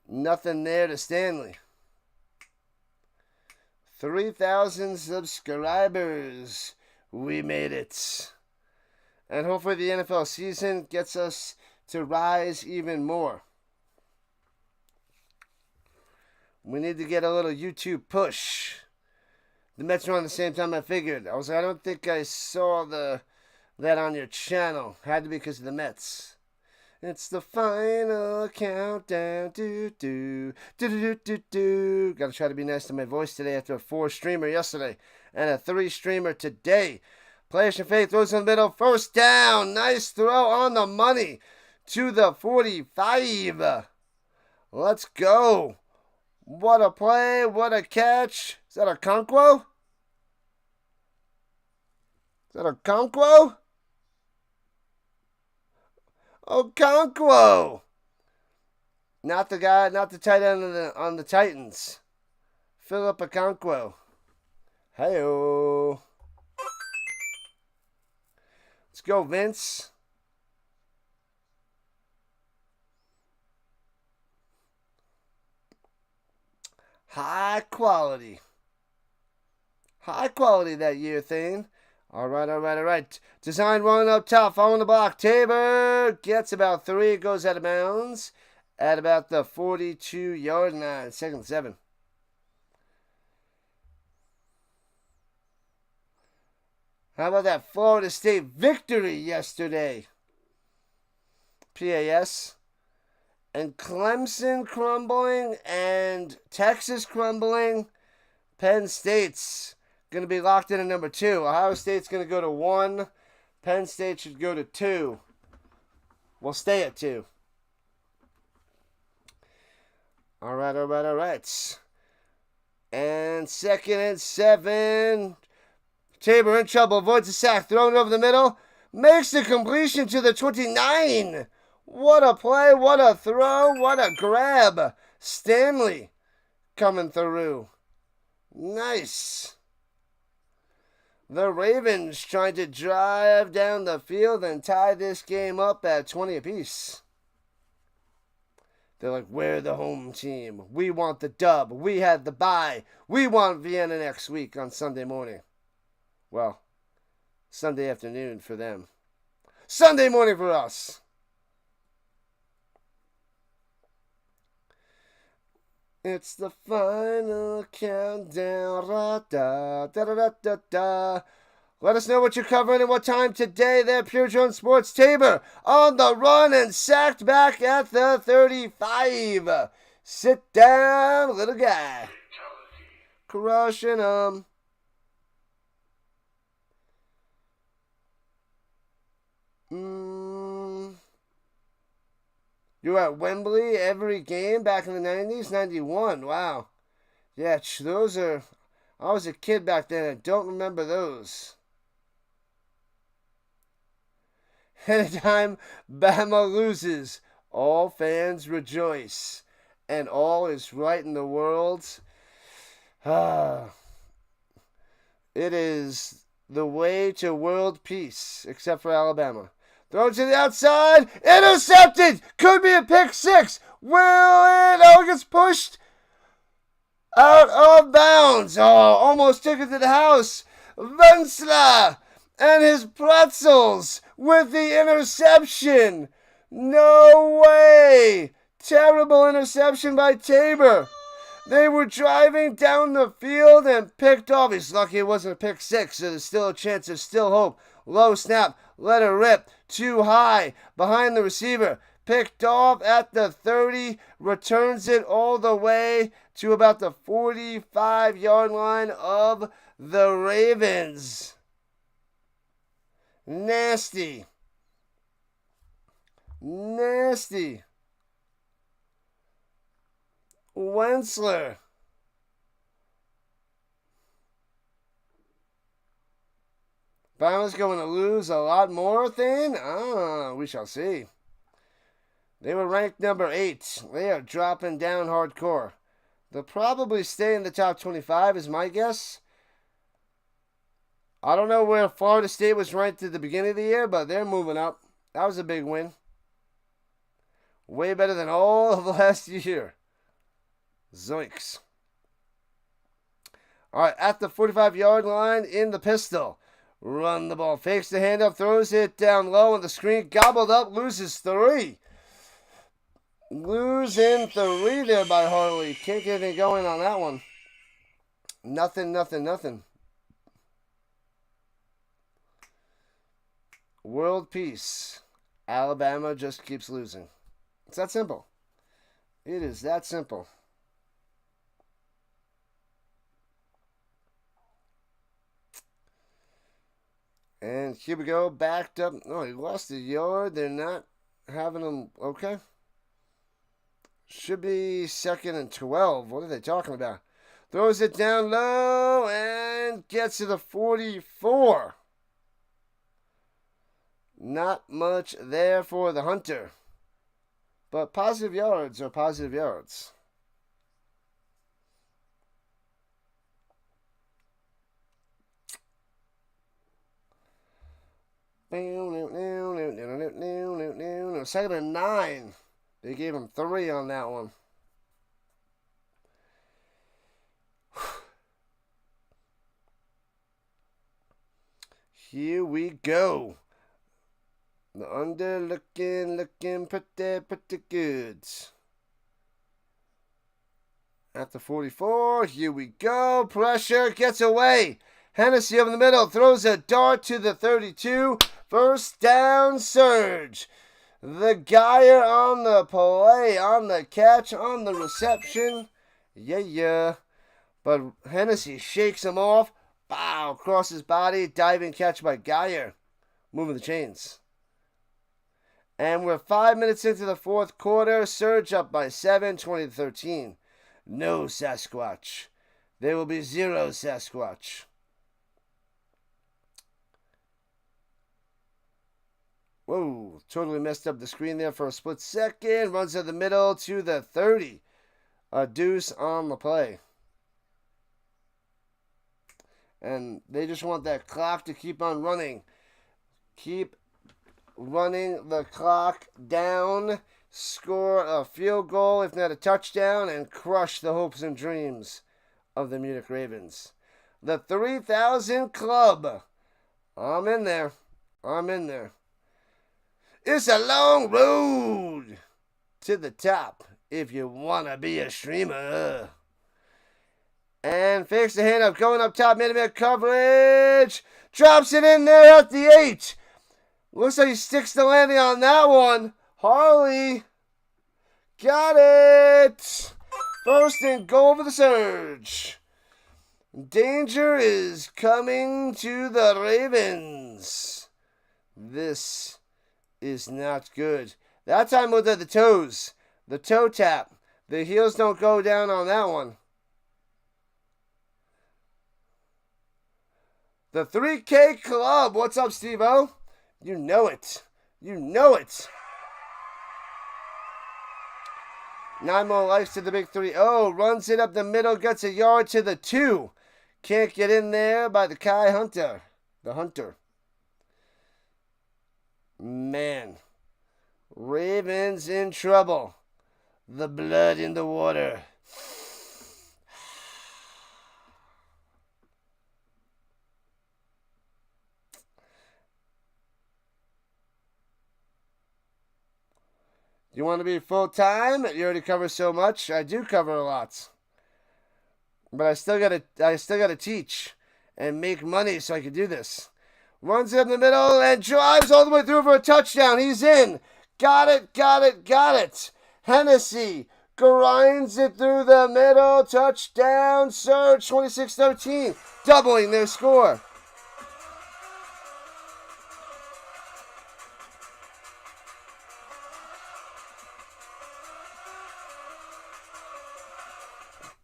Nothing there to Stanley. 3,000 subscribers. We made it. And hopefully the NFL season gets us to rise even more. We need to get a little YouTube push. The Mets were on the same time I figured. I was like, I don't think I saw that on your channel. Had to be because of the Mets. It's the final countdown. Do do do do do do. Gotta try to be nice to my voice today after a 4-streamer yesterday and a 3-streamer today. Players and Faith throws in the middle. First down. Nice throw on the money to the 45. Let's go. What a play. What a catch. Is that a Conquo? Okonkwo. Not the guy, not the tight end on the Titans. Philip Okonkwo. Hey-o. Let's go, Vince. High quality. High quality that year, Thane. All right. Design run up top, following the block. Tabor gets about 3, goes out of bounds at about the 42-yard line. 2nd and 7. How about that Florida State victory yesterday? PAS. And Clemson crumbling and Texas crumbling. Penn State's going to be locked in at number 2. Ohio State's going to go to 1. Penn State should go to 2. We'll stay at 2. All right. And 2nd and 7. Tabor in trouble, avoids a sack, thrown over the middle. Makes the completion to the 29. What a play, what a throw, what a grab. Stanley coming through. Nice. The Ravens trying to drive down the field and tie this game up at 20 apiece. They're like, we're the home team. We want the dub. We had the bye. We want Vienna next week on Sunday morning. Well, Sunday afternoon for them. Sunday morning for us. It's the final countdown. Da-da-da-da-da. Let us know what you're covering and what time today there. Pure Jones Sports. Tabor on the run and sacked back at the 35. Sit down, little guy. Crushing them. You were at Wembley every game back in the 90s? 91, wow. Yeah, those are... I was a kid back then. I don't remember those. Anytime Bama loses, all fans rejoice. And all is right in the world. It is the way to world peace, except for Alabama. Throw to the outside. Intercepted. Could be a pick 6. Will it? Oh, it gets pushed out of bounds. Oh, almost took it to the house. Vensla and his pretzels with the interception. No way. Terrible interception by Tabor. They were driving down the field and picked off. He's lucky it wasn't a pick 6, so there's still a chance, there's still hope. Low snap, let her rip. Too high, behind the receiver. Picked off at the 30, returns it all the way to about the 45-yard line of the Ravens. Nasty. Wentzler. Bama's going to lose a lot more thing? We shall see. They were ranked number 8. They are dropping down hardcore. They'll probably stay in the top 25 is my guess. I don't know where Florida State was ranked at the beginning of the year, but they're moving up. That was a big win. Way better than all of last year. Zoinks. All right, at the 45-yard line in the pistol. Run the ball. Fakes the handoff. Throws it down low on the screen. Gobbled up. Loses 3. Losing 3 there by Harley. Can't get anything going on that one. Nothing. World peace Alabama just keeps losing. It's that simple. It is that simple. And here we go, backed up. Oh, he lost a yard. They're not having him. Okay. Should be 2nd and 12. What are they talking about? Throws it down low and gets to the 44. Not much there for the Hunter. But positive yards are positive yards. Second and 9. They gave him 3 on that one. Here we go. The under looking pretty good. At the 44, here we go. Pressure, gets away. Hennessy over the middle, throws a dart to the 32. First down, Surge. The Geyer on the play, on the catch, on the reception. Yeah. But Hennessy shakes him off. Bow, across his body. Diving catch by Geyer. Moving the chains. And we're 5 minutes into the fourth quarter. Surge up by 7, 20-13. No Sasquatch. There will be 0 Sasquatch. Whoa, totally messed up the screen there for a split second. Runs to the middle to the 30. A deuce on the play. And they just want that clock to keep on running. Keep running the clock down. Score a field goal, if not a touchdown, and crush the hopes and dreams of the Munich Ravens. The 3,000 Club. I'm in there. It's a long road to the top if you want to be a streamer. And fakes the handoff, going up top, minute coverage. Drops it in there at the 8. Looks like he sticks the landing on that one. Harley got it. First and goal for the Surge. Danger is coming to the Ravens. This is not good. That time with the toes. The toe tap. The heels don't go down on that one. The 3K Club. What's up, Steve-O? You know it. 9 more lives to the big 3-0. Runs it up the middle. Gets a yard to the 2. Can't get in there by the Kai Hunter. The Hunter. Man. Ravens in trouble. The blood in the water. You want to be full-time? You already cover so much. I do cover a lot. But I still gotta teach and make money so I can do this. Runs it in the middle and drives all the way through for a touchdown. He's in. Got it. Hennessy grinds it through the middle. Touchdown, Surge, 26-13. Doubling their score.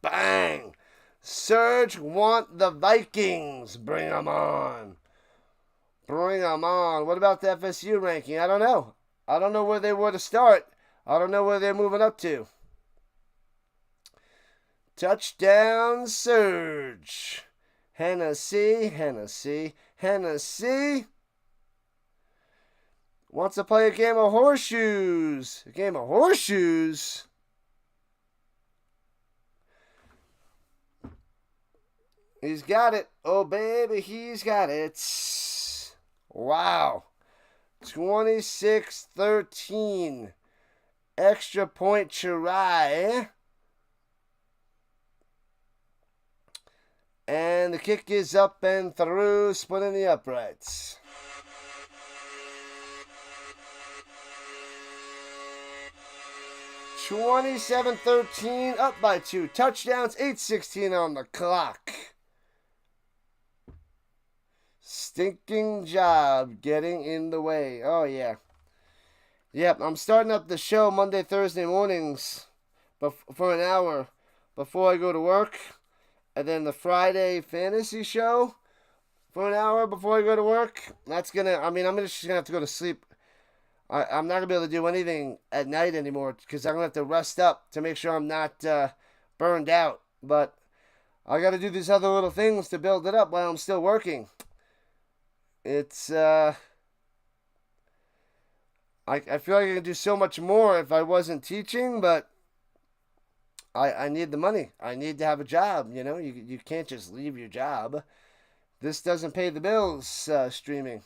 Bang! Surge want the Vikings. Bring them on. What about the FSU ranking? I don't know. I don't know where they were to start. I don't know where they're moving up to. Touchdown, Surge. Hennessy. Wants to play a game of horseshoes. He's got it. Oh, baby, he's got it. Wow. 26-13. Extra point try. And the kick is up and through, splitting the uprights. 27-13, up by 2 touchdowns, 8:16 on the clock. Stinking job getting in the way. Oh, yeah. Yep, I'm starting up the show Monday, Thursday mornings for an hour before I go to work. And then the Friday fantasy show for an hour before I go to work. That's going to, I'm just going to have to go to sleep. I'm not going to be able to do anything at night anymore because I'm going to have to rest up to make sure I'm not burned out. But I got to do these other little things to build it up while I'm still working. It's, I feel like I could do so much more if I wasn't teaching, but I need the money. I need to have a job, you know. You can't just leave your job. This doesn't pay the bills, streaming.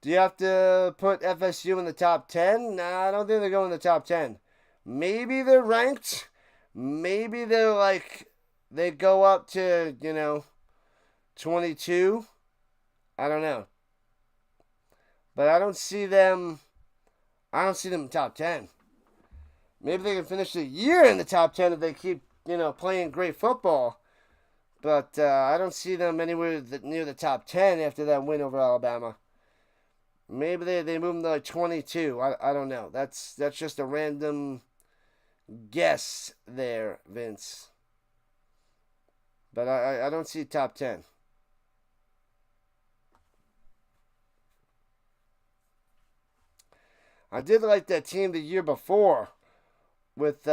Do you have to put FSU in the top 10? Nah, I don't think they go in the top 10. Maybe they're ranked. Maybe they're like, they go up to, 22. I don't know. But I don't see them in top 10. Maybe they can finish the year in the top 10 if they keep, playing great football. But I don't see them anywhere near the top 10 after that win over Alabama. Maybe they move them to like 22. I don't know. That's just a random guess there, Vince. But I don't see top 10. I did like that team the year before with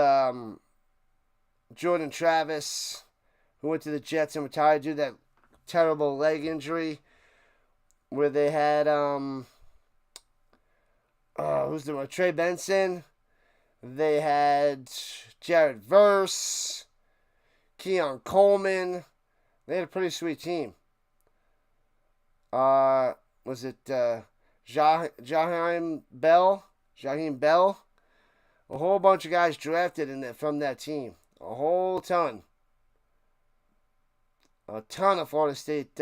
Jordan Travis, who went to the Jets and retired due to that terrible leg injury, where they had Trey Benson. They had Jared Verse, Keon Coleman. They had a pretty sweet team. Was it Jaheim Bell? A whole bunch of guys drafted from that team. A whole ton. A ton of Florida State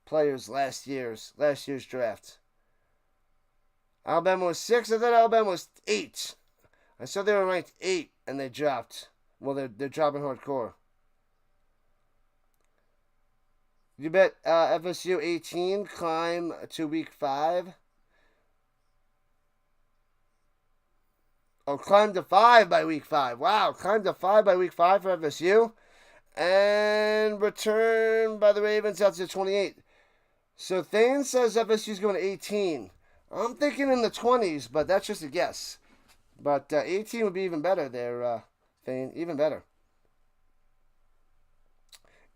players last year's draft. Alabama was 6. I thought Alabama was 8. I saw they were ranked 8 and they dropped. Well, they're dropping hardcore. You bet FSU 18 climb to week 5. Oh, climb to 5 by week 5. Wow, climb to 5 by week 5 for FSU. And return by the Ravens out to 28. So Thane says FSU's going to 18. I'm thinking in the 20s, but that's just a guess. But 18 would be even better there, Thane. Even better.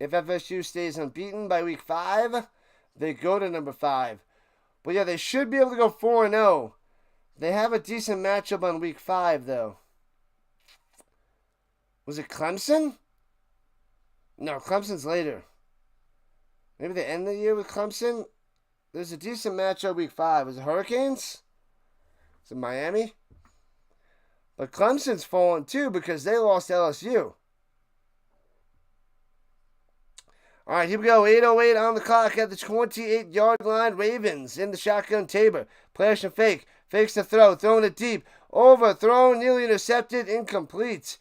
If FSU stays unbeaten by week 5, they go to number 5. But yeah, they should be able to go 4-0. They have a decent matchup on week 5, though. Was it Clemson? No, Clemson's later. Maybe they end the year with Clemson? There's a decent matchup week 5. Was it Hurricanes? Is it Miami? But Clemson's fallen too because they lost to LSU. All right, here we go. 8:08 on the clock at the 28-yard line. Ravens in the shotgun. Tabor. Play action fake. Fakes the throw. Throwing it deep. Overthrown. Nearly intercepted. Incomplete.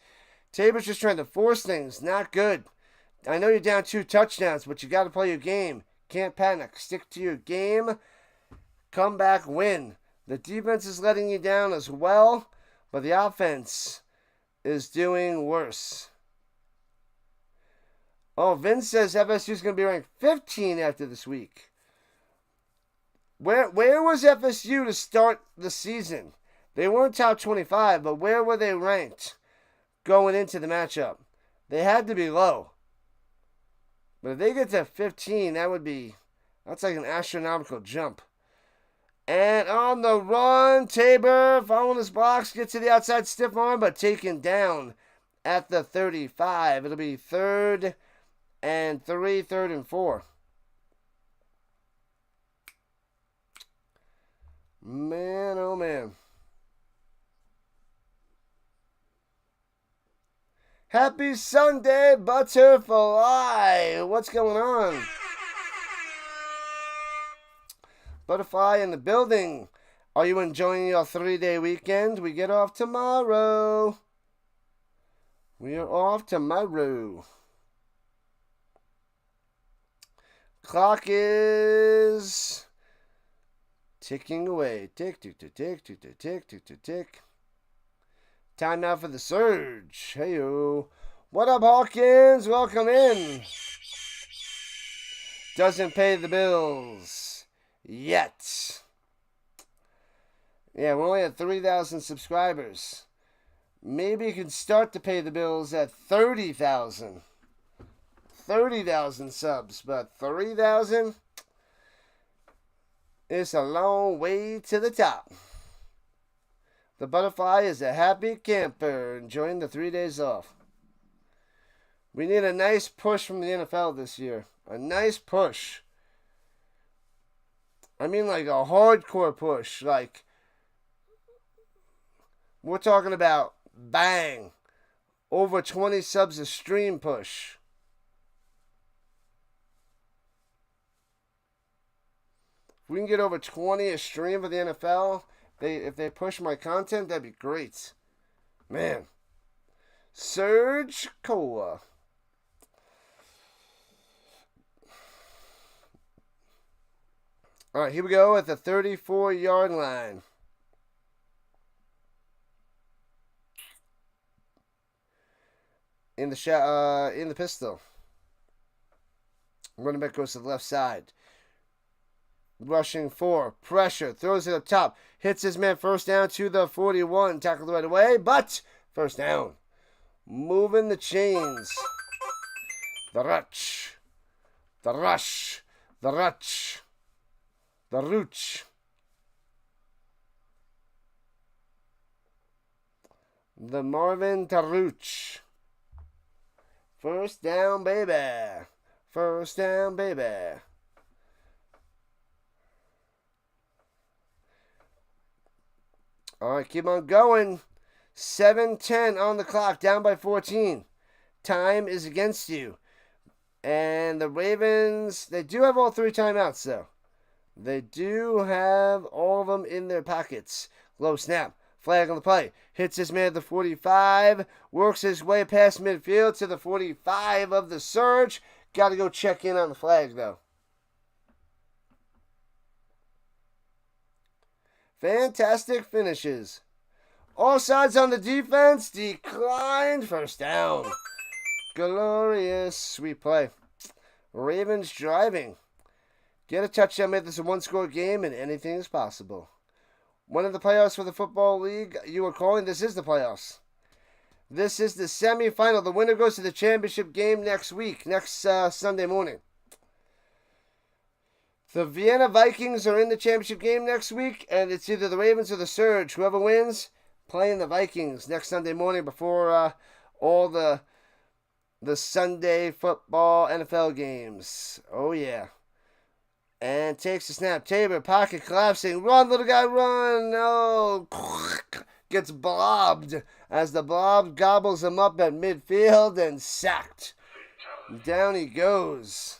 Tabor's just trying to force things. Not good. I know you're down 2 touchdowns, but you got to play your game. Can't panic. Stick to your game. Come back, win. The defense is letting you down as well, but the offense is doing worse. Oh, Vince says FSU is going to be ranked 15 after this week. Where was FSU to start the season? They weren't top 25, but where were they ranked going into the matchup? They had to be low. But if they get to 15, that's like an astronomical jump. And on the run, Tabor following his blocks, gets to the outside stiff arm, but taken down at the 35. It'll be 3rd and 3, 3rd and 4. Man, oh man. Happy Sunday, Butterfly. What's going on? Butterfly in the building. Are you enjoying your 3-day weekend? We get off tomorrow. We are off tomorrow. Clock is ticking away. Tick, tick, tick, tick, tick, tick, tick, tick, tick, tick. Time now for the Surge. Hey-o. What up, Hawkins? Welcome in. Doesn't pay the bills yet. Yeah, we're only at 3,000 subscribers. Maybe you can start to pay the bills at 30,000. 30,000 subs, but 3,000 is a long way to the top. The butterfly is a happy camper enjoying the 3 days off. We need a nice push from the NFL this year. A nice push. I mean like a hardcore push. Like, we're talking about bang. Over 20 subs a stream push. If we can get over 20 a stream for the NFL, if they push my content, that'd be great. Man. Surge Cola. All right, here we go at the 34-yard line. In the pistol. Running back goes to the left side. Rushing 4. Pressure. Throws it up top. Hits his man. First down to the 41. Tackled right away, but first down. Moving the chains. The rush. The rush. The rush. The Rooch. The Marvin Taruch. First down, baby. First down, baby. All right, keep on going. 7:10 on the clock, down by 14. Time is against you. And the Ravens, they do have all 3 timeouts, though. They do have all of them in their pockets. Low snap. Flag on the play. Hits his man at the 45. Works his way past midfield to the 45 of the Surge. Got to go check in on the flag, though. Fantastic finishes. All sides on the defense. Declined. First down. Glorious. Sweet play. Ravens driving. Get a touchdown, make this a one-score game, and anything is possible. One of the playoffs for the Football League you are calling, this is the playoffs. This is the semifinal. The winner goes to the championship game next week, next Sunday morning. The Vienna Vikings are in the championship game next week, and it's either the Ravens or the Surge. Whoever wins, playing the Vikings next Sunday morning before all the Sunday football NFL games. Oh, yeah. And takes the snap. Tabor, pocket collapsing. Run, little guy, run. No. Gets blobbed as the blob gobbles him up at midfield and sacked. Down he goes.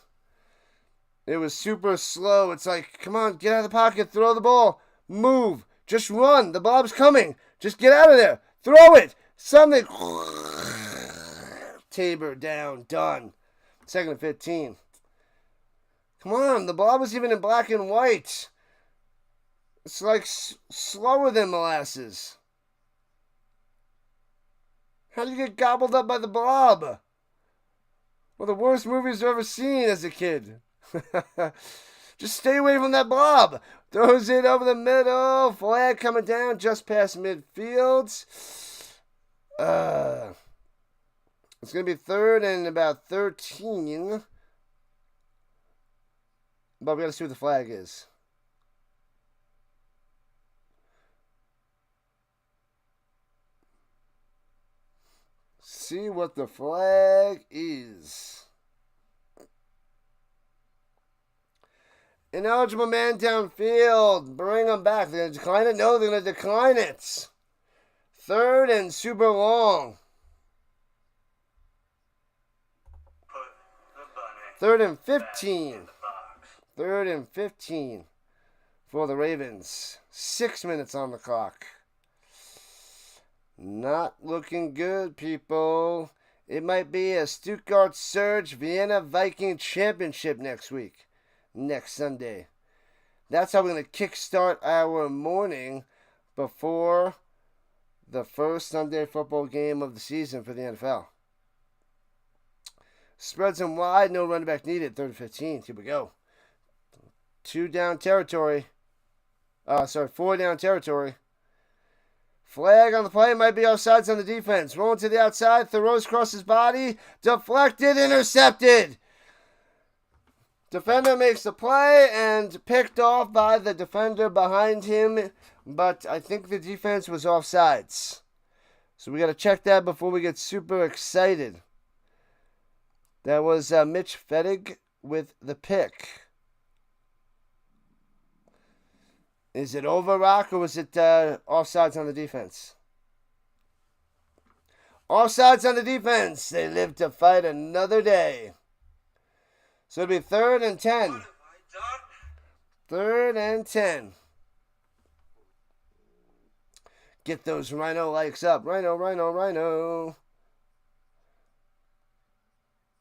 It was super slow. It's like, come on, get out of the pocket. Throw the ball. Move. Just run. The blob's coming. Just get out of there. Throw it. Something. Tabor down. Done. 2nd and 15. Come on, the blob was even in black and white. It's like slower than molasses. How did you get gobbled up by the blob? One of the worst movies I've ever seen as a kid. Just stay away from that blob. Throws it over the middle. Flag coming down just past midfield. It's going to be 3rd and about 13. But we got to see what the flag is. See what the flag is. Ineligible man downfield. Bring him back. They're going to decline it? No, they're going to decline it. 3rd and super long. 3rd and 15. 3rd and 15. for the Ravens. 6 minutes on the clock. Not looking good, people. It might be a Stuttgart Surge Vienna Viking Championship next week. Next Sunday. That's how we're going to kickstart our morning before the first Sunday football game of the season for the NFL. Spreads them wide, no running back needed. 3rd and 15. Here we go. 4 down territory. Flag on the play, might be offsides on the defense. Rolling to the outside, throws across his body. Deflected, intercepted. Defender makes the play and picked off by the defender behind him. But I think the defense was offsides. So we got to check that before we get super excited. That was Mitch Fettig with the pick. Is it overlook or was it offsides on the defense? Offsides on the defense. They live to fight another day. So it'll be 3rd and 10. 3rd and 10. Get those Rhino likes up. Rhino, Rhino, Rhino.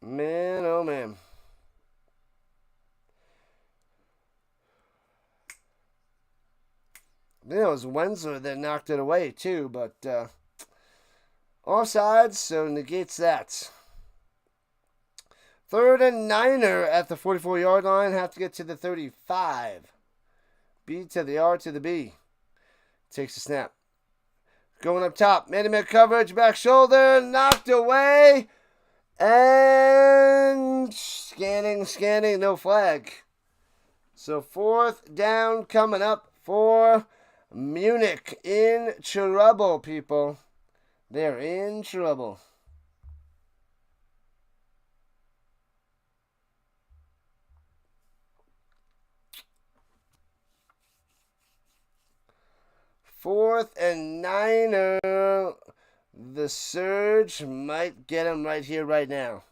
Man, oh man. I think it was Wensler that knocked it away too, but offsides, so negates that. 3rd and 9er at the 44-yard line. Have to get to the 35. B to the R to the B. Takes the snap. Going up top. Man-to-man coverage. Back shoulder. Knocked away. And scanning. No flag. So 4th down coming up for Munich. In trouble, people. They're in trouble. Fourth and 9er. The Surge might get him right here, right now.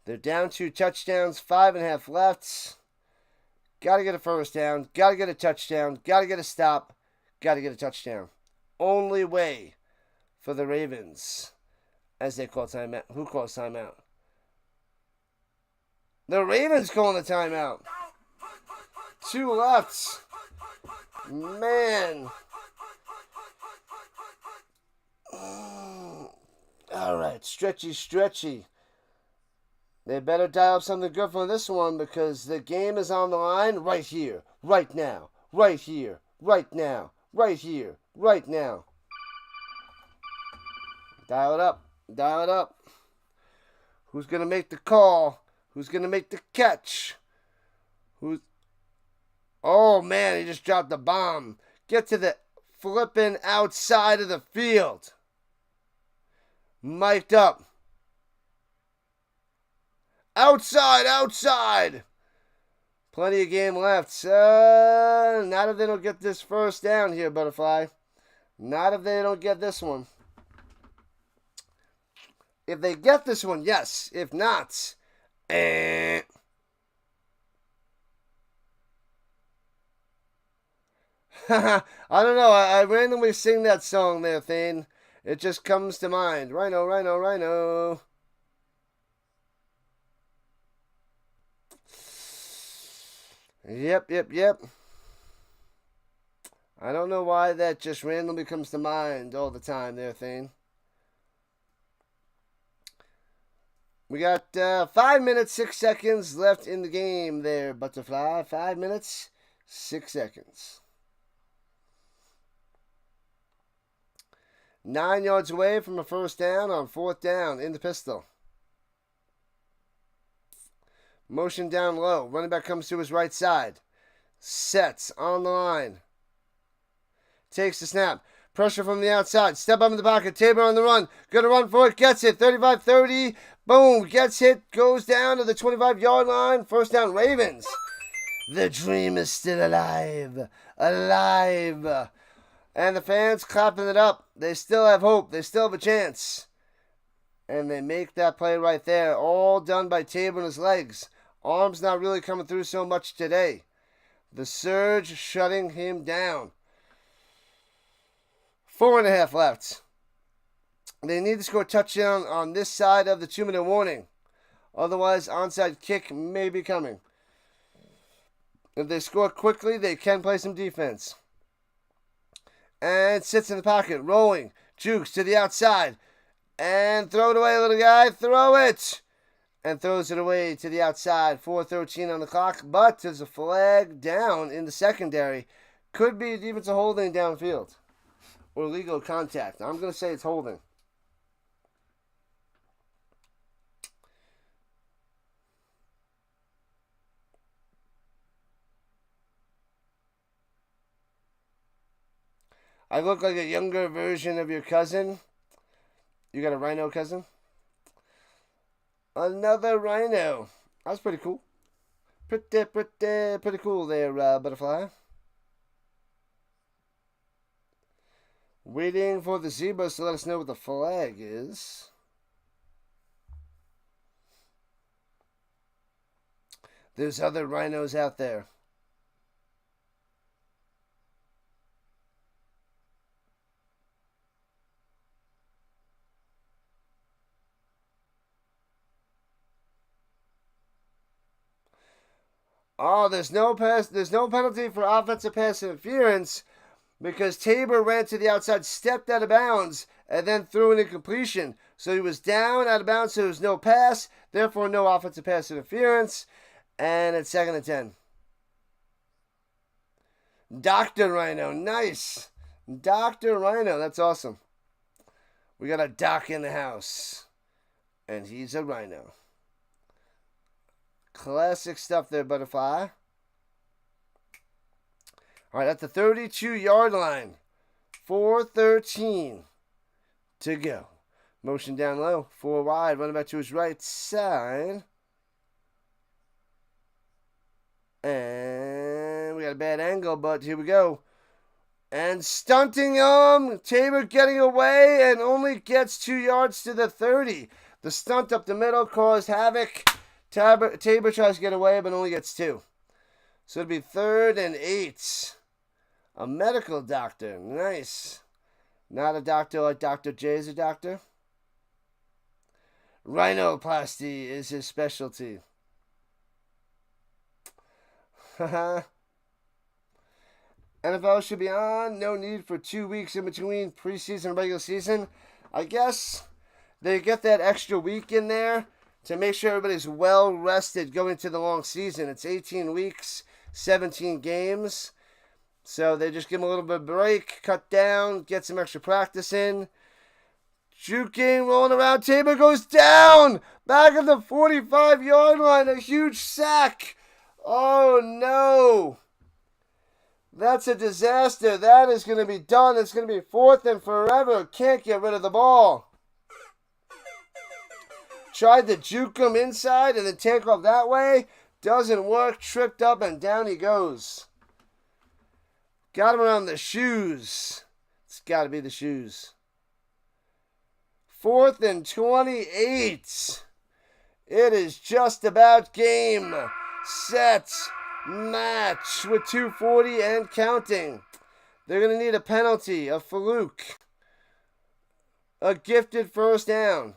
They're down 2 touchdowns, 5.5 left. Got to get a first down. Got to get a touchdown. Got to get a stop. Got to get a touchdown. Only way for the Ravens as they call timeout. Who calls timeout? The Ravens calling the timeout. 2 left. Man. All right, stretchy. They better dial up something good for this one because the game is on the line right here, right now, right here, right now, right here, right now. Dial it up. Who's going to make the call? Who's going to make the catch? Oh, man, he just dropped the bomb. Get to the flipping outside of the field. Mic'd up. Outside. Plenty of game left. Not if they don't get this first down here, Butterfly. Not if they don't get this one. If they get this one, yes. If not, I don't know. I randomly sing that song there, Thane. It just comes to mind. Rhino, Rhino, Rhino. Yep. I don't know why that just randomly comes to mind all the time there, Thane. We got 5 minutes, 6 seconds left in the game there, Butterfly. 5 minutes, 6 seconds. 9 yards away from a first down on 4th down in the pistol. Motion down low. Running back comes to his right side. Sets on the line. Takes the snap. Pressure from the outside. Step up in the pocket. Tabor on the run. Gonna run for it. Gets it. 35-30. Boom. Gets hit. Goes down to the 25-yard line. First down, Ravens. The dream is still alive. Alive. And the fans clapping it up. They still have hope. They still have a chance. And they make that play right there. All done by Tabor and his legs. Arms not really coming through so much today. The Surge shutting him down. 4.5 left. They need to score a touchdown on this side of the 2-minute warning. Otherwise, onside kick may be coming. If they score quickly, they can play some defense. And sits in the pocket, rolling. Jukes to the outside. And throw it away, little guy. Throw it! And throws it away to the outside. 4:13 on the clock. But there's a flag down in the secondary. Could be defensive holding downfield. Or legal contact. I'm going to say it's holding. I look like a younger version of your cousin. You got a rhino cousin? Another rhino. That's pretty cool. Pretty cool there, Butterfly. Waiting for the zebras to let us know what the flag is. There's other rhinos out there. Oh, there's no penalty for offensive pass interference because Tabor ran to the outside, stepped out of bounds, and then threw an incompletion. So he was down out of bounds, so there was no pass, therefore no offensive pass interference, and it's 2nd and 10. Dr. Rhino, nice. Dr. Rhino, that's awesome. We got a doc in the house, and he's a rhino. Classic stuff there, Butterfly. All right, at the 32-yard line. 4:13 to go. Motion down low. 4 wide. Running back to his right side. And we got a bad angle, but here we go. And stunting him. Tabor getting away and only gets 2 yards to the 30. The stunt up the middle caused havoc. Tabor tries to get away, but only gets 2. So it'll be 3rd and 8. A medical doctor. Nice. Not a doctor like Dr. J's a doctor. Rhinoplasty is his specialty. NFL should be on. No need for 2 weeks in between preseason and regular season. I guess they get that extra week in there to make sure everybody's well rested going into the long season. It's 18 weeks, 17 games. So they just give them a little bit of break, cut down, get some extra practice in. Juking, rolling around. Tabor goes down. Back at the 45-yard line. A huge sack. Oh, no. That's a disaster. That is going to be done. It's going to be 4th and forever. Can't get rid of the ball. Tried to juke him inside and then take off that way. Doesn't work. Tripped up and down he goes. Got him around the shoes. It's got to be the shoes. 4th and 28. It is just about game, set, match with 2:40 and counting. They're going to need a penalty, a fluke, a gifted first down.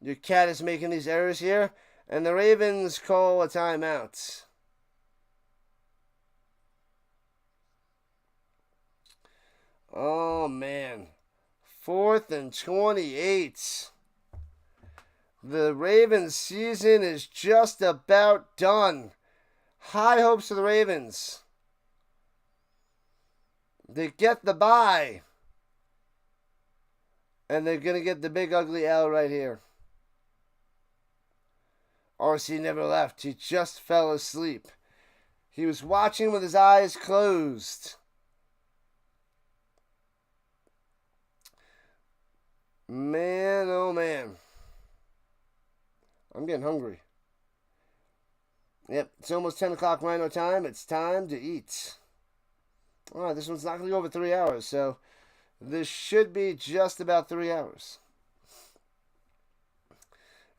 Your cat is making these errors here, and the Ravens call a timeout. Oh, man. 4th and 28. The Ravens season is just about done. High hopes for the Ravens. They get the bye. And they're going to get the big ugly L right here. RC never left. He just fell asleep. He was watching with his eyes closed. Man, oh man. I'm getting hungry. Yep, it's almost 10 o'clock Rhino time. It's time to eat. Alright, this one's not going to go over 3 hours, so this should be just about 3 hours.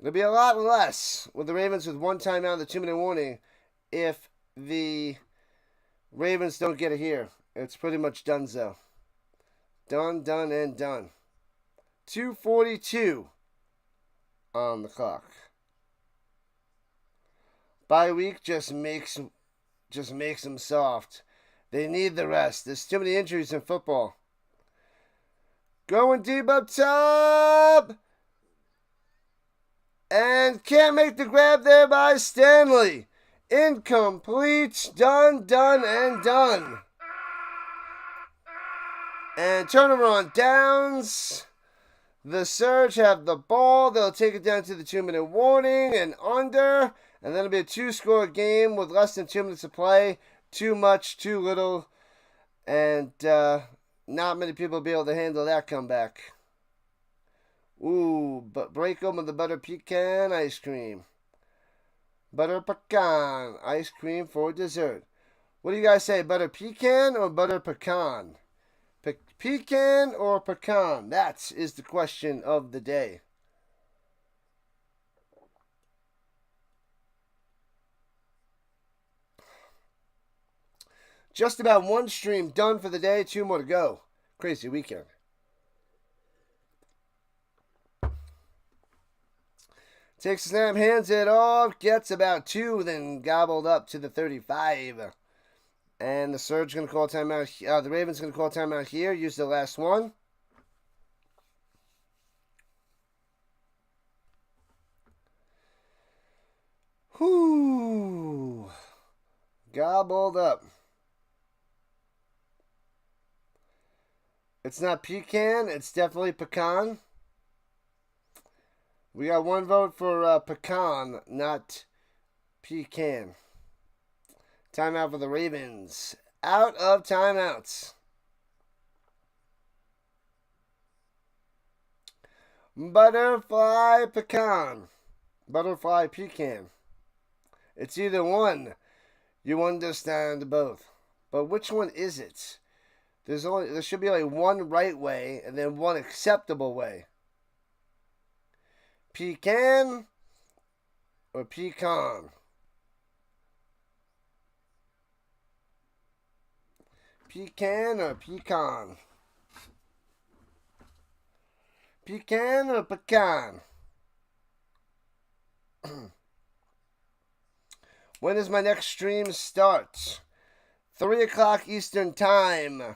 It'll be a lot less with the Ravens with one timeout and the 2-minute warning if the Ravens don't get it here. It's pretty much donezo. Done, done, and done. 2:42 on the clock. Bye week just makes them soft. They need the rest. There's too many injuries in football. Going deep up top. And can't make the grab there by Stanley. Incomplete. Done, done, and done. And turnover on downs. The Surge have the ball. They'll take it down to the 2-minute warning and under. And then it'll be a 2-score game with less than 2 minutes to play. Too much, too little. And not many people will be able to handle that comeback. Ooh, but break open the butter pecan ice cream. Butter pecan ice cream for dessert. What do you guys say, butter pecan or butter pecan? Pecan or pecan? That is the question of the day. Just about one stream done for the day. 2 more to go. Crazy weekend. Takes a snap, hands it off, gets about 2, then gobbled up to the 35. And the Surge going to call timeout. The Ravens going to call timeout here. Use the last one. Whoo! Gobbled up. It's not pecan. It's definitely pecan. We got 1 vote for pecan, not pecan. Timeout for the Ravens. Out of timeouts. Butterfly pecan. Butterfly pecan. It's either one. You understand both. But which one is it? There should be like one right way and then one acceptable way. Pecan or pecan? Pecan or pecan? Pecan or pecan? When does my next stream start? 3 o'clock Eastern Time.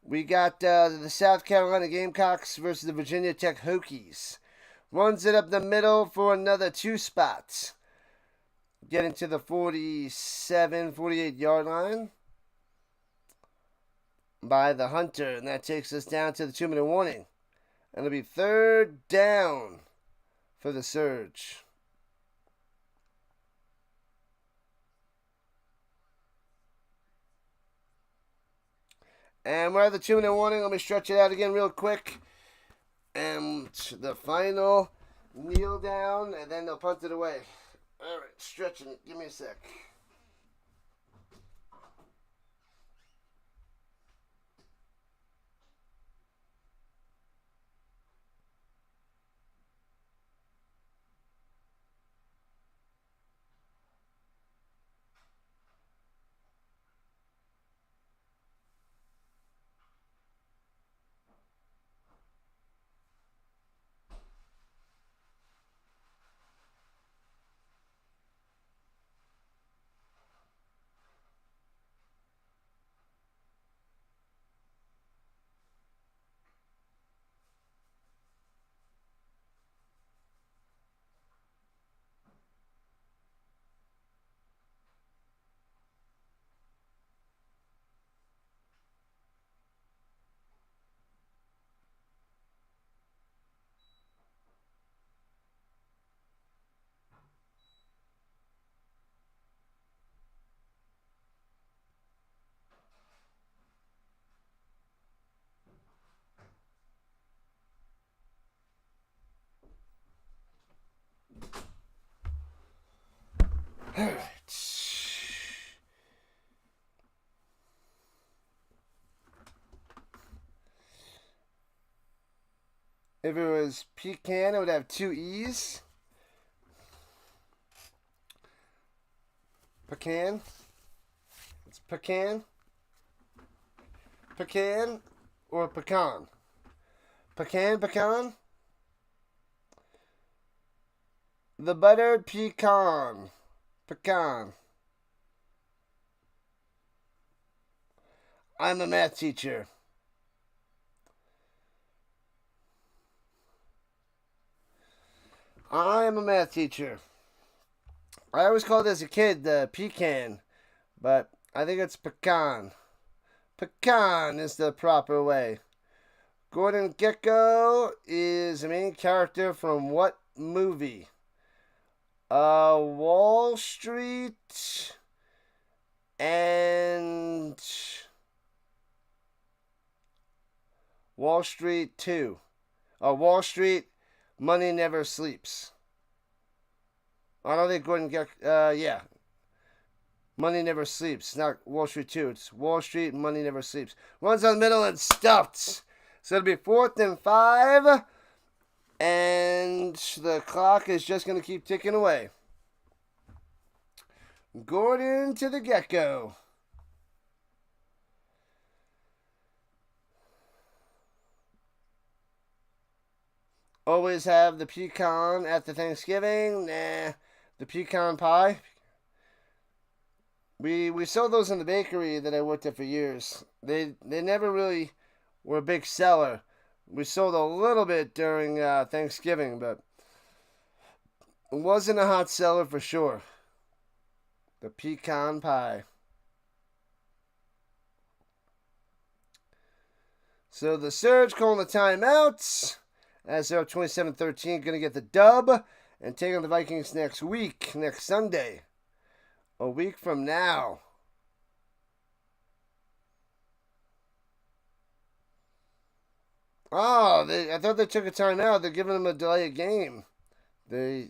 We got the South Carolina Gamecocks versus the Virginia Tech Hokies. Runs it up the middle for another 2 spots. Getting to the 47, 48 yard line by the Hunter. And that takes us down to the 2-minute warning. And it'll be 3rd down for the Surge. And we're at the 2-minute warning. Let me stretch it out again real quick. And the final kneel down, and then they'll punt it away. All right, stretching it. Give me a sec. All right. If it was pecan, it would have 2 E's. Pecan. It's pecan. Pecan or pecan? Pecan, pecan. The buttered pecan. Pecan. I'm a math teacher. I am a math teacher. I always called it as a kid the pecan, but I think it's pecan. Pecan is the proper way. Gordon Gekko is a main character from what movie? Wall Street and Wall Street 2. Wall Street, Money Never Sleeps. I don't think Gordon Gekko, yeah. Money Never Sleeps. Not Wall Street 2. It's Wall Street, Money Never Sleeps. Runs on the middle and stuffed. So it'll be 4th and 5. And the clock is just going to keep ticking away. Gordon to the Gekko. Always have the pecan at the Thanksgiving. Nah, the pecan pie. We sold those in the bakery that I worked at for years. They never really were a big seller. We sold a little bit during Thanksgiving, but it wasn't a hot seller for sure. The pecan pie. So the Surge calling the timeouts. As they're up 27-13, going to get the dub and take on the Vikings next week, next Sunday. A week from now. Oh, I thought they took a timeout. They're giving them a delay of game. They're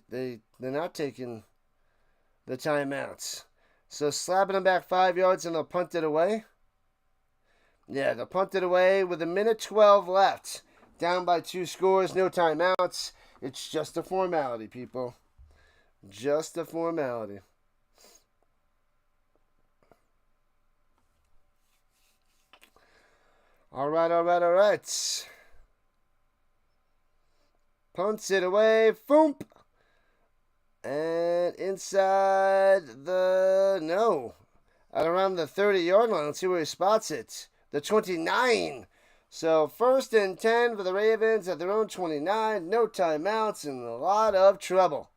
not taking the timeouts. So slapping them back 5 yards and they'll punt it away. Yeah, they'll punt it away with 1:12 left. Down by 2 scores, no timeouts. It's just a formality, people. Just a formality. All right. Punts it away. Foomp. And inside at around the 30-yard line. Let's see where he spots it. The 29. So 1st and 10 for the Ravens at their own 29. No timeouts and a lot of trouble.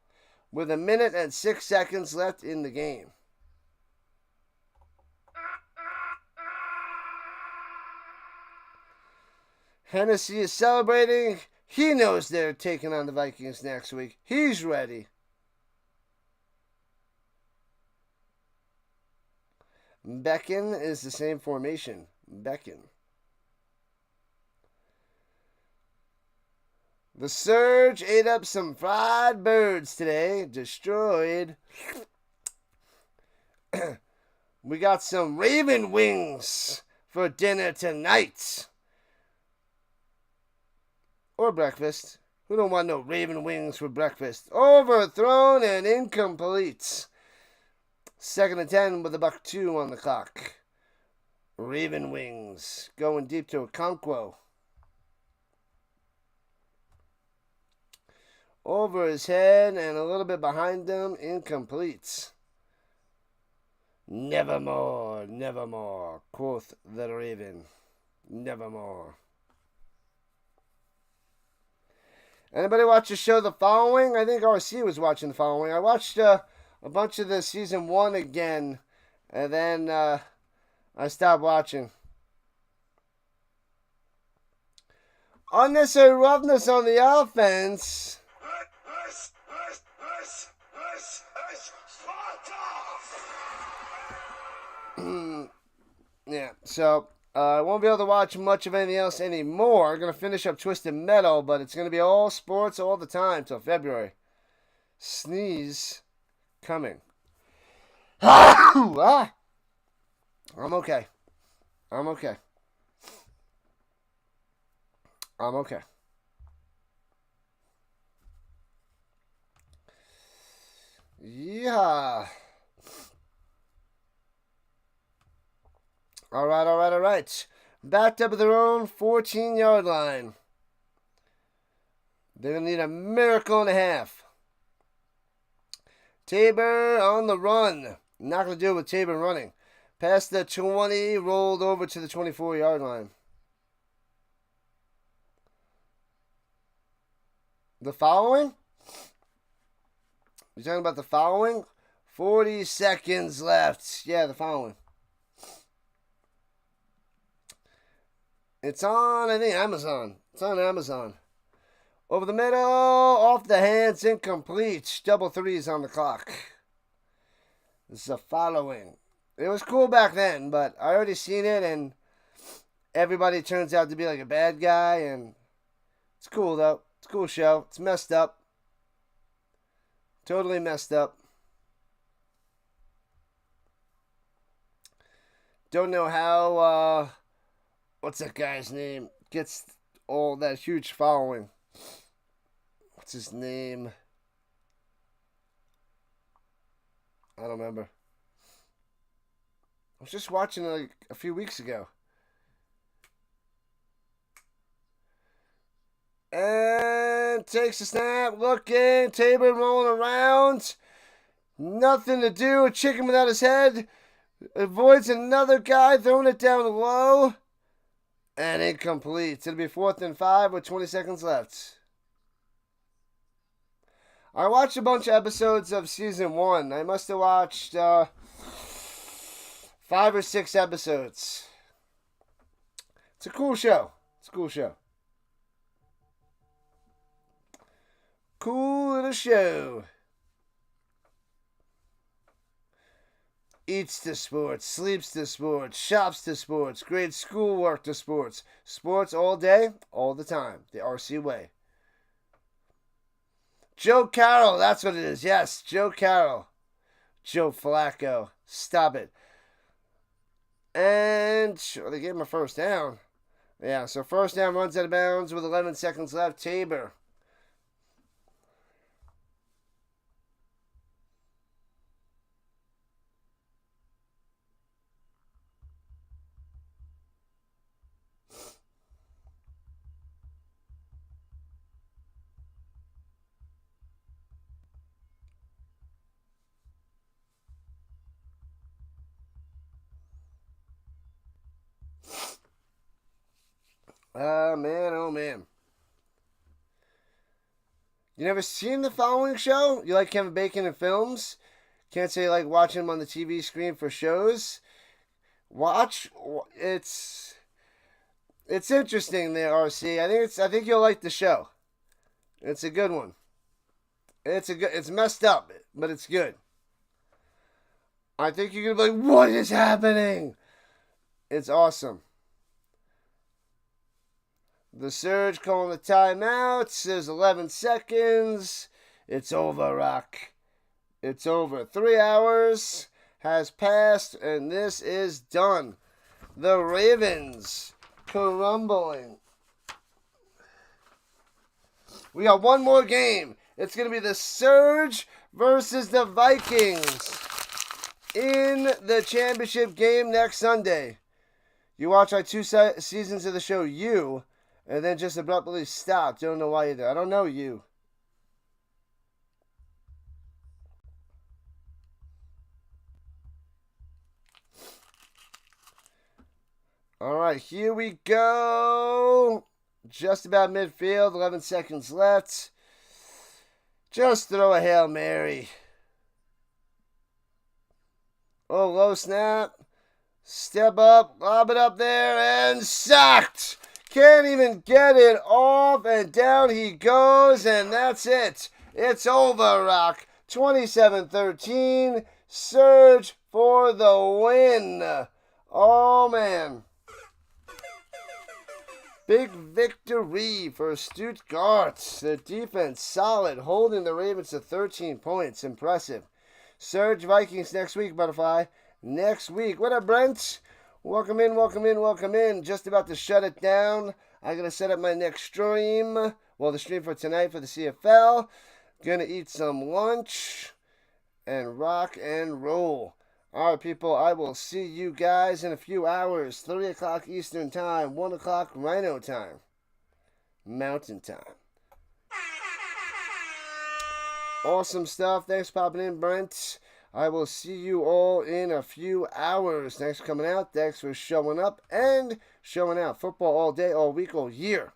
With 1 and 6 seconds left in the game. Hennessy is celebrating. He knows they're taking on the Vikings next week. He's ready. Beckon is the same formation. Beckon. The Surge ate up some fried birds today. Destroyed. We got some Raven wings for dinner tonight. Or breakfast. Who don't want no Raven wings for breakfast? Overthrown and incomplete. 2nd and 10 with $1.02 on the clock. Raven wings going deep to Okonkwo. Over his head and a little bit behind him. Incomplete. Nevermore, nevermore, quoth the Raven. Nevermore. Anybody watch the show The Following? I think RC was watching The Following. I watched a bunch of the season 1 again, and then I stopped watching. Unnecessary roughness on the offense. Yeah, so I won't be able to watch much of anything else anymore. I'm going to finish up Twisted Metal, but it's going to be all sports all the time till February. Sneeze coming. I'm okay. I'm okay. I'm okay. Yeah. All right. Backed up at their own 14-yard line. They're going to need a miracle and a half. Tabor on the run. Not going to do it with Tabor running. Past the 20, rolled over to the 24-yard line. The following? You talking about the following? 40 seconds left. Yeah, the following. It's on, I think, Amazon. It's on Amazon. Over the middle, off the hands, incomplete. Double threes on the clock. This is the following. It was cool back then, but I already seen it, and everybody turns out to be like a bad guy, and it's cool, though. It's a cool show. It's messed up. Totally messed up. Don't know how, what's that guy's name? Gets all that huge following. What's his name? I don't remember. I was just watching it like a few weeks ago. And takes a snap, looking, Tabor rolling around. Nothing to do, a chicken without his head. Avoids another guy, throwing it down low. And incomplete. It'll be 4th and 5 with 20 seconds left. I watched a bunch of episodes of season 1. I must have watched 5 or 6 episodes. It's a cool show. Cool little show. Eats to sports, sleeps to sports, shops to sports, grades schoolwork to sports. Sports all day, all the time. The RC way. Joe Carroll, that's what it is. Yes, Joe Carroll. Joe Flacco. Stop it. And they gave him a first down. Yeah, so first down, runs out of bounds with 11 seconds left. Tabor. Oh man. You never seen the following show? You like Kevin Bacon in films? Can't say you like watching him on the TV screen for shows? Watch. It's interesting there, RC. I think you'll like the show. It's a good one. It's messed up, but it's good. I think you're gonna be like, what is happening? It's awesome. The Surge calling the timeout. Says 11 seconds. It's over, Rock. It's over. 3 hours has passed, and this is done. The Ravens crumbling. We got one more game. It's going to be the Surge versus the Vikings in the championship game next Sunday. You watch like 2 seasons of the show, You, and then just abruptly stop. Don't know why you did. I don't know you. All right, here we go. Just about midfield, 11 seconds left. Just throw a Hail Mary. Oh, low snap. Step up, lob it up there, and sacked. Can't even get it off, and down he goes, and that's it. It's over, Rock. 27-13. Surge for the win. Oh, man. Big victory for Stuttgart. The defense solid, holding the Ravens to 13 points. Impressive. Surge Vikings next week, Butterfly. Next week. What up, Brent? Welcome in. Just about to shut it down. I'm going to set up my next stream. Well, the stream for tonight for the CFL. Going to eat some lunch and rock and roll. All right, people, I will see you guys in a few hours. 3 o'clock Eastern Time, 1 o'clock Rhino Time, Mountain Time. Awesome stuff. Thanks for popping in, Brent. I will see you all in a few hours. Thanks for coming out. Thanks for showing up and showing out. Football all day, all week, all year.